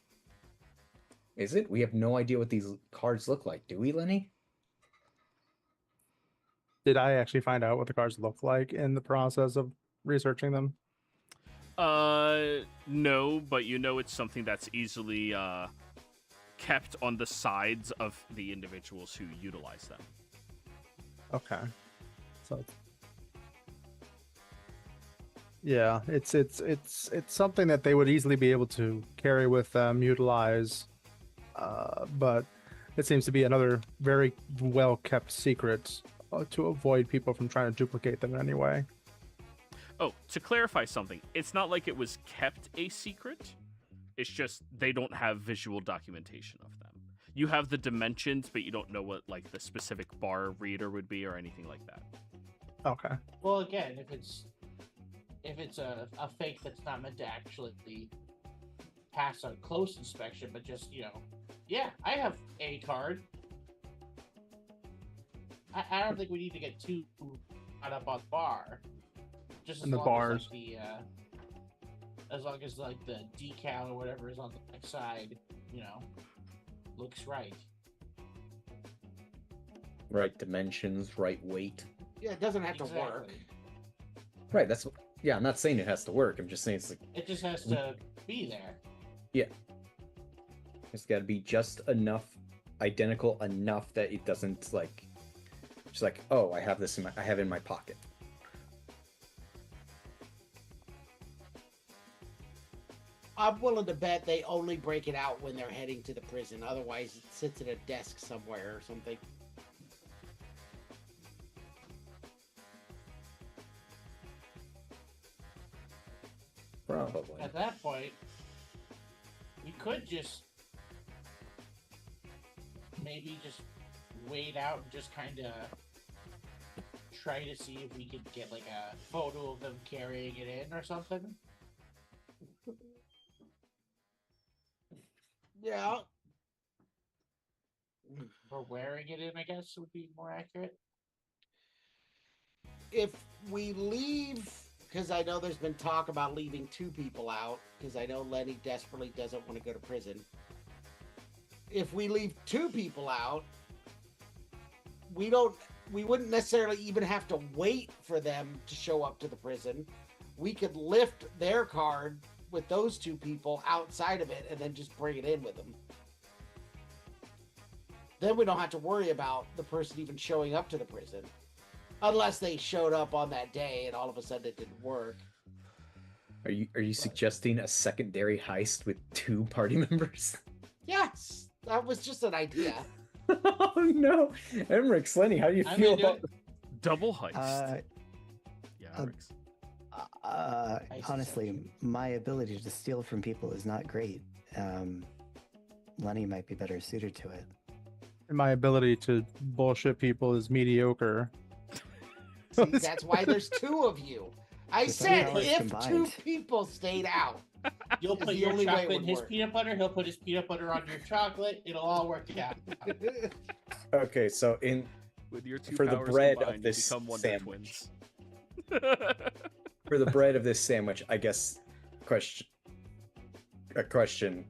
Is it? We have no idea what these cards look like, do we, Lenny? Did I actually find out what the cards look like in the process of researching them? No, but you know it's something that's easily kept on the sides of the individuals who utilize them. Okay. So yeah, it's something that they would easily be able to carry with them, utilize, but it seems to be another very well kept secret to avoid people from trying to duplicate them in any way. Oh, to clarify something, it's not like it was kept a secret. It's just they don't have visual documentation of them. You have the dimensions, but you don't know what like the specific bar reader would be or anything like that. Okay. Well, again, if it's a fake that's not meant to actually pass a close inspection, but just, yeah, I have a card. I don't think we need to get too caught up on bar. Just as And the long bars. as long as like the decal or whatever is on the back side, looks right. Right dimensions, right weight. Yeah, it doesn't have to work. Exactly. Right, that's... Yeah, I'm not saying it has to work. I'm just saying it's like... It just has to be there. Yeah. It's got to be just enough, identical enough that it doesn't, like... Just like, oh, I have this I have it in my pocket. I'm willing to bet they only break it out when they're heading to the prison. Otherwise, it sits at a desk somewhere or something. Probably. At that point, we could just maybe just wait out and just kind of try to see if we could get like a photo of them carrying it in or something. Yeah. Or wearing it in, I guess would be more accurate. If we leave, because I know there's been talk about leaving 2 people out, because I know Lenny desperately doesn't want to go to prison. If we leave 2 people out, we wouldn't necessarily even have to wait for them to show up to the prison. We could lift their card with those 2 people outside of it and then just bring it in with them. Then we don't have to worry about the person even showing up to the prison. Unless they showed up on that day and all of a sudden it didn't work. Are you suggesting a secondary heist with 2 party members? Yes, that was just an idea. Oh no, Emmerich, Lenny, how do you feel about? Double heist. Yeah, uh, Rex. I honestly, my ability to steal from people is not great. Lenny might be better suited to it. And my ability to bullshit people is mediocre. See, that's why there's two of you. I With our said powers if combined. 2 people stayed out. You'll It's put the your only way it chocolate in would his work. peanut butter. He'll put his peanut butter on your chocolate. It'll all work out. Okay, so With your 2 For the powers bread of combined, you this become Wonder sandwich. Twins. for the bread of this sandwich, I guess a question.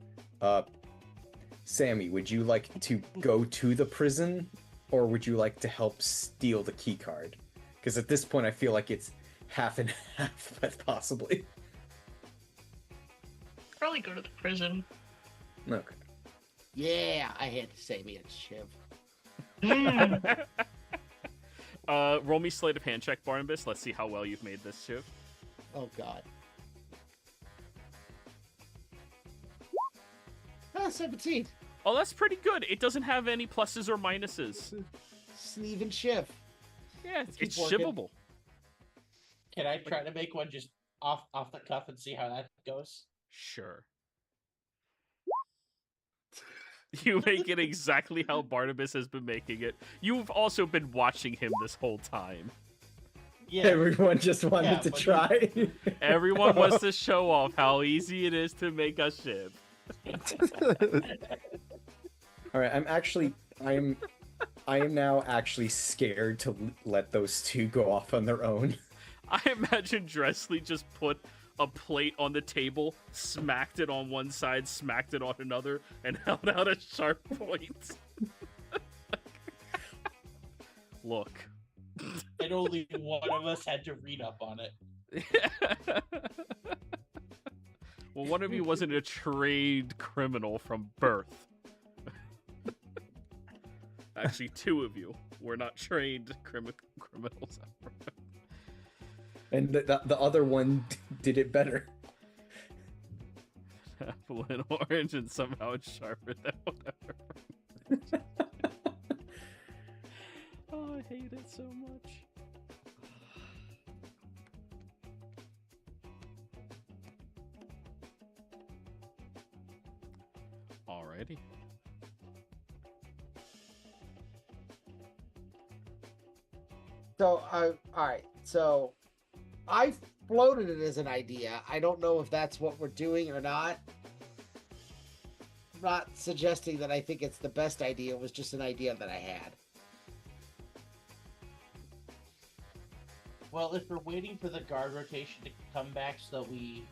Sammy, would you like to go to the prison, or would you like to help steal the key card? Because at this point, I feel like it's half and half, but possibly. Probably go to the prison. Okay. Yeah, I had to say me a Shiv. Roll me sleight of hand check, Barnabas. Let's see how well you've made this shift. Oh god. 17. Oh, that's pretty good. It doesn't have any pluses or minuses. It's an even Shiv. Yeah, Keep it's working. shivable. Can I try to make one just off the cuff and see how that goes? Sure. You make it exactly how Barnabas has been making it. You've also been watching him this whole time. Yeah. Everyone just wanted Yeah, to but try. Everyone wants to show off how easy it is to make a ship. All right, I am now actually scared to let those two go off on their own. I imagine Dressley just put a plate on the table, smacked it on one side, smacked it on another, and held out a sharp point. Look. And only one of us had to read up on it. Well, one of you wasn't a trained criminal from birth. Actually, 2 of you were not trained criminals. And the other one did it better. Apple and orange, and somehow it's sharper than whatever. Oh, I hate it so much. Alrighty. So, all right. So, I floated it as an idea. I don't know if that's what we're doing or not. I'm not suggesting that I think it's the best idea. It was just an idea that I had. Well, if we're waiting for the guard rotation to come back so that we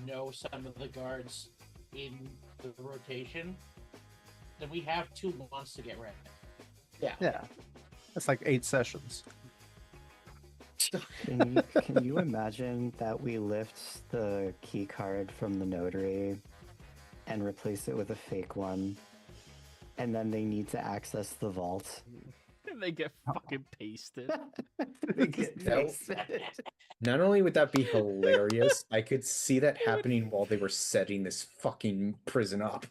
know some of the guards in the rotation, then we have 2 months to get ready. Yeah. That's like 8 sessions. Can you imagine that we lift the key card from the notary and replace it with a fake one, and then they need to access the vault? And they get fucking pasted. They get That- pasted. Not only would that be hilarious, I could see that happening while they were setting this fucking prison up.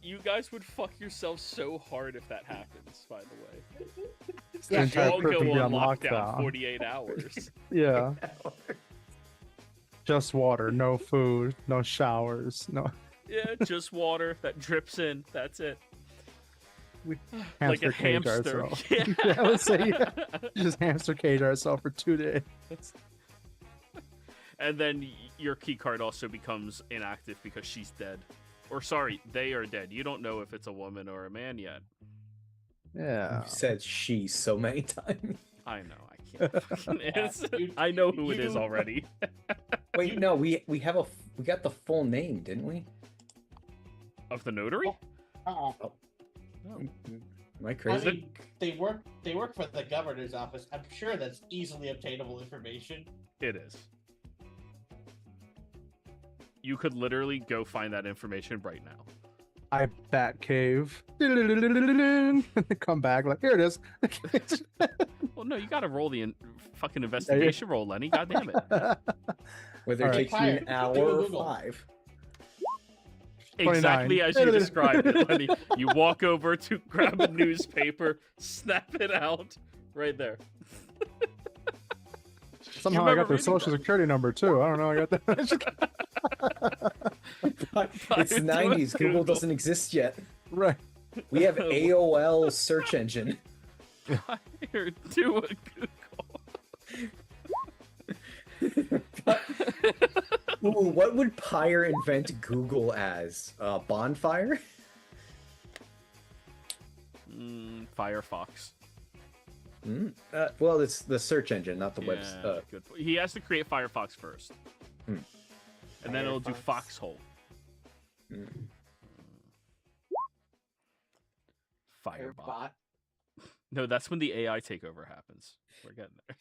You guys would fuck yourselves so hard if that happens, by the way. The Yeah, entire Y'all prison go be on on lockdown lockdown. 48 hours. Yeah. Just water, no food, no showers, no Yeah, just water that drips in. That's it. We Like a hamster cage hamster. ourselves. Yeah. Yeah, I would say, yeah. Just hamster cage ourselves for 2 days. And then your key card also becomes inactive because she's dead. Or sorry, they are dead. You don't know if it's a woman or a man yet. Yeah. You said she so many times. I know, I can't fucking answer. you- I know who it is you- already. Wait, no, we got the full name, didn't we? Of the notary? Uh-uh. Am I I crazy? mean, they work for the governor's office. I'm sure that's easily obtainable information. It is. You could literally go find that information right now. I bat cave. Come back like, here it is. Well, no, you gotta roll the fucking investigation roll, Lenny. God damn it. Whether All it right. takes you an Fire. hour Do a or Google. 5. 29. Exactly as you described it, Lenny. You walk over to grab a newspaper, snap it out, right there. Somehow I got their reading social security number too. I don't know. I got that. It's 90s. Google doesn't exist yet. Right. We have AOL search engine. Fire to a Google. Ooh, what would Pyre invent Google as? Bonfire? Firefox. Well, it's the search engine, not the Yeah, website. good. He has to create Firefox first. And then it'll do Firefox. Foxhole. Firebot. Airbot. No, that's when the AI takeover happens. We're getting there.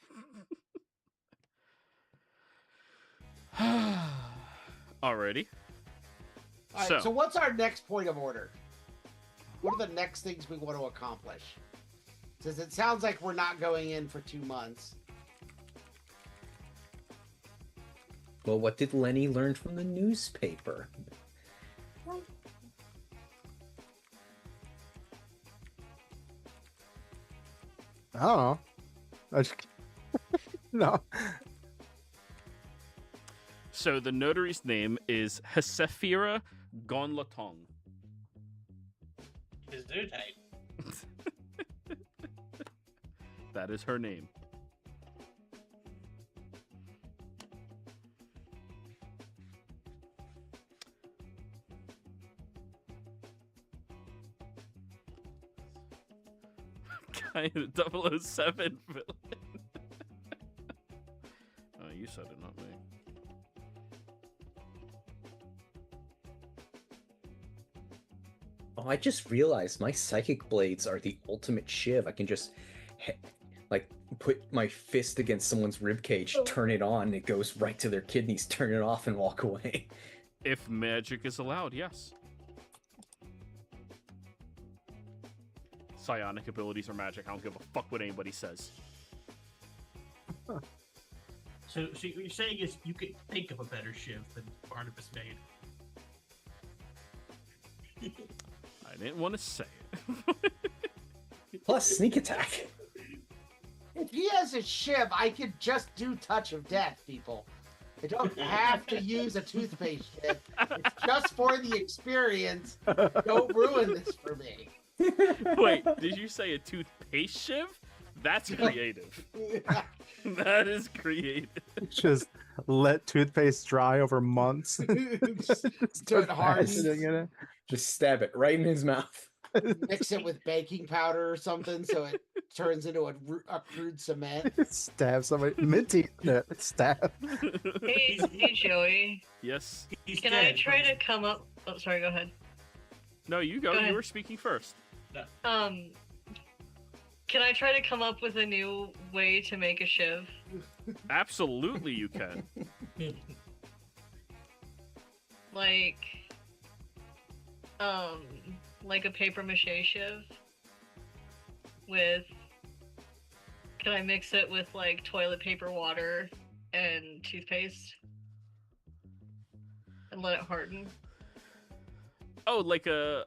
Alrighty. All right, so what's our next point of order? What are the next things we want to accomplish? Since it sounds like we're not going in for 2 months. Well, what did Lenny learn from the newspaper? I don't know. No. So the notary's name is Hesefira Gonlatong. Is there type? That is her name. Guy in a 007 villain. Oh, you said it, not me. Oh, I just realized my psychic blades are the ultimate shiv. I can just, like, put my fist against someone's ribcage, turn it on, it goes right to their kidneys, turn it off, and walk away. If magic is allowed, yes. Psionic abilities are magic. I don't give a fuck what anybody says. So what you're saying is you could think of a better shiv than Barnabas made. I didn't want to say it. Plus, sneak attack. If he has a shiv, I could just do touch of death, people. I don't have to use a toothpaste shiv. It's just for the experience. Don't ruin this for me. Wait, did you say a toothpaste shiv? That's creative. That is creative. Just let toothpaste dry over months. Do it hard. Sitting in it. Just stab it right in his mouth. Mix it with baking powder or something so it turns into a crude cement. Stab somebody. Minty in it. Stab. Hey, hey, Joey. Yes. He's Can dead, I try but to come up? Oh, sorry. Go ahead. No, you go. Go ahead. You were speaking first. Can I try to come up with a new way to make a shiv? Absolutely, you can. Like a paper mache shiv with. Can I mix it with like toilet paper, water, and toothpaste, and let it harden? Oh, like a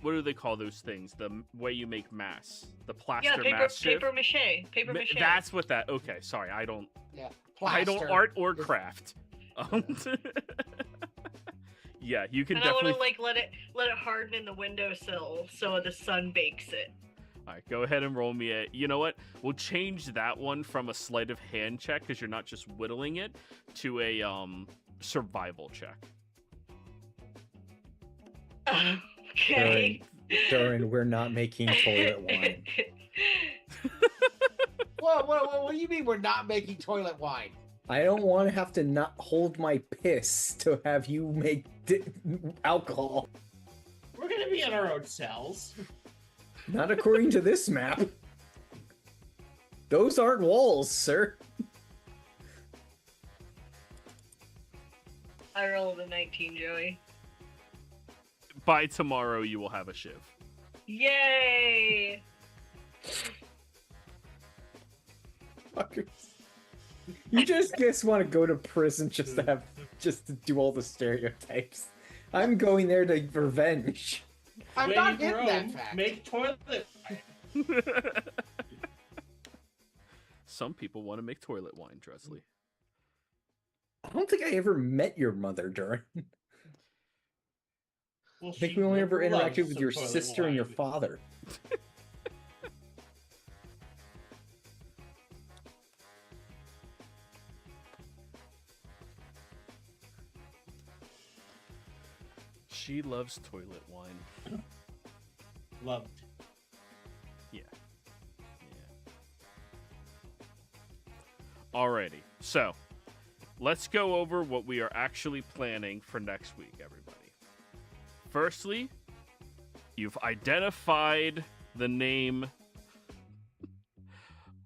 what do they call those things? The way you make mass, the plaster Yeah, mass shiv? paper mache. Paper mache. That's what that. Okay, sorry, I don't Yeah. art or craft. Yeah, you can And definitely. I want to like let it harden in the windowsill so the sun bakes it. All right, go ahead and roll me a. You know what? We'll change that one from a sleight of hand check because you're not just whittling it to a survival check. Okay. Durin, we're not making toilet wine. What do you mean we're not making toilet wine? I don't want to have to not hold my piss to have you make alcohol. we're gonna be in our own cells. Not according to this map. Those aren't walls, sir. I rolled a 19, Joey. By tomorrow, you will have a shiv. Yay! Fuckers. You just want to go to prison just to do all the stereotypes. I'm going there to revenge. I'm When not you hitting that grow, fact. Make toilet wine. Some people want to make toilet wine, Dresley. I don't think I ever met your mother, Durin. Well, I think she we only ever loves interacted with some your toilet sister and your wine. father. She loves toilet wine. Loved. Yeah. Alrighty, so let's go over what we are actually planning for next week, everybody. Firstly, you've identified the name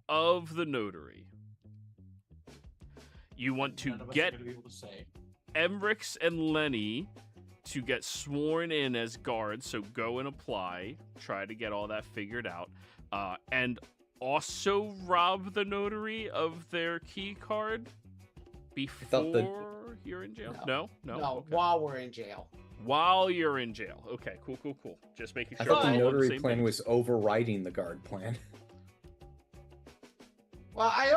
of the notary. You want to None of us are get gonna be able to say. Emrix and Lenny to get sworn in as guards, so go and apply. Try to get all that figured out. And also rob the notary of their key card before you're in jail? No? No, Okay. while we're in jail. While you're in jail. Okay, cool. Just making I sure thought we're the all on notary same plan page. was overriding the guard plan. Well, I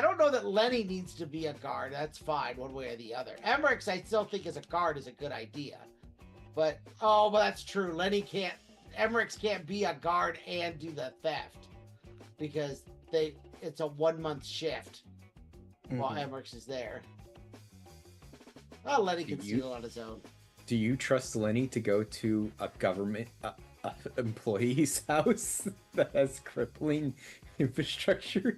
don't know that Lenny needs to be a guard. That's fine, one way or the other. Emmerich, I still think as a guard is a good idea. But that's true. Emmerich can't be a guard and do the theft because it's a 1 month shift while Emmerich is there. Well, Lenny can steal on his own. Do you trust Lenny to go to a government employee's house that has crippling infrastructure?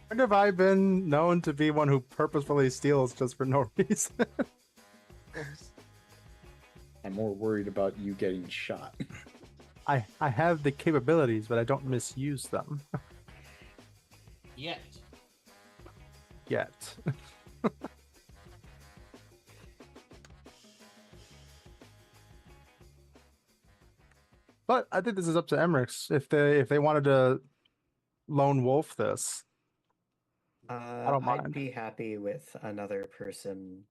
When have I been known to be one who purposefully steals just for no reason? I'm more worried about you getting shot. I have the capabilities, but I don't misuse them Yet. yet. But I think this is up to Emmerich's. If they wanted to lone wolf this, don't mind. I'd be happy with another person.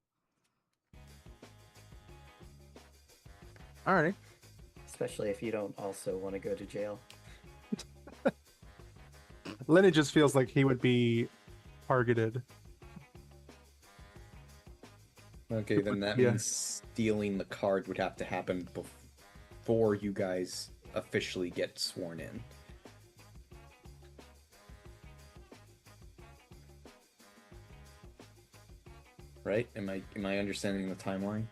alrighty. Especially if you don't also want to go to jail. Lenny just feels like he would be targeted. Okay, then that Yeah. means stealing the card would have to happen before you guys officially get sworn in. Right? Am I understanding the timeline?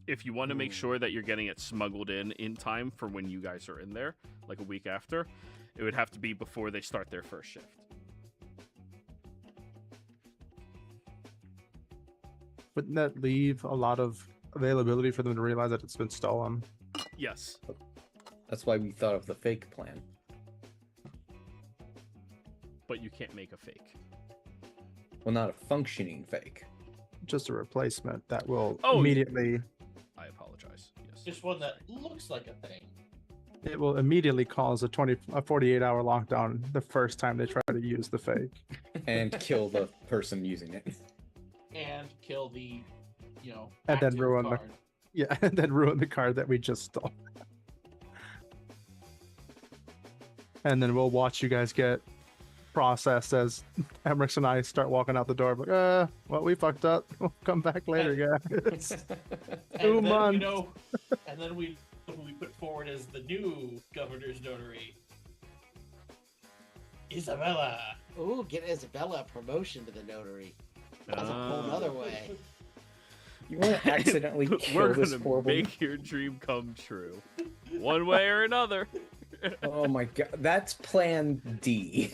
If you want to make sure that you're getting it smuggled in time for when you guys are in there, like a week after, it would have to be before they start their first shift. Wouldn't that leave a lot of availability for them to realize that it's been stolen? Yes. That's why we thought of the fake plan. But you can't make a fake. Well, not a functioning fake. Just a replacement that will Oh, immediately I apologize. Yes. Just one that looks like a thing. it will immediately cause a 48-hour lockdown the first time they try to use the fake. And kill the person using it. And kill the, And then active ruin the- card. Yeah, and then ruin the card that we just stole. And then we'll watch you guys get processed as Emmerich and I start walking out the door. Like, well, we fucked up. We'll come back later, guys. And 2 then, months. and then we put forward as the new governor's notary, Isabella. Ooh, get Isabella a promotion to the notary. That's a whole nother way. You want to accidentally kill We're this gonna horrible... make your dream come true, one way or another. Oh my god, that's plan D.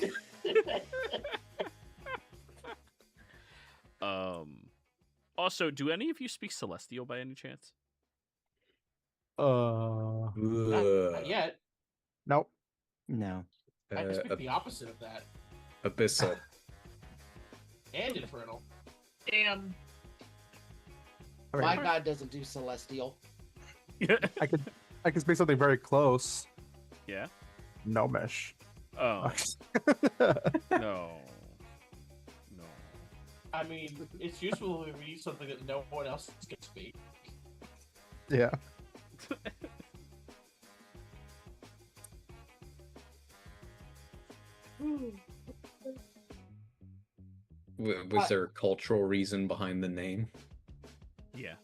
Also, do any of you speak Celestial by any chance? Not yet. Nope. No. I can speak the opposite of that. Abyssal. And infernal. Damn. I, mean, My god doesn't do celestial. I could speak something very close. Yeah. Gnomish. Oh no. No. I mean, it's useful when we need something that no one else can speak. Yeah. Was there a cultural reason behind the name? Yeah.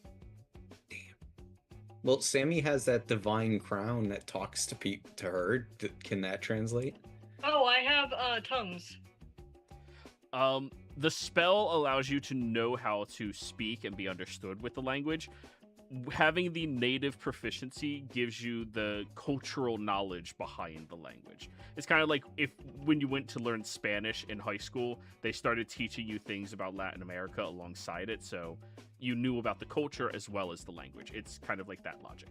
Well, Sammy has that divine crown that talks to her. Can that translate? Oh, I have tongues. The spell allows you to know how to speak and be understood with the language. Having the native proficiency gives you the cultural knowledge behind the language. It's kind of like when you went to learn Spanish in high school, they started teaching you things about Latin America alongside it, so you knew about the culture as well as the language. It's kind of like that logic.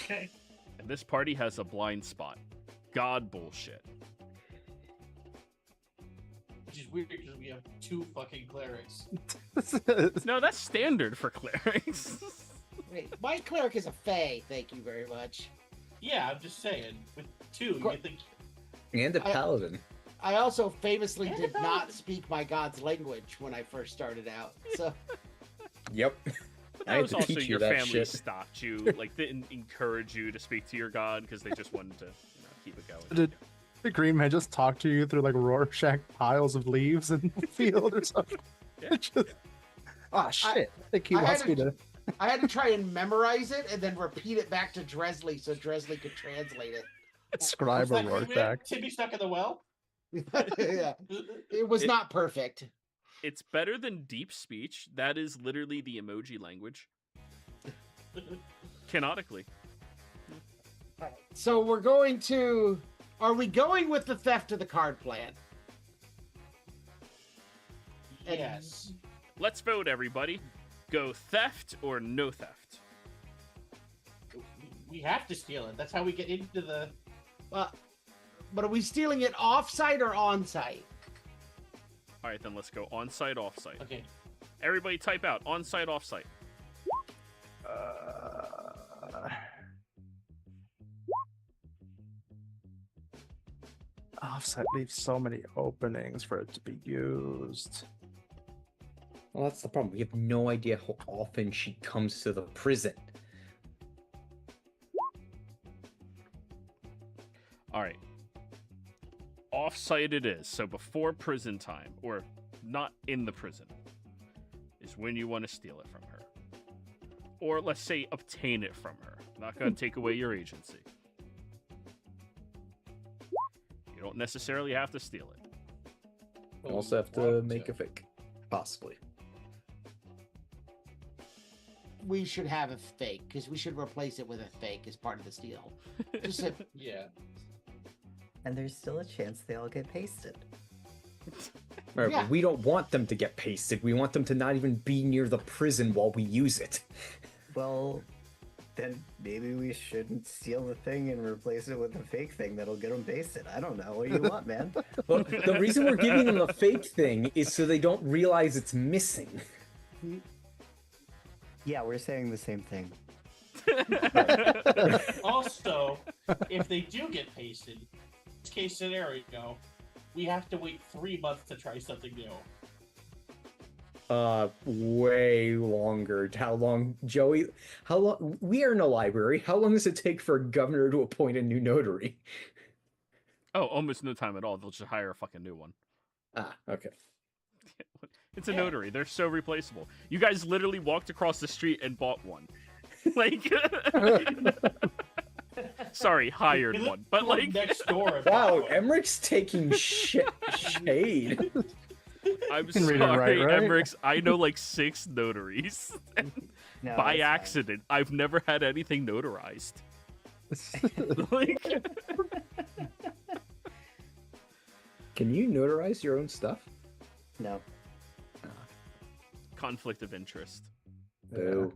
Okay. And this party has a blind spot. God bullshit. Which is weird because we have 2 fucking clerics. No, that's standard for clerics. Wait, my cleric is a fae. Thank you very much. Yeah, I'm just saying. With 2, you think... And a paladin. I also famously And did a not paladin. speak my god's language when I first started out. So Yep. I That had was to also teach you your that family shit. stopped you, like didn't encourage you to speak to your god because they just wanted to keep it going. Did the green man just talk to you through like Rorschach piles of leaves in the field or something? Yeah. Shit. I think he I wants had me to- to. I had to try and memorize it and then repeat it back to Dresley so Dresley could translate it. Scribe Was a that Green Man? Rorschach. Timmy stuck in the well? Yeah, it was not perfect. It's better than deep speech. That is literally the emoji language. Canonically. So we're going to. Are we going with the theft of the card plan? Yes. Let's vote, everybody. Go theft or no theft. We have to steal it. That's how we get into the... But are we stealing it off-site or on-site? All right, then let's go on-site, off-site. Okay. Everybody type out on-site, off-site. Offset leaves so many openings for it to be used. Well, that's the problem. We have no idea how often she comes to the prison. All right. Off-site it is. So before prison time, or not in the prison, is when you want to steal it from her. Or let's say obtain it from her. Not going to take away your agency. You don't necessarily have to steal it. We also have to make a fake. Possibly. We should have a fake because we should replace it with a fake as part of the steal. Just a, Yeah. And there's still a chance they all get pasted. Right, Yeah. but we don't want them to get pasted. We want them to not even be near the prison while we use it. Well, then maybe we shouldn't steal the thing and replace it with a fake thing that'll get them pasted. I don't know. What do you want, man? Well, the reason we're giving them a fake thing is so they don't realize it's missing. Yeah, we're saying the same thing. Also, if they do get pasted, worst case scenario, we have to wait 3 months to try something new. Way longer. How long, Joey? How long? We are in a library. How long does it take for a governor to appoint a new notary? Oh, almost no time at all. They'll just hire a fucking new one. Ah, okay. It's a Yeah. notary. They're so replaceable. You guys literally walked across the street and bought one. Like, sorry, hired We one. But live like, next door. and Wow, bought one. Emmerich's taking shade. I'm can read sorry, and write, right? Emmerichs. I know like 6 notaries. No, By it's fine. accident, I've never had anything notarized. Like, Can you notarize your own stuff? No. conflict of interest. Boo.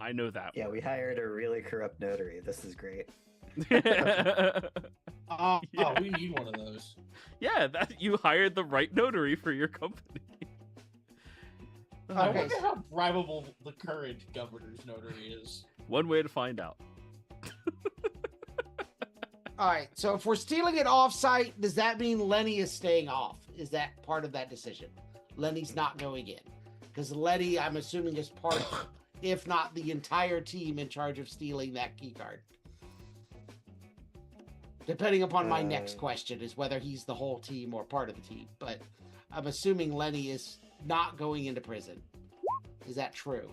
I know that. Yeah, we hired a really corrupt notary. This is great. Oh, Yeah. we need one of those. Yeah, that you hired the right notary for your company. I Okay. wonder how bribable the current governor's notary is. One way to find out. all right. So if we're stealing it off-site, does that mean Lenny is staying off? Is that part of that decision? Lenny's not going in because Lenny, I'm assuming, is part, if not the entire team, in charge of stealing that key card. Depending upon my next question is whether he's the whole team or part of the team. But I'm assuming Lenny is not going into prison. Is that true?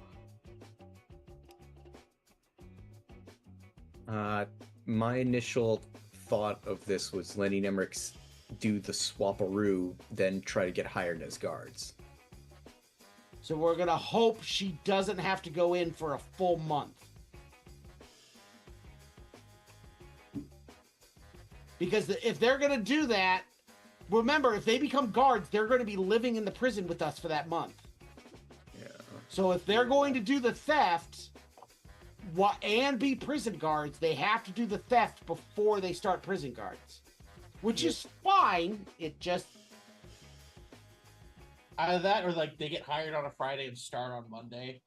My initial thought of this was Lenny and Emmerich's do the swaparoo, then try to get hired as guards. So we're going to hope she doesn't have to go in for a full month. Because if they're going to do that, remember, if they become guards, they're going to be living in the prison with us for that month. Yeah. So if they're going to do the theft and be prison guards, they have to do the theft before they start prison guards. Which is fine. It just... Either that or like they get hired on a Friday and start on Monday.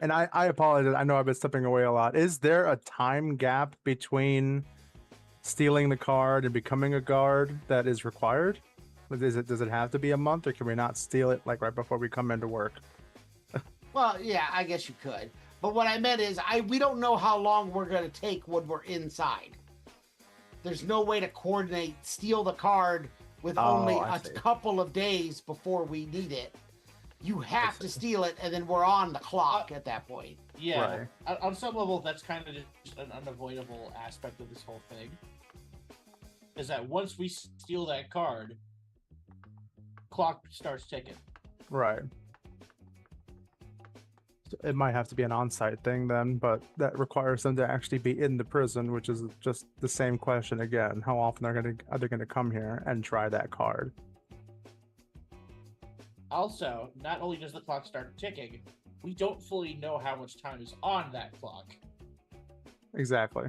And I apologize. I know I've been stepping away a lot. Is there a time gap between stealing the card and becoming a guard that is required? Does it have to be a month, or can we not steal it like right before we come into work? Well, yeah, I guess you could. But what I meant is we don't know how long we're going to take when we're inside. There's no way to coordinate, steal the card with only a couple of days before we need it. You have to steal it, and then we're on the clock at that point. Yeah, right. On some level, that's kind of just an unavoidable aspect of this whole thing. Is that once we steal that card, clock starts ticking. Right. So it might have to be an on-site thing then, but that requires them to actually be in the prison, which is just the same question again. How often are they going to come here and try that card? Also, not only does the clock start ticking, we don't fully know how much time is on that clock. Exactly.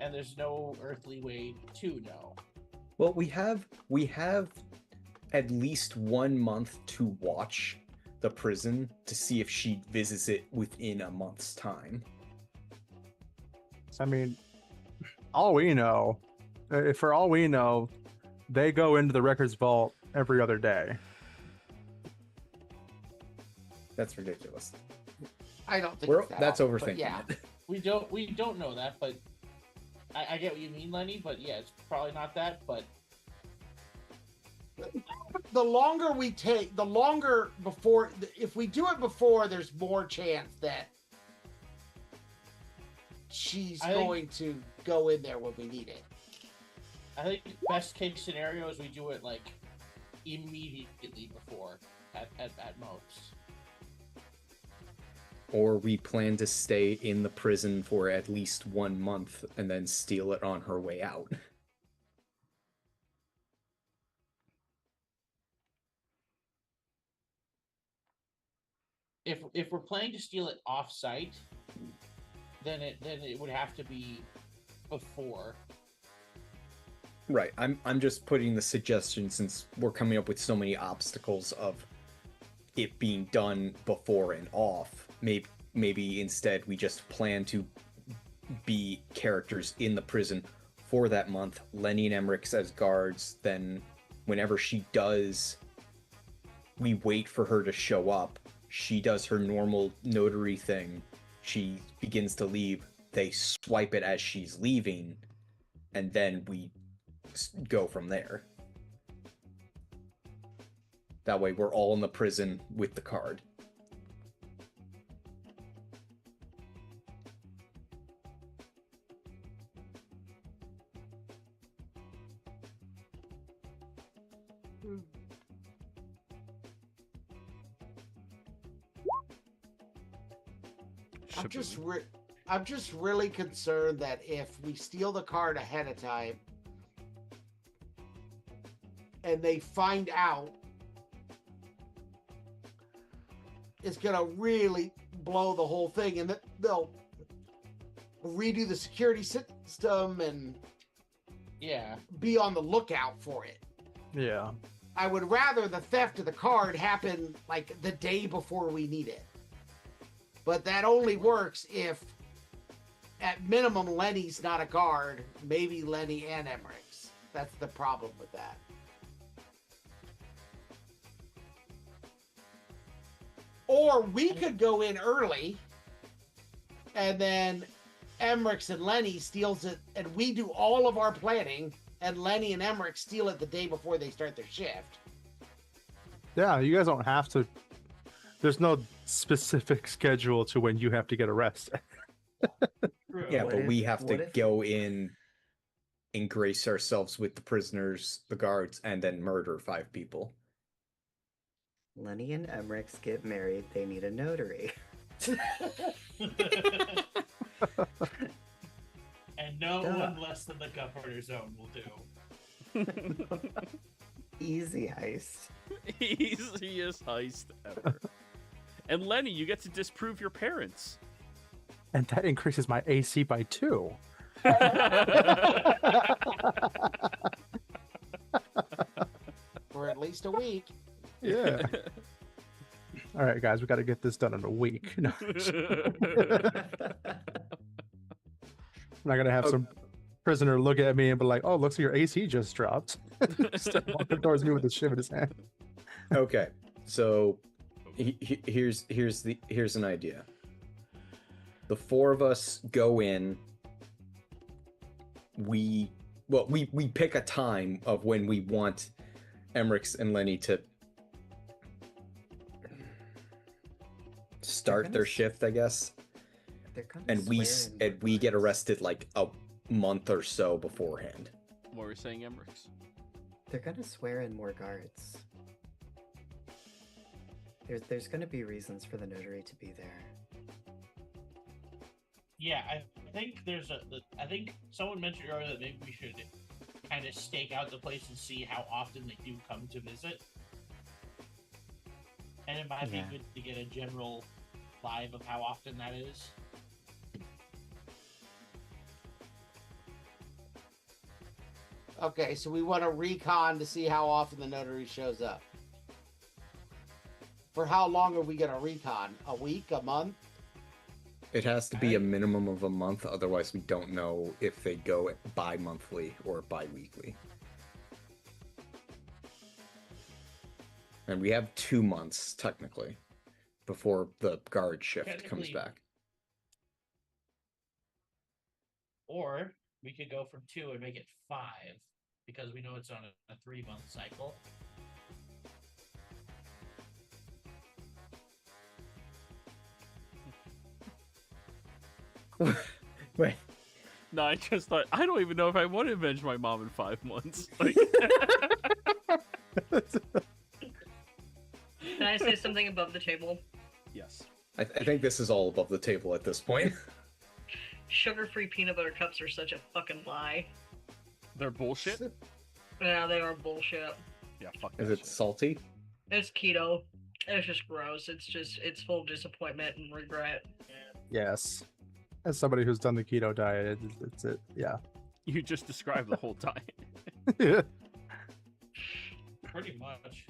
And there's no earthly way to know. Well, we have at least 1 month to watch the prison to see if she visits it within a month's time. I mean, for all we know, they go into the records vault every other day. That's ridiculous. I don't think that's overthinking yeah. it. We don't know that, but I get what you mean, Lenny. But yeah, it's probably not that. But the longer we take, the longer before. If we do it before, there's more chance that she's going to go in there when we need it. I think best case scenario is we do it like immediately before at most. Or we plan to stay in the prison for at least 1 month and then steal it on her way out. If we're planning to steal it off-site, then it would have to be before. Right. I'm just putting the suggestion, since we're coming up with so many obstacles of it being done before and off. Maybe instead we just plan to be characters in the prison for that month. Lenny and Emmerich as guards. Then whenever she does, we wait for her to show up. She does her normal notary thing. She begins to leave. They swipe it as she's leaving, and then we go from there. That way we're all in the prison with the card. I'm just really concerned that if we steal the card ahead of time and they find out, it's gonna really blow the whole thing, and they'll redo the security system and be on the lookout for it. Yeah. I would rather the theft of the card happen like the day before we need it. But that only works if, at minimum, Lenny's not a guard. Maybe Lenny and Emmerich's. That's the problem with that. Or we could go in early and then Emmerich's and Lenny steals it, and we do all of our planning, and Lenny and Emmerich steal it the day before they start their shift. Yeah, you guys don't have to. There's no specific schedule to when you have to get arrested. True. Yeah, What but if- we have to what if- go in and grace ourselves with the prisoners, the guards, and then murder 5 people. Lenny and Emmerichs get married. They need a notary. And no Duh. one less than the governor's own will do. Easy heist. Easiest heist ever. And Lenny, you get to disprove your parents. And that increases my AC by 2. For at least a week. Yeah. All right, guys, we got to get this done in a week. No, I'm not gonna have some prisoner look at me and be like, "Oh, looks like your AC just dropped." Step walking towards me with a shiv in his hand. Okay, so here's an idea. The 4 of us go in. We pick a time of when we want Emmerichs and Lenny to start gonna their s- shift, I guess, They're gonna and we swear in we get words. arrested like a month or so beforehand. What were you saying, Emmerichs? They're gonna swear in more guards. There's gonna be reasons for the notary to be there. Yeah, I think I think someone mentioned earlier that maybe we should kind of stake out the place and see how often they do come to visit. And it might Yeah. be good to get a general vibe of how often that is. Okay, so we want to recon to see how often the notary shows up. For how long are we going to recon? A week? A month? It has to be a minimum of a month, otherwise we don't know if they go bi-monthly or bi-weekly. And we have 2 months, technically, before the guard shift comes Technically- back. Or we could go from 2 and make it 5, because we know it's on a 3-month cycle. Wait. No, I just thought I don't even know if I want to avenge my mom in 5 months. Like, Can I say something above the table? yes. I think this is all above the table at this point. Sugar-free peanut butter cups are such a fucking lie. They're bullshit. Yeah, they are bullshit. Yeah, fuck Is that it shit. salty? It's keto. It's just gross. It's full of disappointment and regret. Yes. As somebody who's done the keto diet, it's it. Yeah. You just described the whole time. Yeah. Pretty much.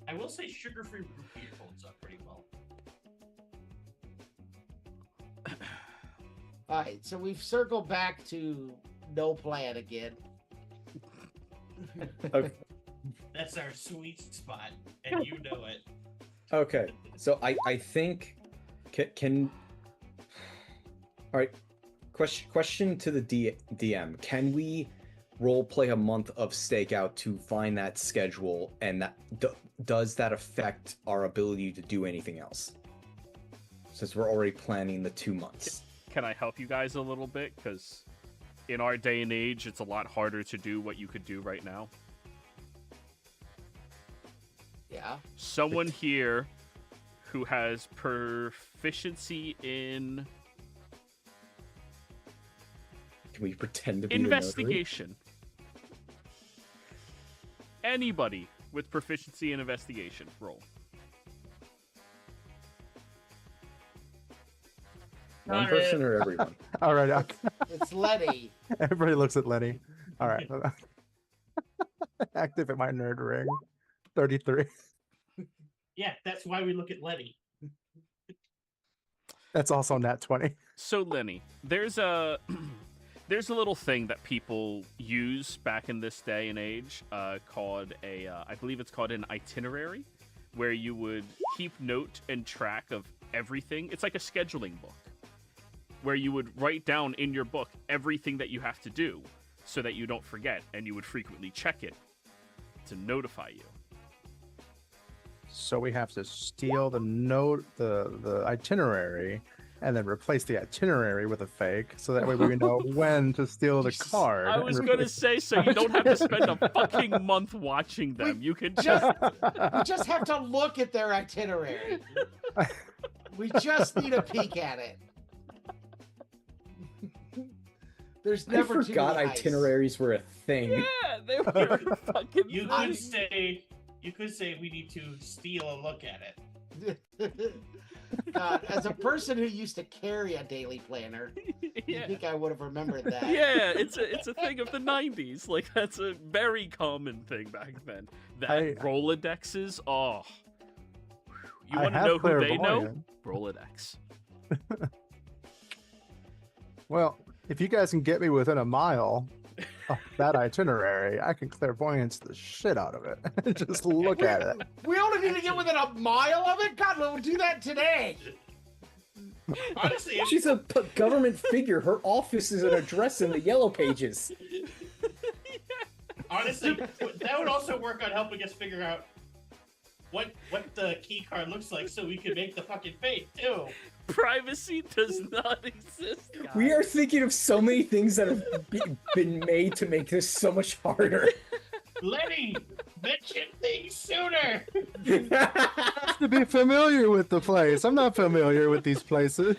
I will say sugar-free root beer holds up pretty well. Alright, so we've circled back to no plan again. Okay. That's our sweet spot, and you know it. Okay, so I think can all right. Question to the DM: can we role play a month of stakeout to find that schedule, and that does that affect our ability to do anything else? Since we're already planning the 2 months. Can I help you guys a little bit? Because in our day and age, it's a lot harder to do what you could do right now. Yeah. Someone here who has proficiency in Can we pretend to be the notary? investigation. Anybody with proficiency in investigation, roll. One Not person or everyone? All right. Okay. It's Letty. Everybody looks at Lenny. All right. Activate my nerd ring. 33. Yeah, that's why we look at Letty. That's also nat 20. So Lenny, there's a little thing that people use back in this day and age called I believe it's called an itinerary, where you would keep note and track of everything. It's like a scheduling book where you would write down in your book everything that you have to do so that you don't forget, and you would frequently check it to notify you. So we have to steal the itinerary, and then replace the itinerary with a fake, so that way we know when to steal the card. I was gonna say, so you don't have to spend a fucking month watching them. You can just We just have to look at their itinerary. We just need a peek at it. There's I never forgot too many itineraries were a thing. yeah, they were fucking. You nice. could say we need to steal a look at it. God, as a person who used to carry a daily planner, Yeah. I think I would have remembered that. Yeah, it's a thing of the 90s. Like, that's a very common thing back then. That Rolodexes, oh. You want to know who they know? Rolodex. Well, if you guys can get me within a mile of that itinerary, I can clairvoyance the shit out of it. Just look at it. We only need to get within a mile of it? God, we'll do that today. Honestly, if She's a government figure. Her office is an address in the yellow pages. Honestly, that would also work on helping us figure out what the key card looks like, so we can make the fucking fake too. Privacy does not exist, guys. We are thinking of so many things that have been made to make this so much harder. Lenny, mention things sooner. To be familiar with the place. I'm not familiar with these places.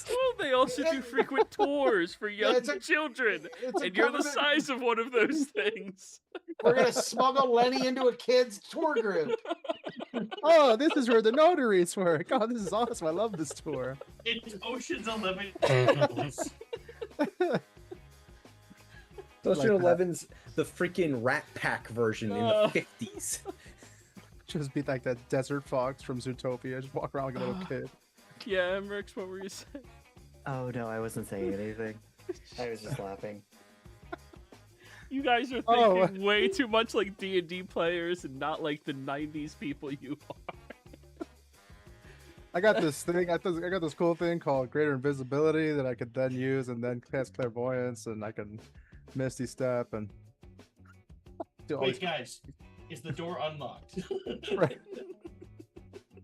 Well, they also do frequent tours for young children, and you're the size of one of those things. We're going to smuggle Lenny into a kid's tour group. Oh, this is where the notaries work. Oh, this is awesome. I love this tour. It's Ocean's 11. Ocean Like 11's the freaking Rat Pack version in the 50s. Just be like that desert fox from Zootopia. Just walk around like a little kid. Yeah, Rex, what were you saying? Oh no, I wasn't saying anything. I was just laughing. You guys are thinking way too much like D&D players and not like the 90s people you are. I got this thing. I got this cool thing called Greater Invisibility that I could then use and then cast Clairvoyance, and I can Misty Step and do all Wait, these... guys, is the door unlocked? Right.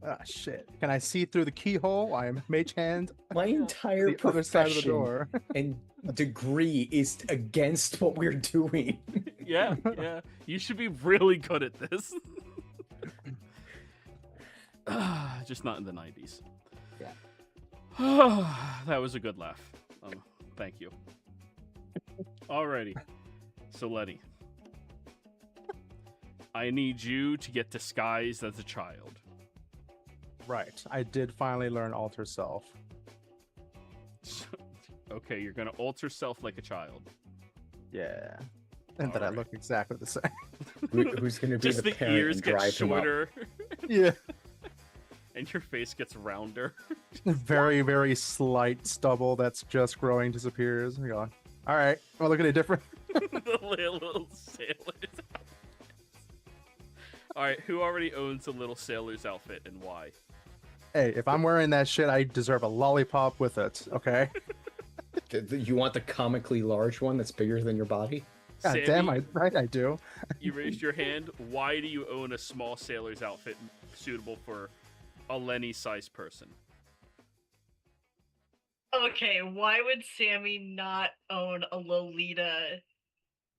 Ah, shit. Can I see through the keyhole? I am Mage Hand. My entire The other side of the profession door. and degree is against what we're doing. Yeah, yeah. You should be really good at this. Just not in the 90s. Yeah. That was a good laugh. Thank you. Alrighty. So, Letty. I need you to get disguised as a child. Right. I did finally learn Alter Self. Okay, you're gonna alter self like a child. Yeah. And then I Alright. look exactly the same. Who's going to be Just the the parent ears and get drive him up? shorter, Yeah. and your face gets rounder. Very, very slight stubble that's just growing disappears. And you're going, all right. Am I looking at different? The little sailor's outfit. All right, who already owns a little sailor's outfit and why? Hey, if I'm wearing that shit, I deserve a lollipop with it. Okay. You want the comically large one that's bigger than your body? God Sammy, damn, I do. you raised your hand. Why do you own a small sailor's outfit suitable for a Lenny-sized person? Okay, why would Sammy not own a Lolita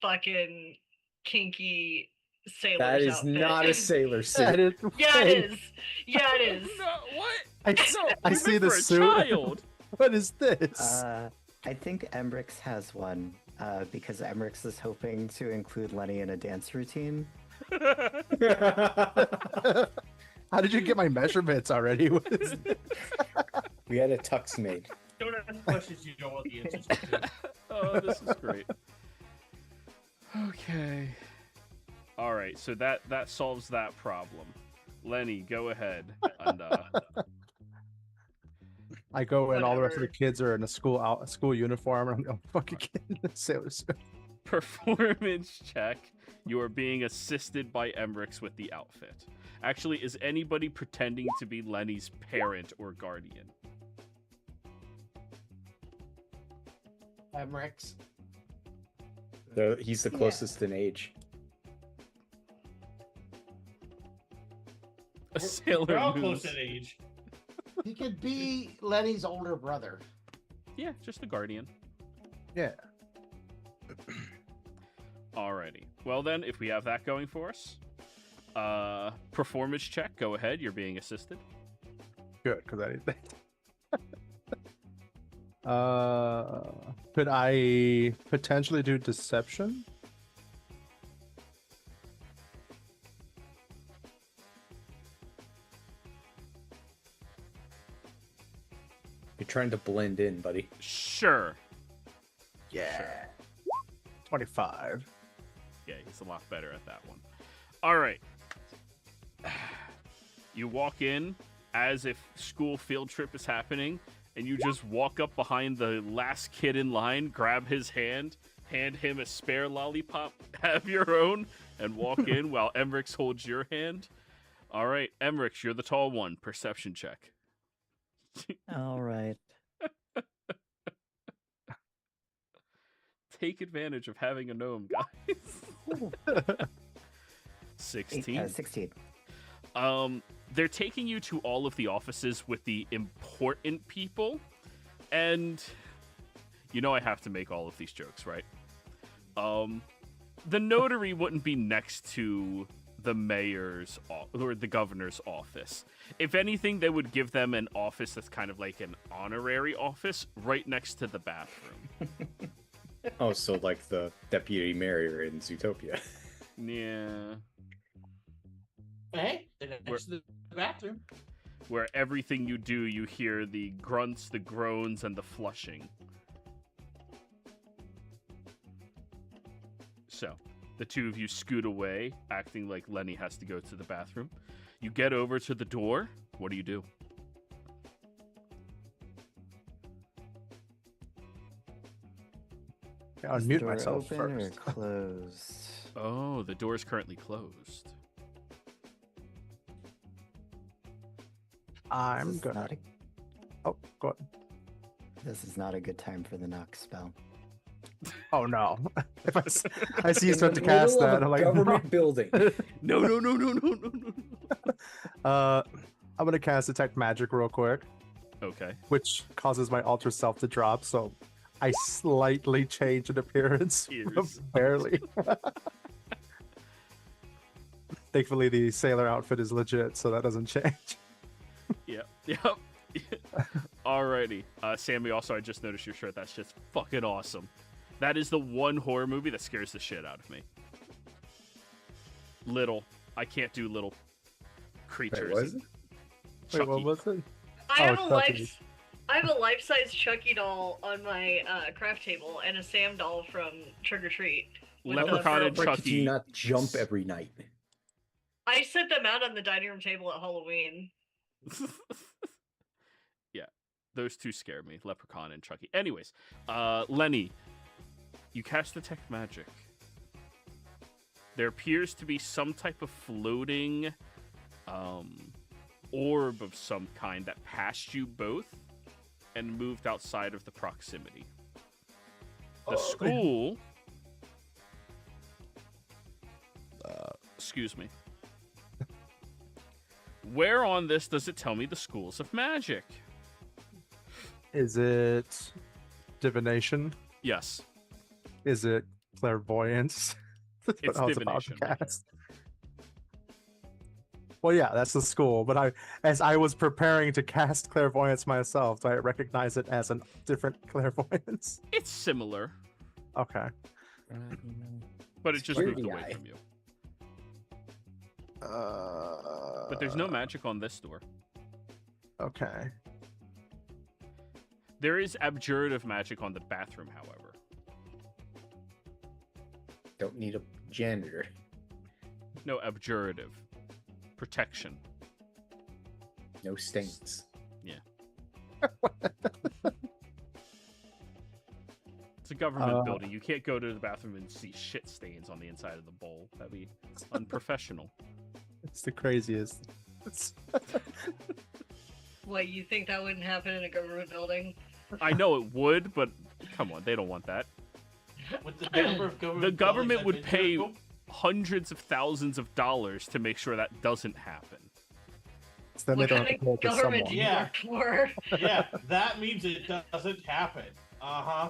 fucking kinky sailor's That is outfit? not a sailor That suit. is, Yeah, it is. Yeah, it is. No, what? I, No, I we see meant the for a suit. child. What is this? I think Embrix has one, because Embrix is hoping to include Lenny in a dance routine. How did you get my measurements already? What is this? We had a tux made. Don't ask questions you don't want the answers to. Oh, this is great. Okay. All right, so that solves that problem. Lenny, go ahead. And, I go in, all the rest of the Whatever. kids are in a school uniform, and I'm fucking kidding. Sailor suit. performance check. You are being assisted by Embrix with the outfit. Actually, is anybody pretending to be Lenny's parent or guardian? Emmerich. He's the Yeah. closest in age. A Sailor We're all Moon's- close in age. He could be Lenny's older brother. Yeah, just the guardian. Yeah. Alrighty. Well then, if we have that going for us, performance check. Go ahead. You're being assisted. Good, because I didn't. Could I potentially do deception? You're trying to blend in, buddy. Sure. Yeah. 25. Yeah, he's a lot better at that one. All right. You walk in as if school field trip is happening, and you just walk up behind the last kid in line, grab his hand him a spare lollipop, have your own, and walk in while Emmerich holds your hand. All right, Emmerich, you're the tall one. Perception check. All right. Take advantage of having a gnome, guys. 16. 16. They're taking you to all of the offices with the important people, and you know I have to make all of these jokes, right? The notary wouldn't be next to the mayor's or the governor's office. If anything, they would give them an office that's kind of like an honorary office right next to the bathroom. Oh, so like the deputy mayor in Zootopia. Yeah. Hey, they're next to the bathroom. Where everything you do, you hear the grunts, the groans, and the flushing. So, the two of you scoot away, acting like Lenny has to go to the bathroom. You get over to the door. What do you do? I'll Is the unmute door myself open first. or closed? Oh, the door is currently closed. I'm This is gonna. not a- Oh, go ahead. This is not a good time for the knock spell. Oh no! If I see you In start the to cast middle of that, a I'm like, government building. No, no, no, no, no, no, no. I'm gonna cast detect magic real quick, Okay. which causes my alter self to drop, so I slightly change in appearance, Ears. barely. Thankfully, the sailor outfit is legit, so that doesn't change. Yep. Yep. Alrighty. Sammy, also, I just noticed your shirt. That's just fucking awesome. That is the one horror movie that scares the shit out of me. Little. I can't do little creatures. was it? Wait, what Chucky. was it? I have Oh, a Chucky. life-size Chucky doll on my craft table and a Sam doll from Trick or Treat. with the Leprechaun and fur- Why could you Chucky. not jump every night? I set them out on the dining room table at Halloween. Yeah, those two scare me, Leprechaun and Chucky. Anyways, Lenny, you cast Detect Magic. There appears to be some type of floating orb of some kind that passed you both and moved outside of the proximity. The school... excuse me. Where on this does it tell me the schools of magic? Is it divination? Yes. Is it clairvoyance? That's what It's I was about to divination. cast. Well, yeah, that's the school. But as I was preparing to cast clairvoyance myself, do I recognize it as a different clairvoyance? It's similar, Okay. but it just Security moved away guy. from you. But there's no magic on this door. Okay. There is abjurative magic on the bathroom, however. Don't need a janitor. No, abjurative. Protection. No stains. It's a government building. You can't go to the bathroom and see shit stains on the inside of the bowl. That'd be unprofessional. It's the craziest. What, you think that wouldn't happen in a government building? I know it would, but come on, they don't want that. With the number of The government buildings would I've been pay to, hundreds of thousands of dollars to make sure that doesn't happen. So then What they don't kind have to pay of it to government do someone. you work for? yeah, that means it doesn't happen. Uh-huh.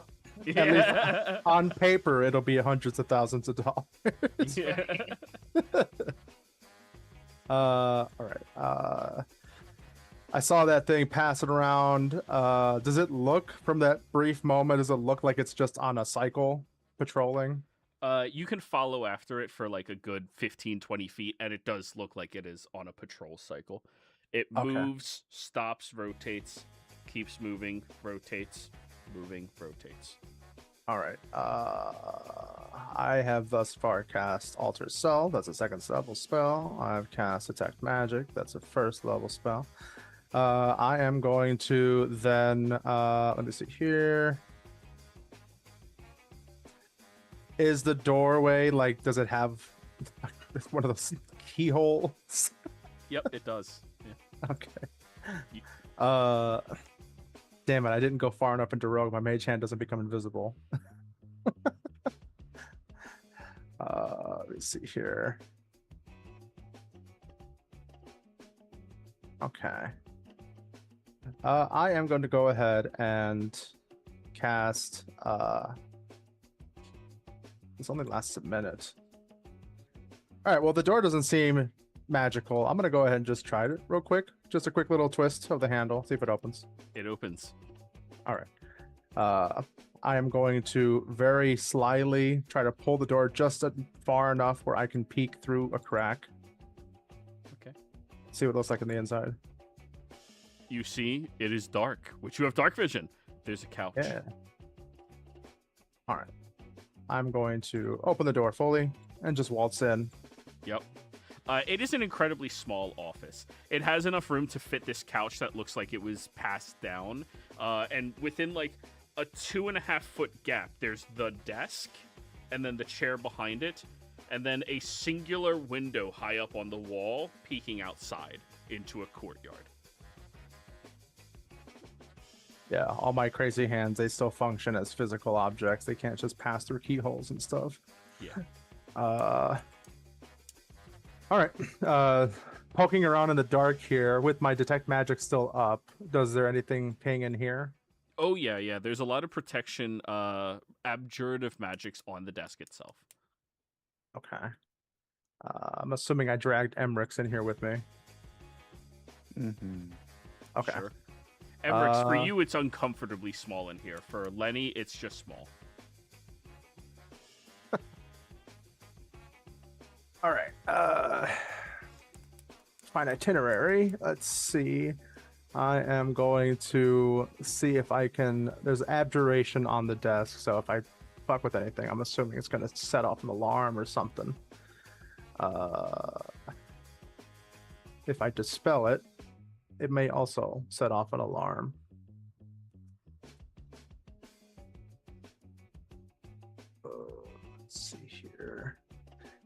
At least on paper, it'll be hundreds of thousands of dollars. Yeah. All right. I saw that thing passing around. Does it look, from that brief moment, does it look like it's just on a cycle patrolling? You can follow after it for like a good 15, 20 feet, and it does look like it is on a patrol cycle. It Okay. moves, stops, rotates, keeps moving, rotates, moving, rotates. All right. I have thus far cast Alter Cell. That's a second level spell. I've cast Detect Magic. That's a first level spell. I am going to then, let me see here. Is the doorway, like, does it have one of those keyholes? Yep, it does. Yeah. Okay. Damn it, I didn't go far enough into Rogue. My mage hand doesn't become invisible. Let me see here. Okay. I am going to go ahead and cast. This only lasts a minute. All right. Well, the door doesn't seem magical. I'm going to go ahead and just try it real quick. Just a quick little twist of the handle. See if it opens. It opens. All right. I am going to very slyly try to pull the door just far enough where I can peek through a crack. Okay. See what it looks like on the inside. You see, it is dark, which you have dark vision. There's a couch. Yeah. All right. I'm going to open the door fully and just waltz in. Yep. It is an incredibly small office. It has enough room to fit this couch that looks like it was passed down. And within like a 2.5 foot gap, there's the desk and then the chair behind it. And then a singular window high up on the wall peeking outside into a courtyard. Yeah, all my crazy hands, they still function as physical objects. They can't just pass through keyholes and stuff. Yeah. All right. Poking around in the dark here with my detect magic still up. Does there anything ping in here? Oh, yeah. There's a lot of protection, abjurative magics on the desk itself. Okay. I'm assuming I dragged Emrix in here with me. Mm-hmm. Okay. Sure. Emrix, for you, it's uncomfortably small in here. For Lenny, it's just small. All right. Find itinerary. Let's see. I am going to see if I can. There's abjuration on the desk, so if I fuck with anything, I'm assuming it's going to set off an alarm or something. If I dispel it, it may also set off an alarm. Let's see here.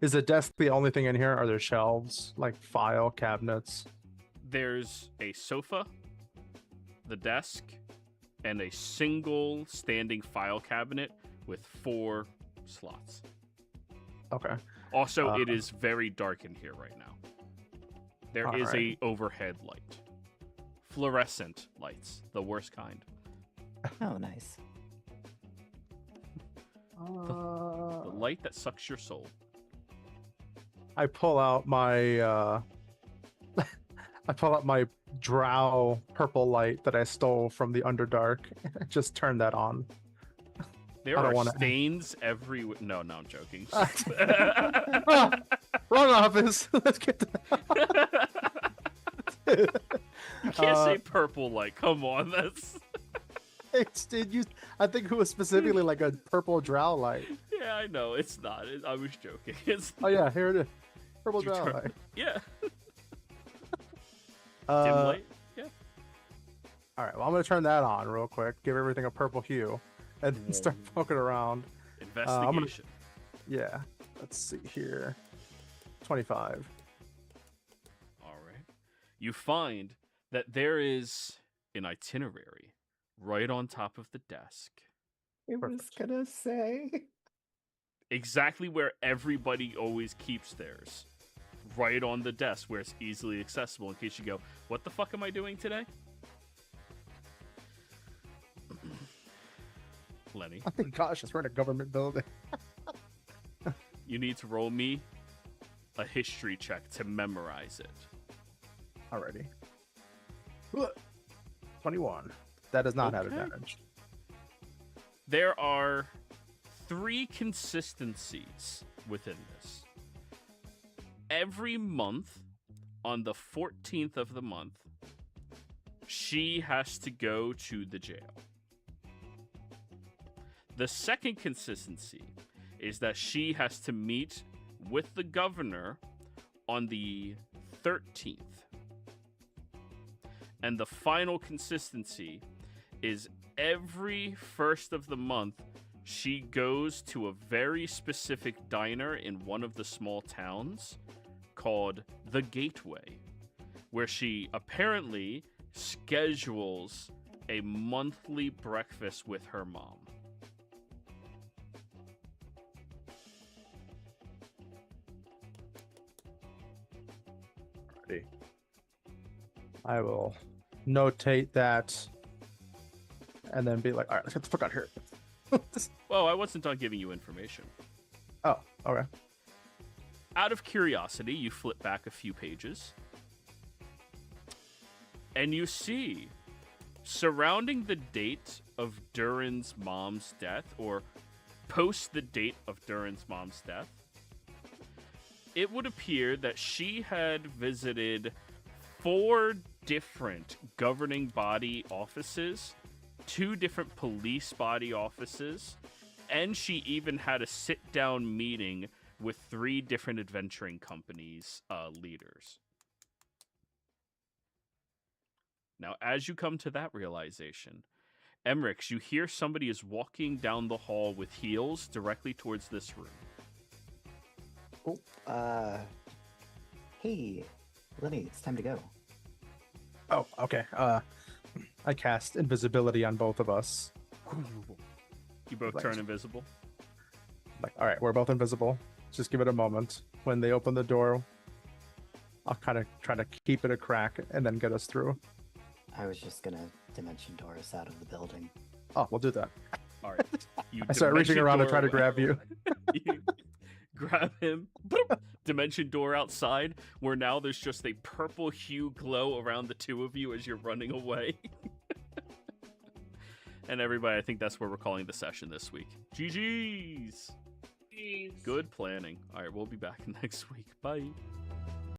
Is the desk the only thing in here? Are there shelves, like file cabinets? There's a sofa, the desk, and a single standing file cabinet with 4 slots. Okay. Also, it is very dark in here right now. There is Alright. a overhead light. Fluorescent lights, the worst kind. Oh, nice. The light that sucks your soul. I pull out my I pull out my drow purple light that I stole from the Underdark. Just turn that on. There I don't are wanna- stains every. No, I'm joking. Ah, wrong office. Let's get to... You can't say purple light. Come on, that's. I think it was specifically like a purple drow light. Yeah, I know. It's not. I was joking. It's. Oh yeah, here it is. Purple You drow turn- light. Yeah. Dim Uh, light. Yeah. all right, well I'm gonna turn that on real quick. Give everything a purple hue, and then start poking around. Investigation. Yeah. Let's see here. 25. you find that there is an itinerary right on top of the desk. I was gonna say. Exactly where everybody always keeps theirs. Right on the desk where it's easily accessible in case you go, what the fuck am I doing today? Lenny, I think cautious. We're in a government building. you need to roll me a history check to memorize it. Alrighty. 21. That does not have Okay. advantage. There are 3 consistencies within this. Every month, on the 14th of the month, she has to go to the jail. The second consistency is that she has to meet with the governor on the 13th. And the final consistency is every first of the month, she goes to a very specific diner in one of the small towns called The Gateway, where she apparently schedules a monthly breakfast with her mom. Alrighty. I will notate that and then be like, all right, let's get the fuck out of here. Well, I wasn't done giving you information. Oh, okay. Out of curiosity, you flip back a few pages, and you see, surrounding the date of Durin's mom's death, or post the date of Durin's mom's death, it would appear that she had visited 4 different governing body offices, 2 different police body offices, and she even had a sit-down meeting with 3 different adventuring companies' leaders. Now, as you come to that realization, Emmerich, you hear somebody is walking down the hall with heels directly towards this room. Oh, hey, Lenny, it's time to go. Oh, okay. I cast invisibility on both of us. You both Right. turn invisible. Like, all right, we're both invisible. Just give it a moment. When they open the door, I'll kind of try to keep it a crack and then get us through. I was just gonna dimension door us out of the building. Oh, we'll do that. All right. You I start reaching dimension around to door try to away. grab you. You grab him. Boop, dimension door outside, where now there's just a purple hue glow around the 2 of you as you're running away. And everybody, I think that's where we're calling the session this week. GG's. Jeez. Good planning. All right, we'll be back next week. Bye.